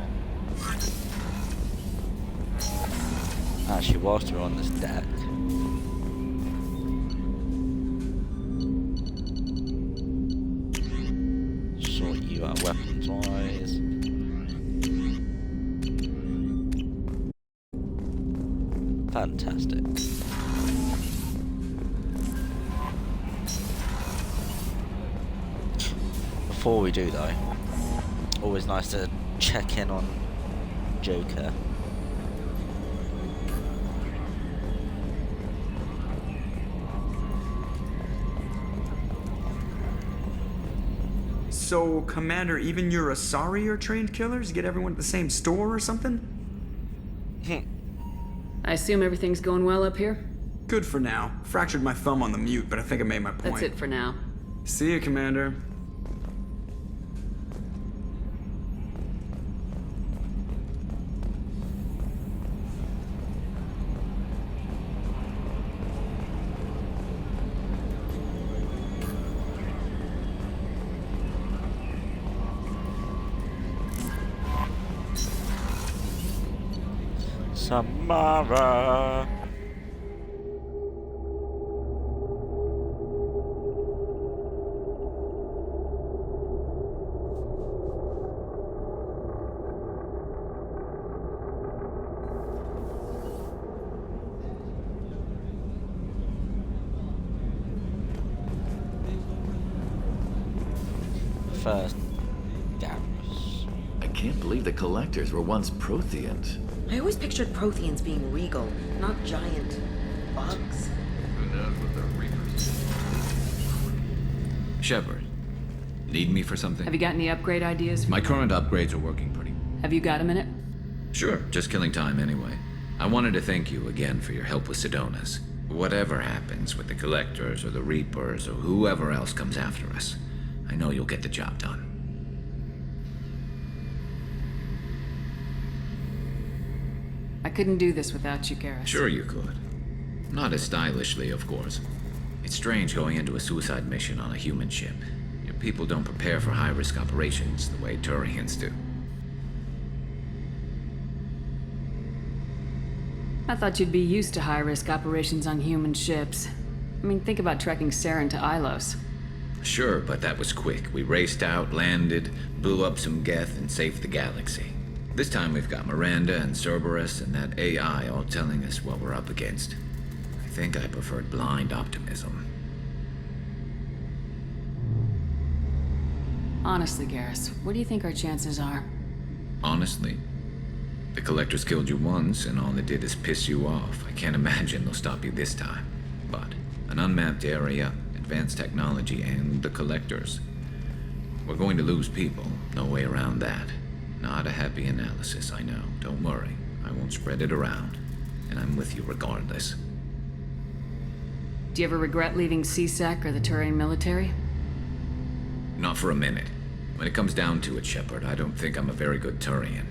S1: Actually, whilst we're on this deck, sort you out weapons-wise. Fantastic. Before we do though, always nice to check in on Joker.
S16: So, Commander, even your Asari are trained killers? Get everyone at the same store or something?
S9: I assume everything's going well up here?
S16: Good for now. Fractured my thumb on the mute, but I think I made my point.
S9: That's it for now.
S16: See you, Commander.
S1: Samara. First, Garrus.
S19: I can't believe the Collectors were once Protheans.
S21: I always pictured Protheans being regal, not giant bugs.
S19: Who knows what the Reapers... Shepard, need me for something?
S9: Have you got any upgrade ideas?
S19: My current upgrades are working pretty.
S9: Have you got a minute?
S19: Sure, just killing time anyway. I wanted to thank you again for your help with Sidonis. Whatever happens with the Collectors or the Reapers or whoever else comes after us, I know you'll get the job done.
S9: I couldn't do this without you, Garrus.
S19: Sure you could. Not as stylishly, of course. It's strange going into a suicide mission on a human ship. Your people don't prepare for high-risk operations the way Turians do.
S9: I thought you'd be used to high-risk operations on human ships. I mean, think about trekking Saren to Ilos.
S19: Sure, but that was quick. We raced out, landed, blew up some Geth, and saved the galaxy. This time we've got Miranda and Cerberus and that AI all telling us what we're up against. I think I preferred blind optimism.
S9: Honestly, Garrus, what do you think our chances are?
S19: Honestly, the Collectors killed you once, and all they did is piss you off. I can't imagine they'll stop you this time. But an unmapped area, advanced technology, and the Collectors. We're going to lose people. No way around that. Not a happy analysis, I know. Don't worry. I won't spread it around. And I'm with you regardless.
S9: Do you ever regret leaving CSEC or the Turian military?
S19: Not for a minute. When it comes down to it, Shepard, I don't think I'm a very good Turian.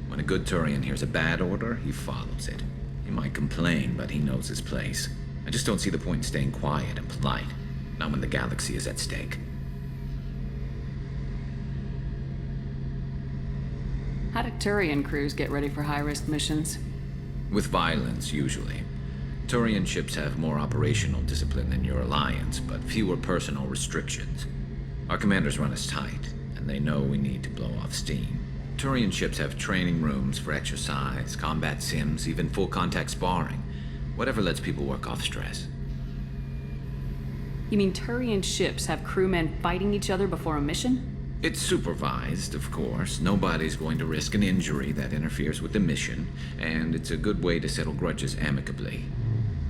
S19: When a good Turian hears a bad order, he follows it. He might complain, but he knows his place. I just don't see the point in staying quiet and polite. Not when the galaxy is at stake.
S9: How do Turian crews get ready for high-risk missions?
S19: With violence, usually. Turian ships have more operational discipline than your alliance, but fewer personal restrictions. Our commanders run us tight, and they know we need to blow off steam. Turian ships have training rooms for exercise, combat sims, even full-contact sparring. Whatever lets people work off stress.
S9: You mean Turian ships have crewmen fighting each other before a mission?
S19: It's supervised, of course. Nobody's going to risk an injury that interferes with the mission, and it's a good way to settle grudges amicably.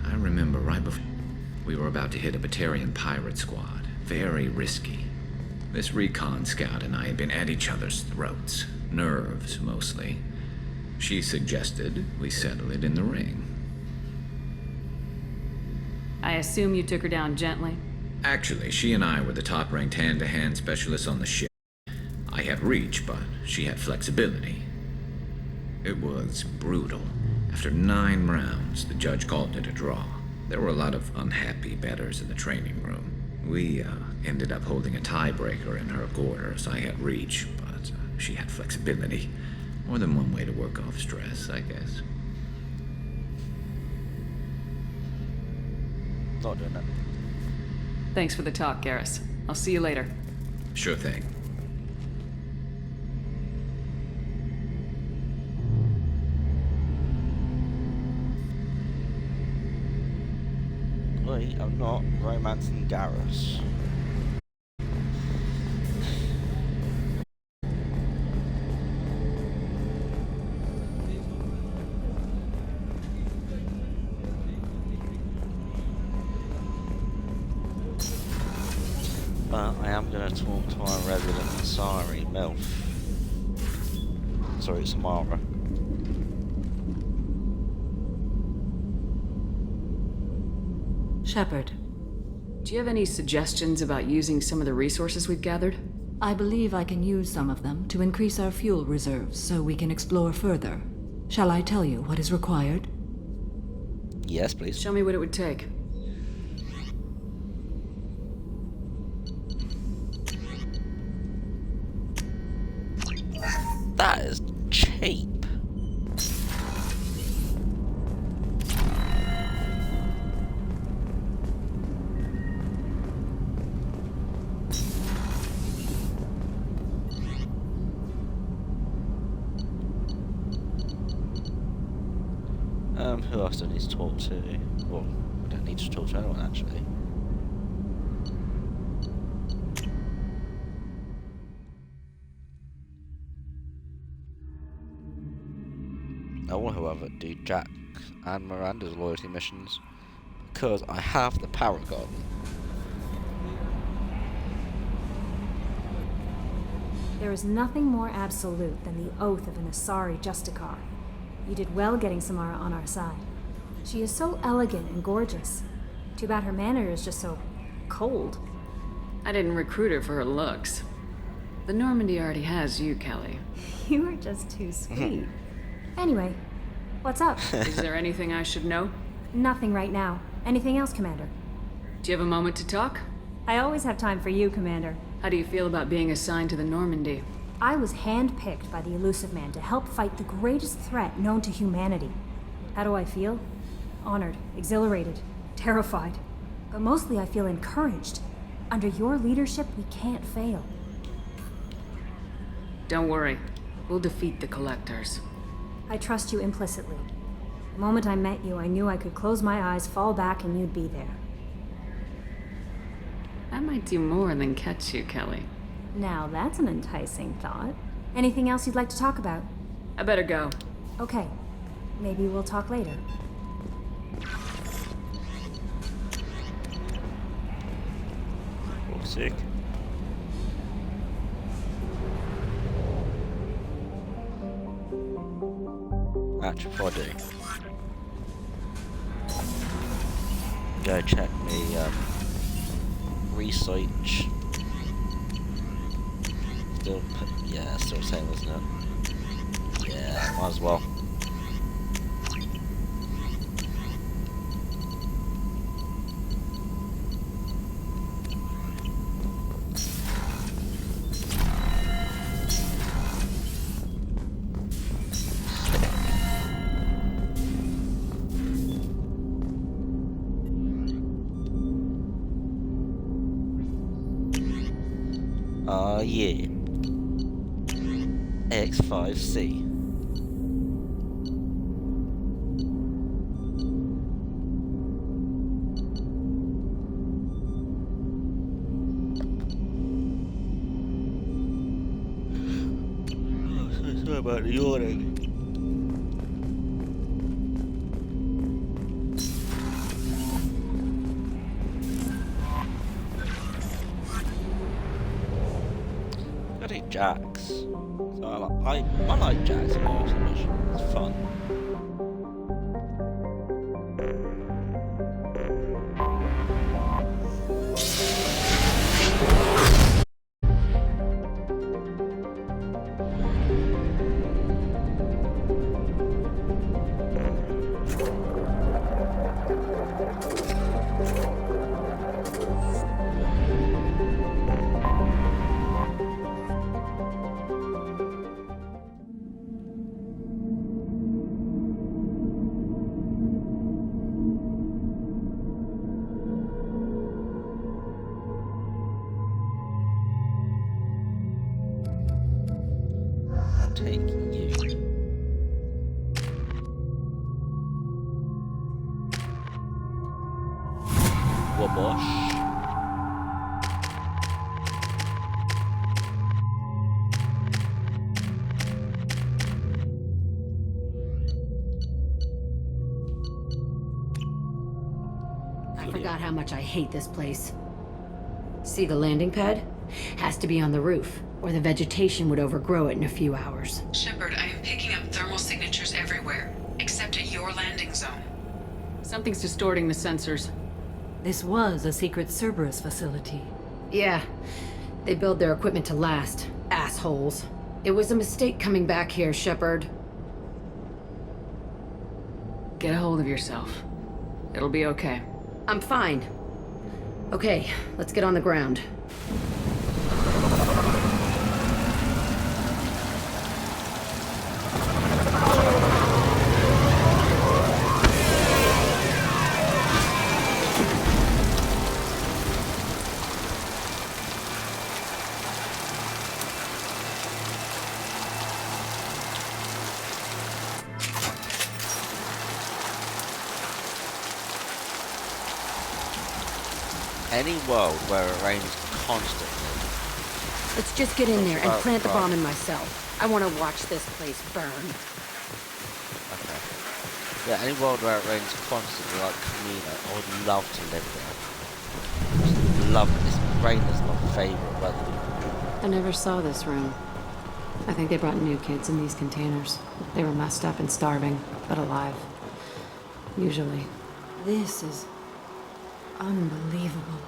S19: I remember right before we were about to hit a Batarian pirate squad. Very risky. This recon scout and I had been at each other's throats. Nerves, mostly. She suggested we settle it in the ring.
S9: I assume you took her down gently?
S19: Actually, she and I were the top-ranked hand-to-hand specialists on the ship. I had reach, but she had flexibility. It was brutal. After 9 rounds, the judge called it a draw. There were a lot of unhappy betters in the training room. We ended up holding a tiebreaker in her quarters. I had reach, but she had flexibility. More than one way to work off stress, I guess.
S1: Not doing that.
S9: Thanks for the talk, Garrus. I'll see you later.
S19: Sure thing.
S1: Wait, I'm not romancing Garrus. But I am going to talk to our resident Asari, Melf. Sorry, Samara.
S5: Shepard.
S9: Do you have any suggestions about using some of the resources we've gathered?
S5: I believe I can use some of them to increase our fuel reserves so we can explore further. Shall I tell you what is required?
S1: Yes, please.
S9: Show me what it would take.
S1: That is cheap. Who else do I need to talk to? Well, I don't need to talk to anyone, actually. I will, however, do Jack and Miranda's loyalty missions, because I have the Paragon.
S15: There is nothing more absolute than the oath of an Asari Justicar. You did well getting Samara on our side. She is so elegant and gorgeous. Too bad her manner is just so cold.
S9: I didn't recruit her for her looks. The Normandy already has you, Kelly.
S15: You are just too sweet. Anyway, what's up?
S9: Is there anything I should know?
S15: Nothing right now. Anything else, Commander?
S9: Do you have a moment to talk?
S15: I always have time for you, Commander.
S9: How do you feel about being assigned to the Normandy?
S15: I was handpicked by the Illusive Man to help fight the greatest threat known to humanity. How do I feel? Honored, exhilarated, terrified. But mostly I feel encouraged. Under your leadership, we can't fail.
S9: Don't worry. We'll defeat the Collectors.
S15: I trust you implicitly. The moment I met you, I knew I could close my eyes, fall back, and you'd be there.
S9: I might do more than catch you, Kelly.
S15: Now that's an enticing thought. Anything else you'd like to talk about?
S9: I better go.
S15: Okay. Maybe we'll talk later.
S1: Oh, sick. Actually, before I do, go check me research. Still the same, isn't it? Yeah, might as well. Yeah. X5C. Oh, sorry about the yawning. Jax. So I like Jax in most missions. It's fun. take you. Wabosh.
S2: I forgot how much I hate this place. See the landing pad? Has to be on the roof, or the vegetation would overgrow it in a few hours.
S9: Shepard, I am picking up thermal signatures everywhere, except at your landing zone. Something's distorting the sensors.
S5: This was a secret Cerberus facility.
S2: Yeah, they build their equipment to last. Assholes. It was a mistake coming back here, Shepard.
S9: Get a hold of yourself. It'll be okay.
S2: I'm fine. Okay, let's get on the ground.
S1: Any world where it rains constantly.
S2: Let's just get in there and
S1: Oh,
S2: plant the
S1: God.
S2: bomb in myself. I want to watch this place burn.
S1: Okay. Yeah, any world where it rains constantly, like Camino, I would love to live there. Just love it. This rain is my favourite weather.
S9: I never saw this room. I think they brought new kids in these containers. They were messed up and starving, but alive. Usually.
S5: This is unbelievable.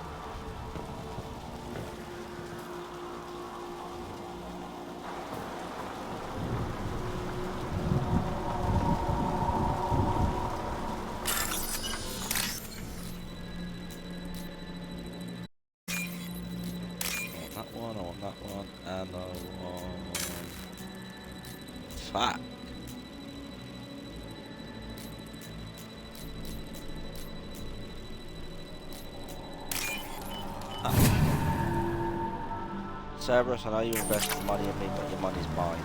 S1: I want that one, and I want... Fuck. Cerberus, I know you invested money in me, but your money's mine.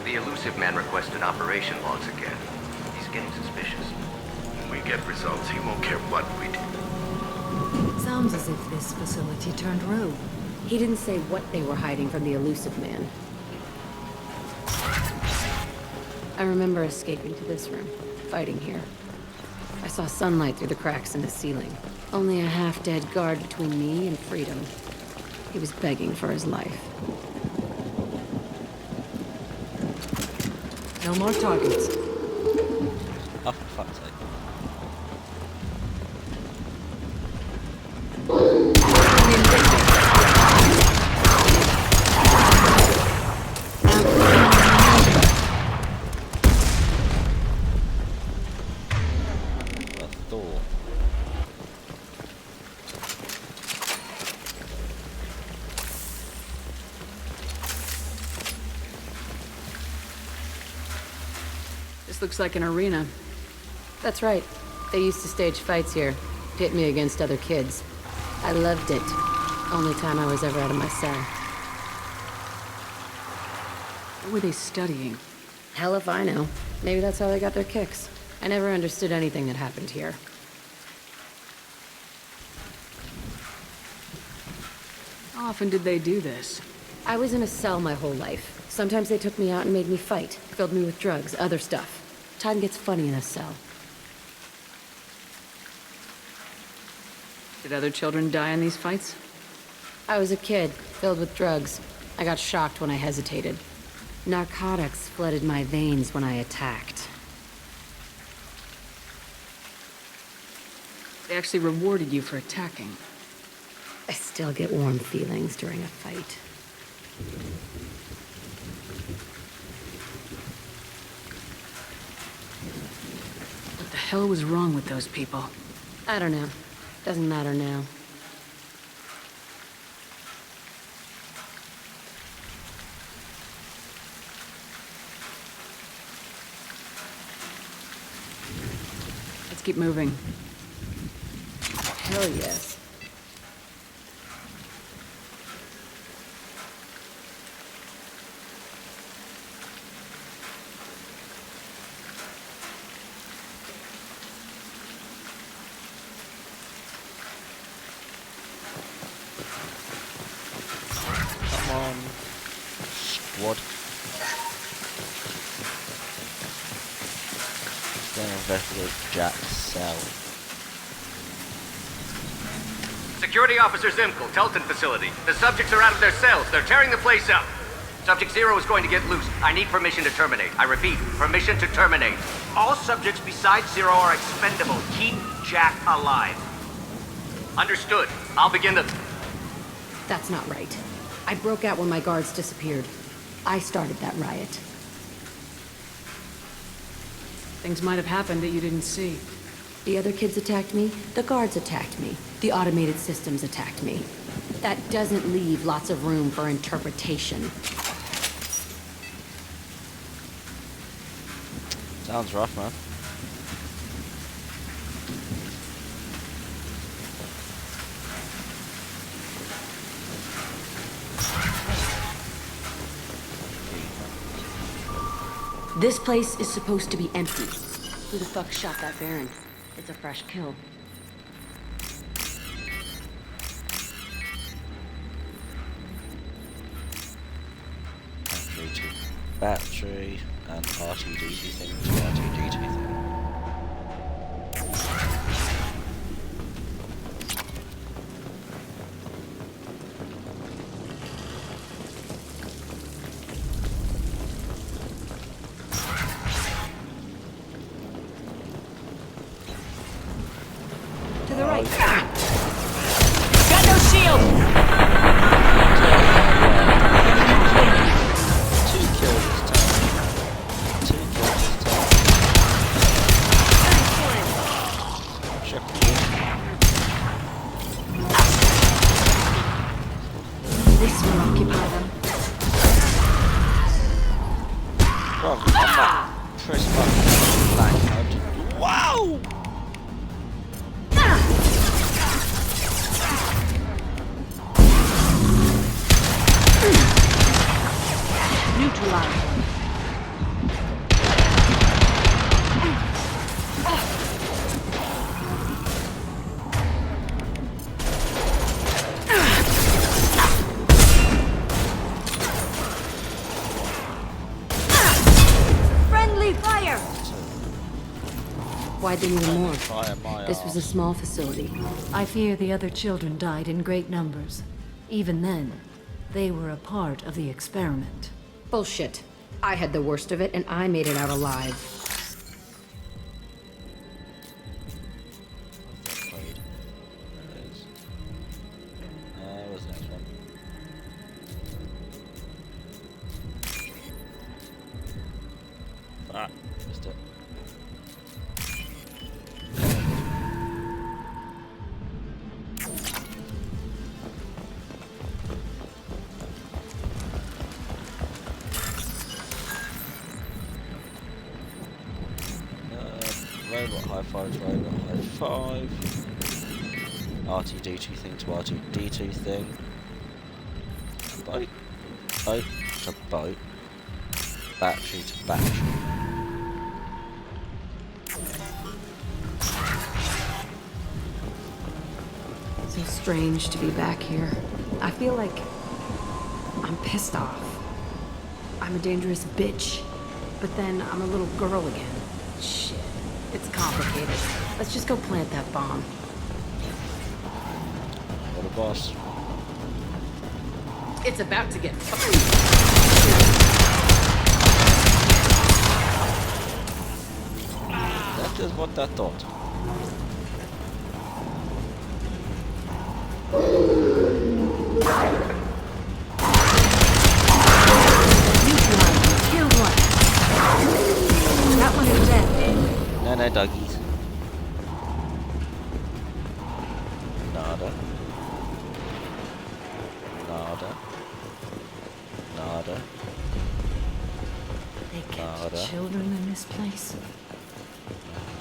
S17: The elusive man requested operation logs again. He's getting suspicious. When we get results, he won't care what we do.
S5: Sounds as if this facility turned rogue.
S2: He didn't say what they were hiding from the elusive man. I remember escaping to this room, fighting here. I saw sunlight through the cracks in the ceiling. Only a half-dead guard between me and freedom. He was begging for his life.
S5: No more targets.
S1: Oh, for fuck's sake.
S9: This looks like an arena.
S2: That's right. They used to stage fights here, pit me against other kids. I loved it. Only time I was ever out of my cell.
S9: What were they studying?
S2: Hell if I know. Maybe that's how they got their kicks. I never understood anything that happened here.
S9: How often did they do this?
S2: I was in a cell my whole life. Sometimes they took me out and made me fight, filled me with drugs, other stuff. Time gets funny in a cell.
S9: Did other children die in these fights?
S2: I was a kid, filled with drugs. I got shocked when I hesitated. Narcotics flooded my veins when I attacked.
S9: They actually rewarded you for attacking.
S2: I still get warm feelings during a fight.
S9: What the hell was wrong with those people?
S2: I don't know. Doesn't matter now.
S9: Let's keep moving.
S2: Hell yes.
S1: Come on, squad. Then investigate Jack's cell.
S17: Security Officer Zimkel, Telton facility. The subjects are out of their cells. They're tearing the place up. Subject Zero is going to get loose. I need permission to terminate. I repeat, permission to terminate. All subjects besides Zero are expendable. Keep Jack alive. Understood. I'll begin the...
S2: That's not right. I broke out when my guards disappeared. I started that riot.
S9: Things might have happened that you didn't see.
S2: The other kids attacked me, the guards attacked me, the automated systems attacked me. That doesn't leave lots of room for interpretation.
S1: Sounds rough, man.
S2: This place is supposed to be empty. Who the fuck shot that Baron? It's a fresh kill.
S1: Battery and R2D2 thing to R2D2 thing.
S2: To the right.
S24: Got no shield!
S2: This will occupy them.
S1: Bro, I'm not press button blank mode. Wow!
S2: Neutralized.
S11: Friendly fire!
S2: Why'd they need more?
S1: Fire my
S2: This was a small facility.
S5: I fear the other children died in great numbers. Even then, they were a part of the experiment.
S2: Bullshit. I had the worst of it, and I made it out alive.
S1: Where's the next one? Ah, missed it. Robot high five, robot high five. R2D2 thing to R2D2 thing. Boat. Boat to boat. Battery to battery.
S2: So strange to be back here. I feel like I'm pissed off. I'm a dangerous bitch, but then I'm a little girl again. Shit, it's complicated. Let's just go plant that bomb.
S1: What a boss.
S2: It's about to get
S1: That is what I thought.
S2: Killed one. That one is dead.
S1: No, doggies. Nada. Nada. Nada.
S5: They kept
S1: Nada.
S5: children in this place.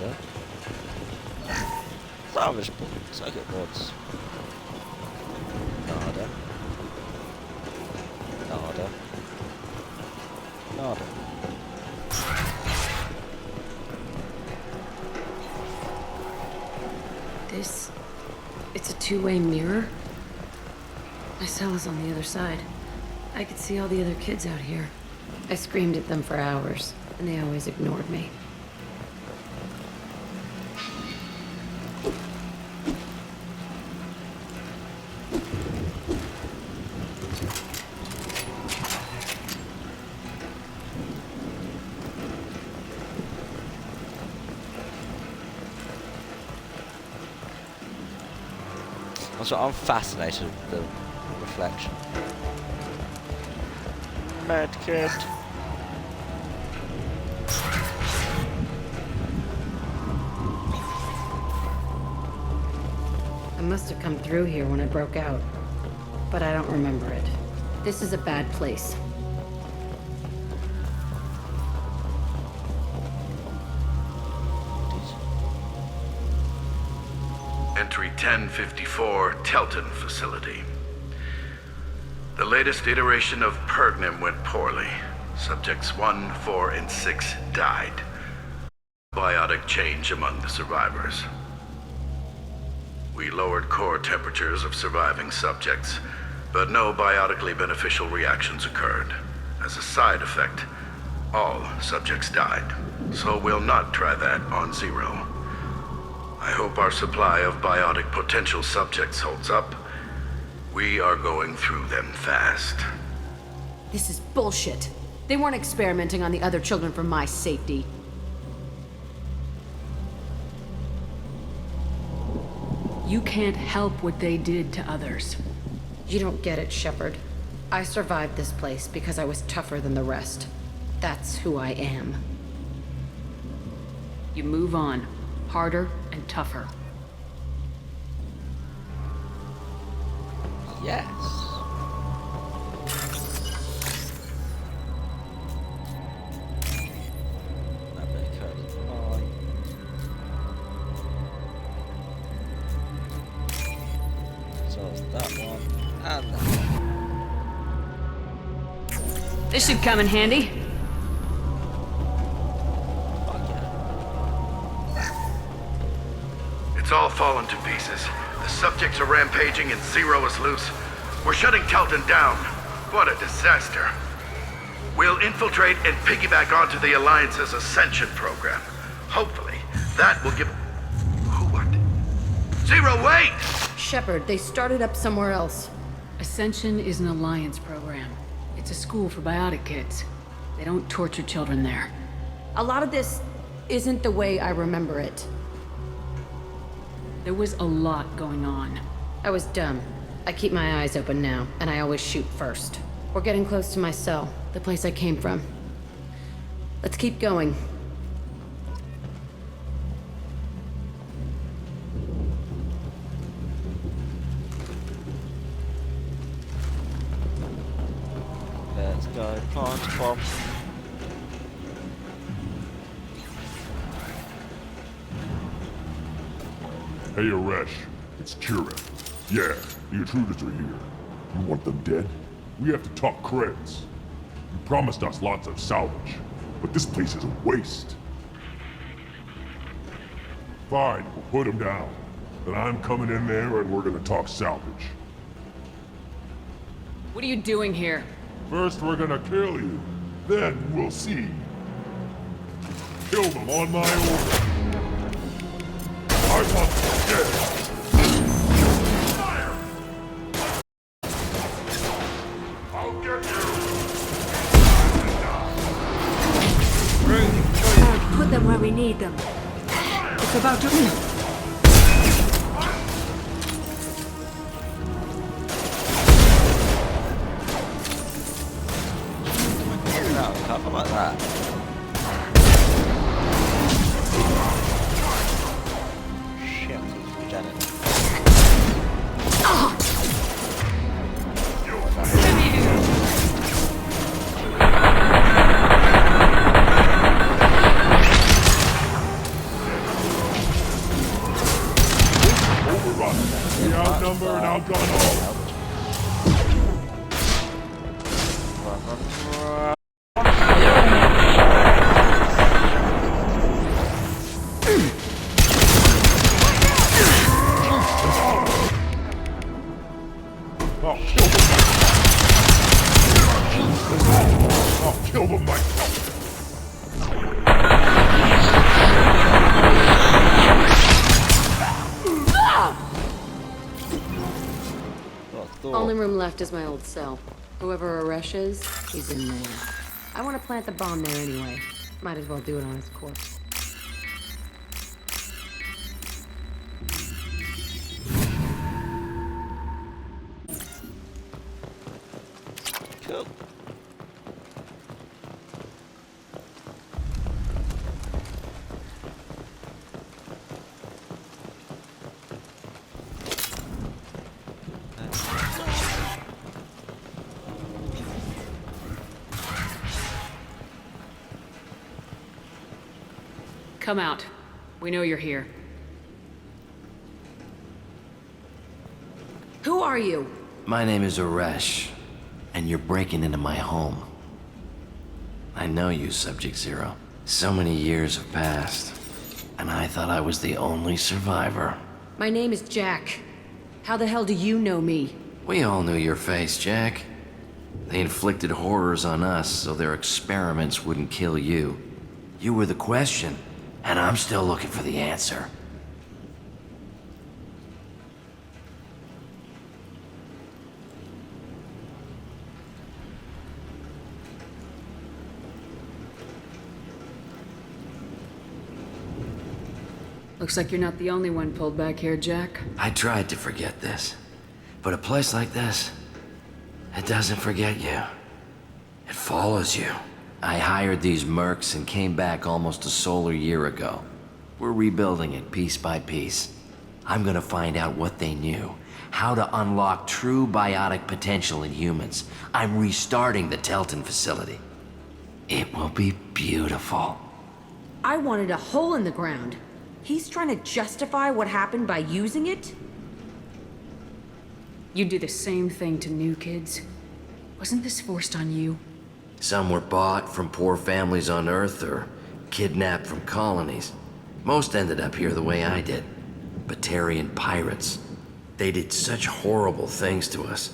S1: Nada. salvage circuit boards. Nada. Nada. Nada.
S2: It's a two-way mirror. My cell is on the other side. I could see all the other kids out here. I screamed at them for hours, and they always ignored me.
S1: So I'm fascinated with the reflection. Medkit.
S2: I must have come through here when I broke out, but I don't remember it. This is a bad place.
S12: Entry 1054, Telton Facility. The latest iteration of Pergnim went poorly. Subjects 1, 4, and 6 died. Biotic change among the survivors. We lowered core temperatures of surviving subjects, but no biotically beneficial reactions occurred. As a side effect, all subjects died. So we'll not try that on Zero. I hope our supply of biotic potential subjects holds up. We are going through them fast.
S9: This is bullshit. They weren't experimenting on the other children for my safety. You can't help what they did to others.
S2: You don't get it, Shepard. I survived this place because I was tougher than the rest. That's who I am.
S9: You move on. Harder and tougher.
S1: Yes. That bit of code is fine. So it's that one and that one.
S9: This should come in handy.
S12: It's all fallen to pieces. The subjects are rampaging and Zero is loose. We're shutting Telton down. What a disaster. We'll infiltrate and piggyback onto the Alliance's Ascension program. Hopefully, that will give... What? Zero, wait!
S2: Shepard, they started up somewhere else.
S9: Ascension is an Alliance program. It's a school for biotic kids. They don't torture children there.
S2: A lot of this isn't the way I remember it.
S9: There was a lot going on.
S2: I was dumb. I keep my eyes open now, and I always shoot first. We're getting close to my cell, the place I came from. Let's keep going.
S1: Let's go. Plant bomb.
S10: Hey, Aresh. It's Kira. Yeah, the intruders are here. You want them dead? We have to talk creds. You promised us lots of salvage, but this place is a waste. Fine, we'll put them down. Then I'm coming in there and we're gonna talk salvage.
S9: What are you doing here?
S10: First we're gonna kill you. Then we'll see. Kill them on my order. I want them dead. Fire! I'll get you.
S15: Put them where we need them. It's about to...
S1: How about that? Shit, Janet.
S10: run. We outnumber and outgun all. I'll kill them myself.
S2: Only room left is my old cell. Whoever Aresh is, he's in there. I want to plant the bomb there anyway. Might as well do it on his corpse.
S1: Cool.
S9: Come out. We know you're here.
S2: Who are you?
S7: My name is Aresh, and you're breaking into my home. I know you, Subject Zero. So many years have passed, and I thought I was the only survivor.
S2: My name is Jack. How the hell do you know me?
S7: We all knew your face, Jack. They inflicted horrors on us so their experiments wouldn't kill you. You were the question, and I'm still looking for the answer.
S9: Looks like you're not the only one pulled back here, Jack.
S7: I tried to forget this, but a place like this, it doesn't forget you. It follows you. I hired these mercs and came back almost a solar year ago. We're rebuilding it piece by piece. I'm gonna find out what they knew, how to unlock true biotic potential in humans. I'm restarting the Telton facility. It will be beautiful.
S2: I wanted a hole in the ground. He's trying to justify what happened by using it?
S9: You do the same thing to new kids. Wasn't this forced on you?
S7: Some were bought from poor families on Earth or kidnapped from colonies. Most ended up here the way I did. Batarian pirates. They did such horrible things to us.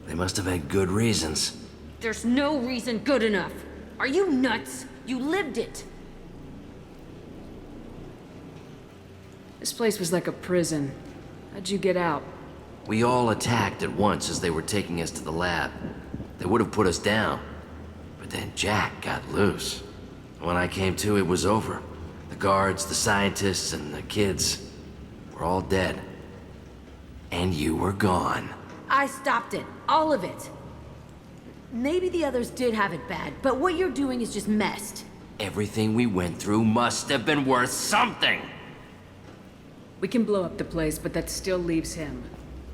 S7: They must have had good reasons.
S2: There's no reason good enough. Are you nuts? You lived it.
S9: This place was like a prison. How'd you get out?
S7: We all attacked at once as they were taking us to the lab. They would have put us down. But then Jack got loose. When I came to, it was over. The guards, the scientists, and the kids were all dead. And you were gone.
S2: I stopped it. All of it. Maybe the others did have it bad, but what you're doing is just messed.
S7: Everything we went through must have been worth something!
S9: We can blow up the place, but that still leaves him.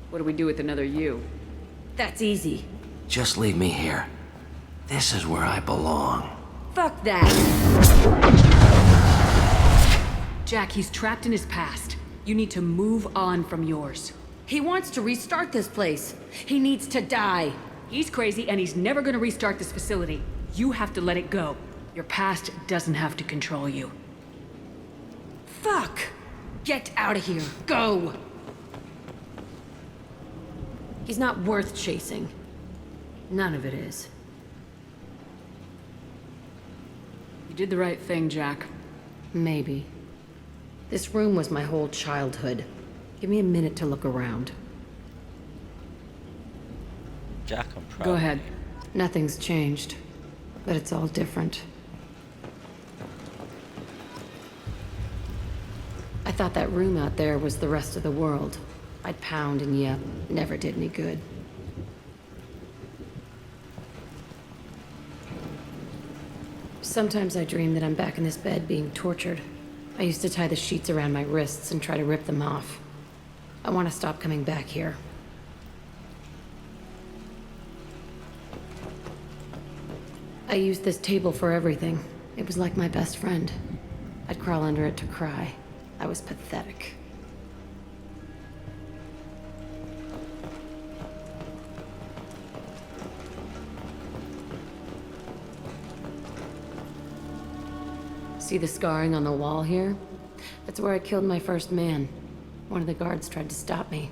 S9: What do we do with another you?
S2: That's easy.
S7: Just leave me here. This is where I belong.
S2: Fuck that.
S9: Jack, he's trapped in his past. You need to move on from yours.
S2: He wants to restart this place. He needs to die.
S9: He's crazy and he's never gonna restart this facility. You have to let it go. Your past doesn't have to control you.
S2: Fuck! Get out of here. Go! He's not worth chasing. None of it is.
S9: You did the right thing, Jack.
S2: Maybe. This room was my whole childhood. Give me a minute to look around.
S1: Jack, I'm proud.
S9: Go ahead.
S2: Nothing's changed, but it's all different. I thought that room out there was the rest of the world. I'd pound and yep, never did any good. Sometimes I dream that I'm back in this bed being tortured. I used to tie the sheets around my wrists and try to rip them off. I want to stop coming back here. I used this table for everything. It was like my best friend. I'd crawl under it to cry. I was pathetic. See the scarring on the wall here? That's where I killed my first man. One of the guards tried to stop me.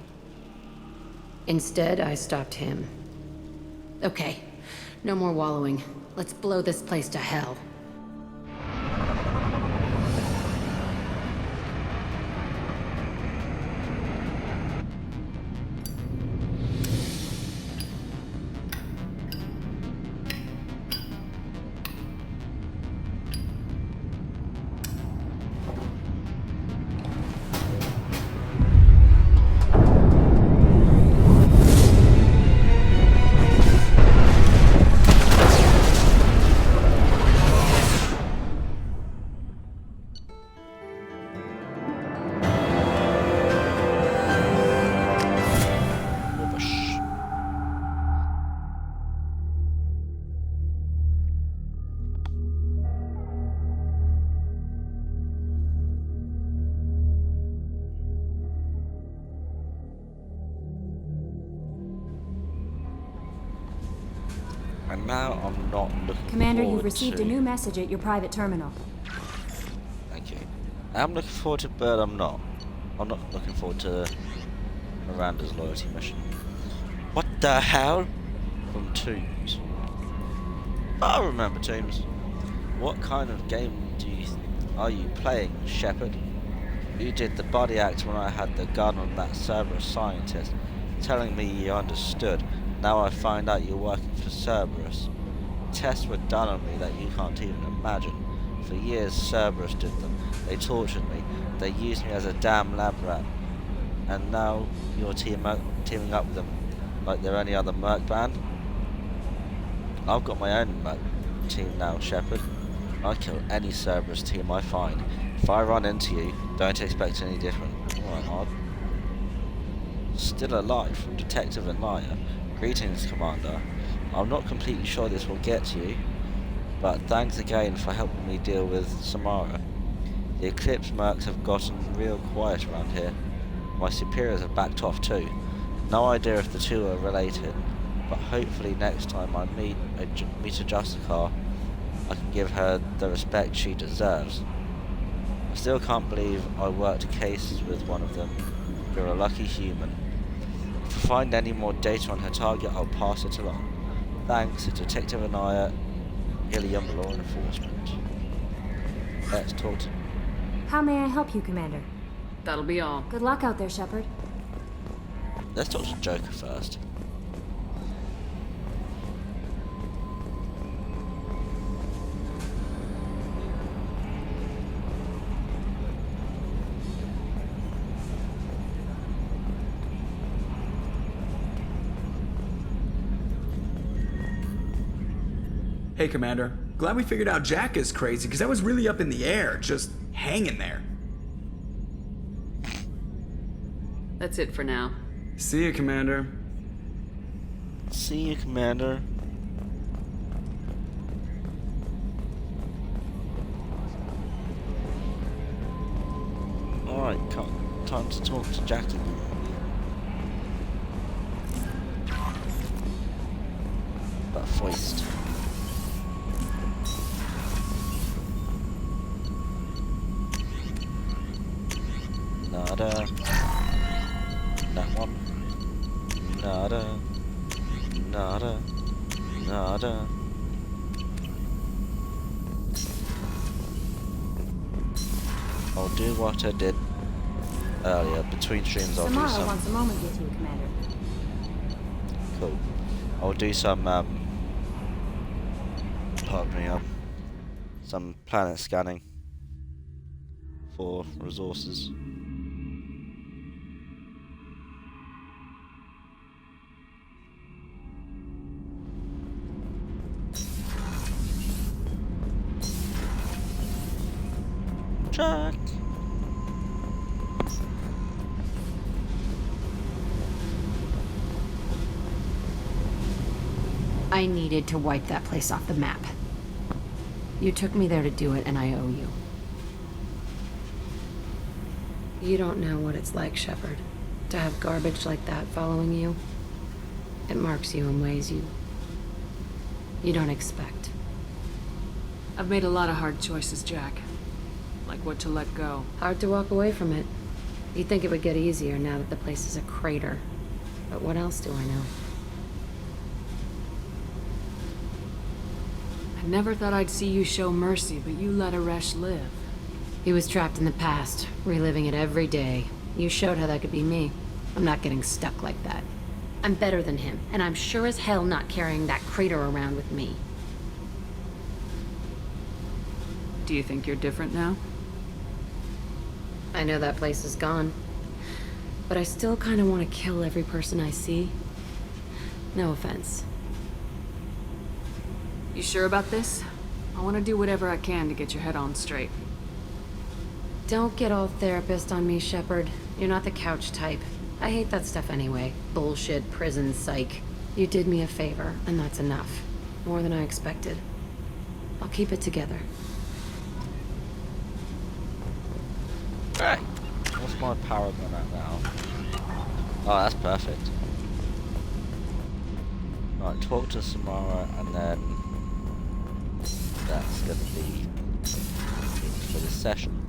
S2: Instead, I stopped him. Okay, no more wallowing. Let's blow this place to hell.
S1: And now I'm not looking
S15: Commander,
S1: forward
S15: you've received
S1: to...
S15: a new message at your private terminal.
S1: Thank you. I'm looking forward to, but I'm not. I'm not looking forward to Miranda's loyalty mission. What the hell? From Tombs. I remember Tombs. What kind of game are you playing, Shepard? You did the body act when I had the gun on that Cerberus scientist, telling me you understood. Now I find out you're working for Cerberus. Tests were done on me that you can't even imagine. For years Cerberus did them. They tortured me. They used me as a damn lab rat. And now you're teaming up with them like they're any other merc band? I've got my own merc team now, Shepard. I kill any Cerberus team I find. If I run into you, don't expect any different. Alright, odd. Still alive from Detective Anaya. Greetings, Commander. I'm not completely sure this will get to you, but thanks again for helping me deal with Samara. The Eclipse mercs have gotten real quiet around here. My superiors have backed off too. No idea if the two are related, but hopefully next time I meet a Justicar, I can give her the respect she deserves. I still can't believe I worked a case with one of them. You're a lucky human. If I find any more data on her target, I'll pass it along. Thanks, Detective Anaya, Ilium Law Enforcement. Let's talk to...
S15: How may I help you, Commander?
S9: That'll be all.
S15: Good luck out there, Shepard.
S1: Let's talk to Joker first.
S16: Hey, Commander. Glad we figured out Jack is crazy, because I was really up in the air, just hanging there.
S9: That's it for now.
S16: See you, Commander.
S1: See you, Commander. Alright, time to talk to Jack again. But Foist. Nada. That one. Nada. Nada. Nada. I'll do what I did earlier. Between streams I'll do
S15: Samara
S1: some...
S15: wants a moment with you, Commander.
S1: Cool. I'll do some, pardon me, some planet scanning for resources. Jack.
S2: I needed to wipe that place off the map. You took me there to do it, and I owe you. You don't know what it's like, Shepard, to have garbage like that following you. It marks you in ways you don't expect.
S9: I've made a lot of hard choices, Jack. Like what to let go.
S2: Hard to walk away from it. You'd think it would get easier now that the place is a crater. But what else do I know?
S9: I never thought I'd see you show mercy, but you let Aresh live.
S2: He was trapped in the past, reliving it every day. You showed how that could be me. I'm not getting stuck like that. I'm better than him, and I'm sure as hell not carrying that crater around with me.
S9: Do you think you're different now?
S2: I know that place is gone. But I still kind of want to kill every person I see. No offense.
S9: You sure about this? I want to do whatever I can to get your head on straight.
S2: Don't get all therapist on me, Shepard. You're not the couch type. I hate that stuff anyway. Bullshit, prison, psych. You did me a favor, and that's enough. More than I expected. I'll keep it together.
S1: Right. What's my power gun at now? Oh, that's perfect. Right, talk to Samara, and then that's gonna be it for this session.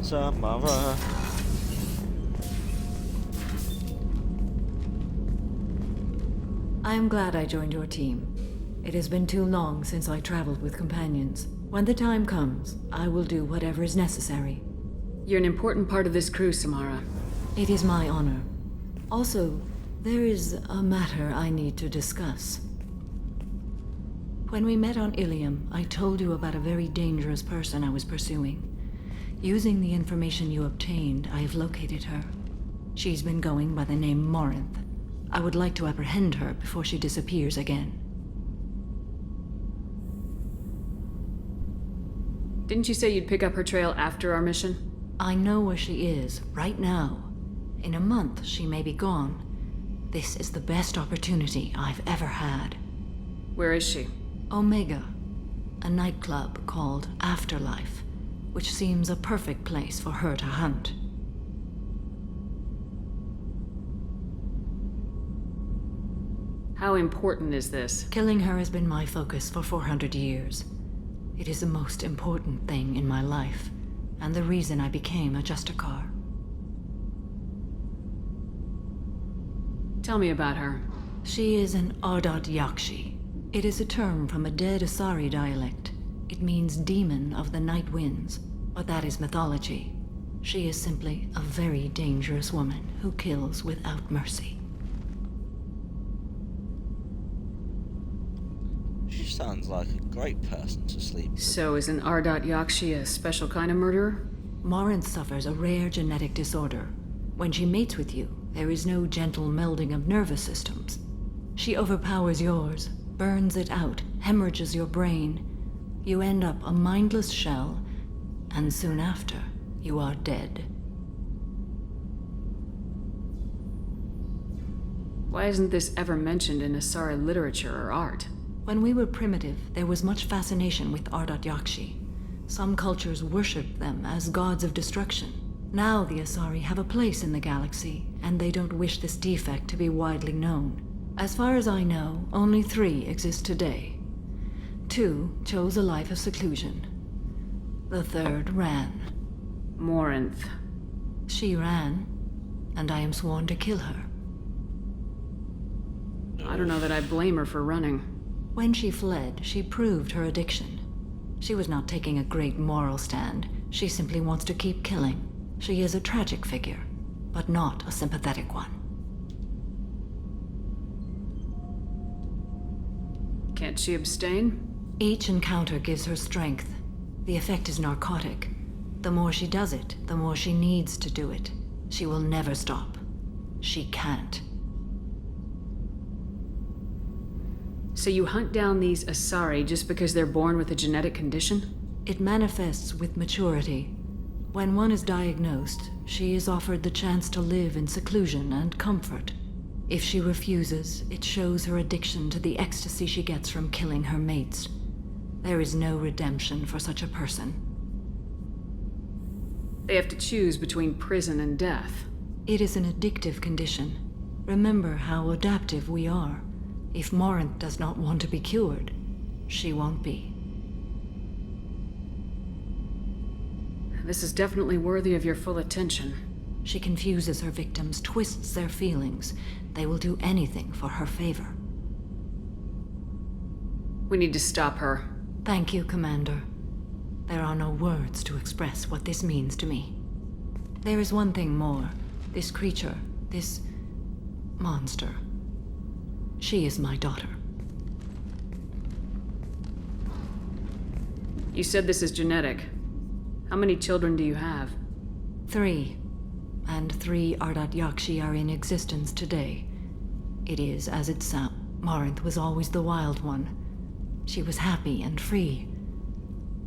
S1: Samara.
S5: I am glad I joined your team. It has been too long since I traveled with companions. When the time comes, I will do whatever is necessary.
S9: You're an important part of this crew, Samara.
S5: It is my honor. Also, there is a matter I need to discuss. When we met on Ilium, I told you about a very dangerous person I was pursuing. Using the information you obtained, I have located her. She's been going by the name Morinth. I would like to apprehend her before she disappears again.
S9: Didn't you say you'd pick up her trail after our mission?
S5: I know where she is, right now. In a month, she may be gone. This is the best opportunity I've ever had.
S9: Where is she?
S5: Omega, a nightclub called Afterlife, which seems a perfect place for her to hunt.
S9: How important is this?
S5: Killing her has been my focus for 400 years. It is the most important thing in my life, and the reason I became a Justicar.
S9: Tell me about her.
S5: She is an Ardat Yakshi. It is a term from a dead Asari dialect. It means demon of the night winds, but that is mythology. She is simply a very dangerous woman who kills without mercy.
S1: She sounds like a great person to sleep with.
S9: So is an Ardat Yakshi a special kind of murderer?
S5: Morinth suffers a rare genetic disorder. When she mates with you, there is no gentle melding of nervous systems. She overpowers yours, burns it out, hemorrhages your brain. You end up a mindless shell, and soon after, you are dead.
S9: Why isn't this ever mentioned in Asari literature or art?
S5: When we were primitive, there was much fascination with Ardat Yakshi. Some cultures worshipped them as gods of destruction. Now the Asari have a place in the galaxy, and they don't wish this defect to be widely known. As far as I know, only 3 exist today. 2 chose a life of seclusion. The 3rd ran.
S9: Morinth.
S5: She ran, and I am sworn to kill her.
S9: I don't know that I blame her for running.
S5: When she fled, she proved her addiction. She was not taking a great moral stand. She simply wants to keep killing. She is a tragic figure, but not a sympathetic one.
S9: Can't she abstain?
S5: Each encounter gives her strength. The effect is narcotic. The more she does it, the more she needs to do it. She will never stop. She can't.
S9: So you hunt down these Asari just because they're born with a genetic condition?
S5: It manifests with maturity. When one is diagnosed, she is offered the chance to live in seclusion and comfort. If she refuses, it shows her addiction to the ecstasy she gets from killing her mates. There is no redemption for such a person.
S9: They have to choose between prison and death.
S5: It is an addictive condition. Remember how adaptive we are. If Morinth does not want to be cured, she won't be.
S9: This is definitely worthy of your full attention.
S5: She confuses her victims, twists their feelings. They will do anything for her favor.
S9: We need to stop her.
S5: Thank you, Commander. There are no words to express what this means to me. There is one thing more. This creature, this monster. She is my daughter.
S9: You said this is genetic. How many children do you have?
S5: 3. And 3 Ardat Yakshi are in existence today. It is as it sounds. Morinth was always the wild one. She was happy and free,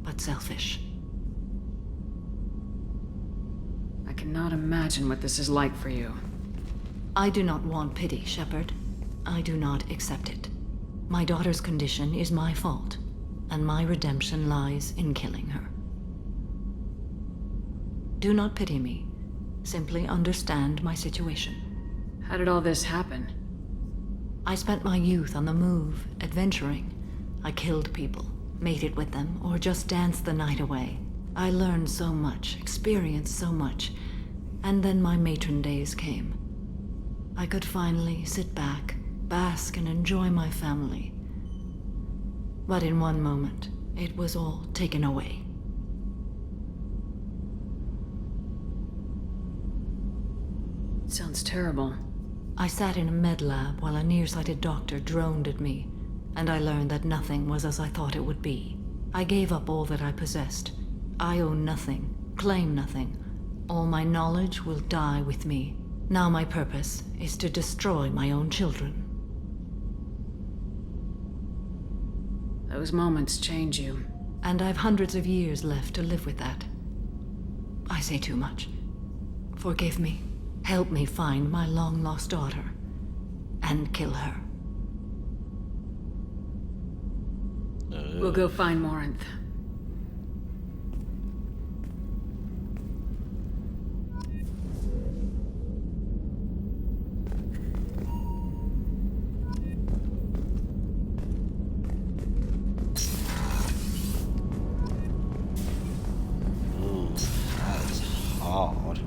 S5: but selfish.
S9: I cannot imagine what this is like for you.
S5: I do not want pity, Shepard. I do not accept it. My daughter's condition is my fault, and my redemption lies in killing her. Do not pity me. Simply understand my situation.
S9: How did all this happen?
S5: I spent my youth on the move, adventuring. I killed people, mated with them, or just danced the night away. I learned so much, experienced so much, and then my matron days came. I could finally sit back, bask and enjoy my family. But in one moment, it was all taken away.
S9: Sounds terrible.
S5: I sat in a med lab while a nearsighted doctor droned at me, and I learned that nothing was as I thought it would be. I gave up all that I possessed. I own nothing, claim nothing. All my knowledge will die with me. Now my purpose is to destroy my own children.
S9: Those moments change you.
S5: And I've hundreds of years left to live with that. I say too much. Forgive me. Help me find my long-lost daughter. And kill her.
S9: We'll go find Morinth.
S1: Ooh, that's hard.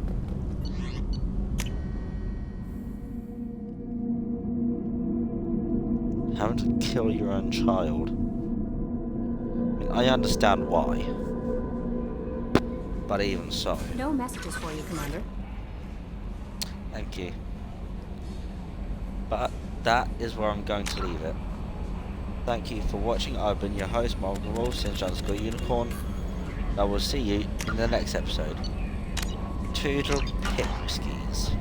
S1: Having to kill your own child. I understand why. But even so.
S15: No messages for you, Commander.
S1: Thank you. But that is where I'm going to leave it. Thank you for watching. I've been your host, Morgan Wolf, _Unicorn. I will see you in the next episode. Toodle Pipskis.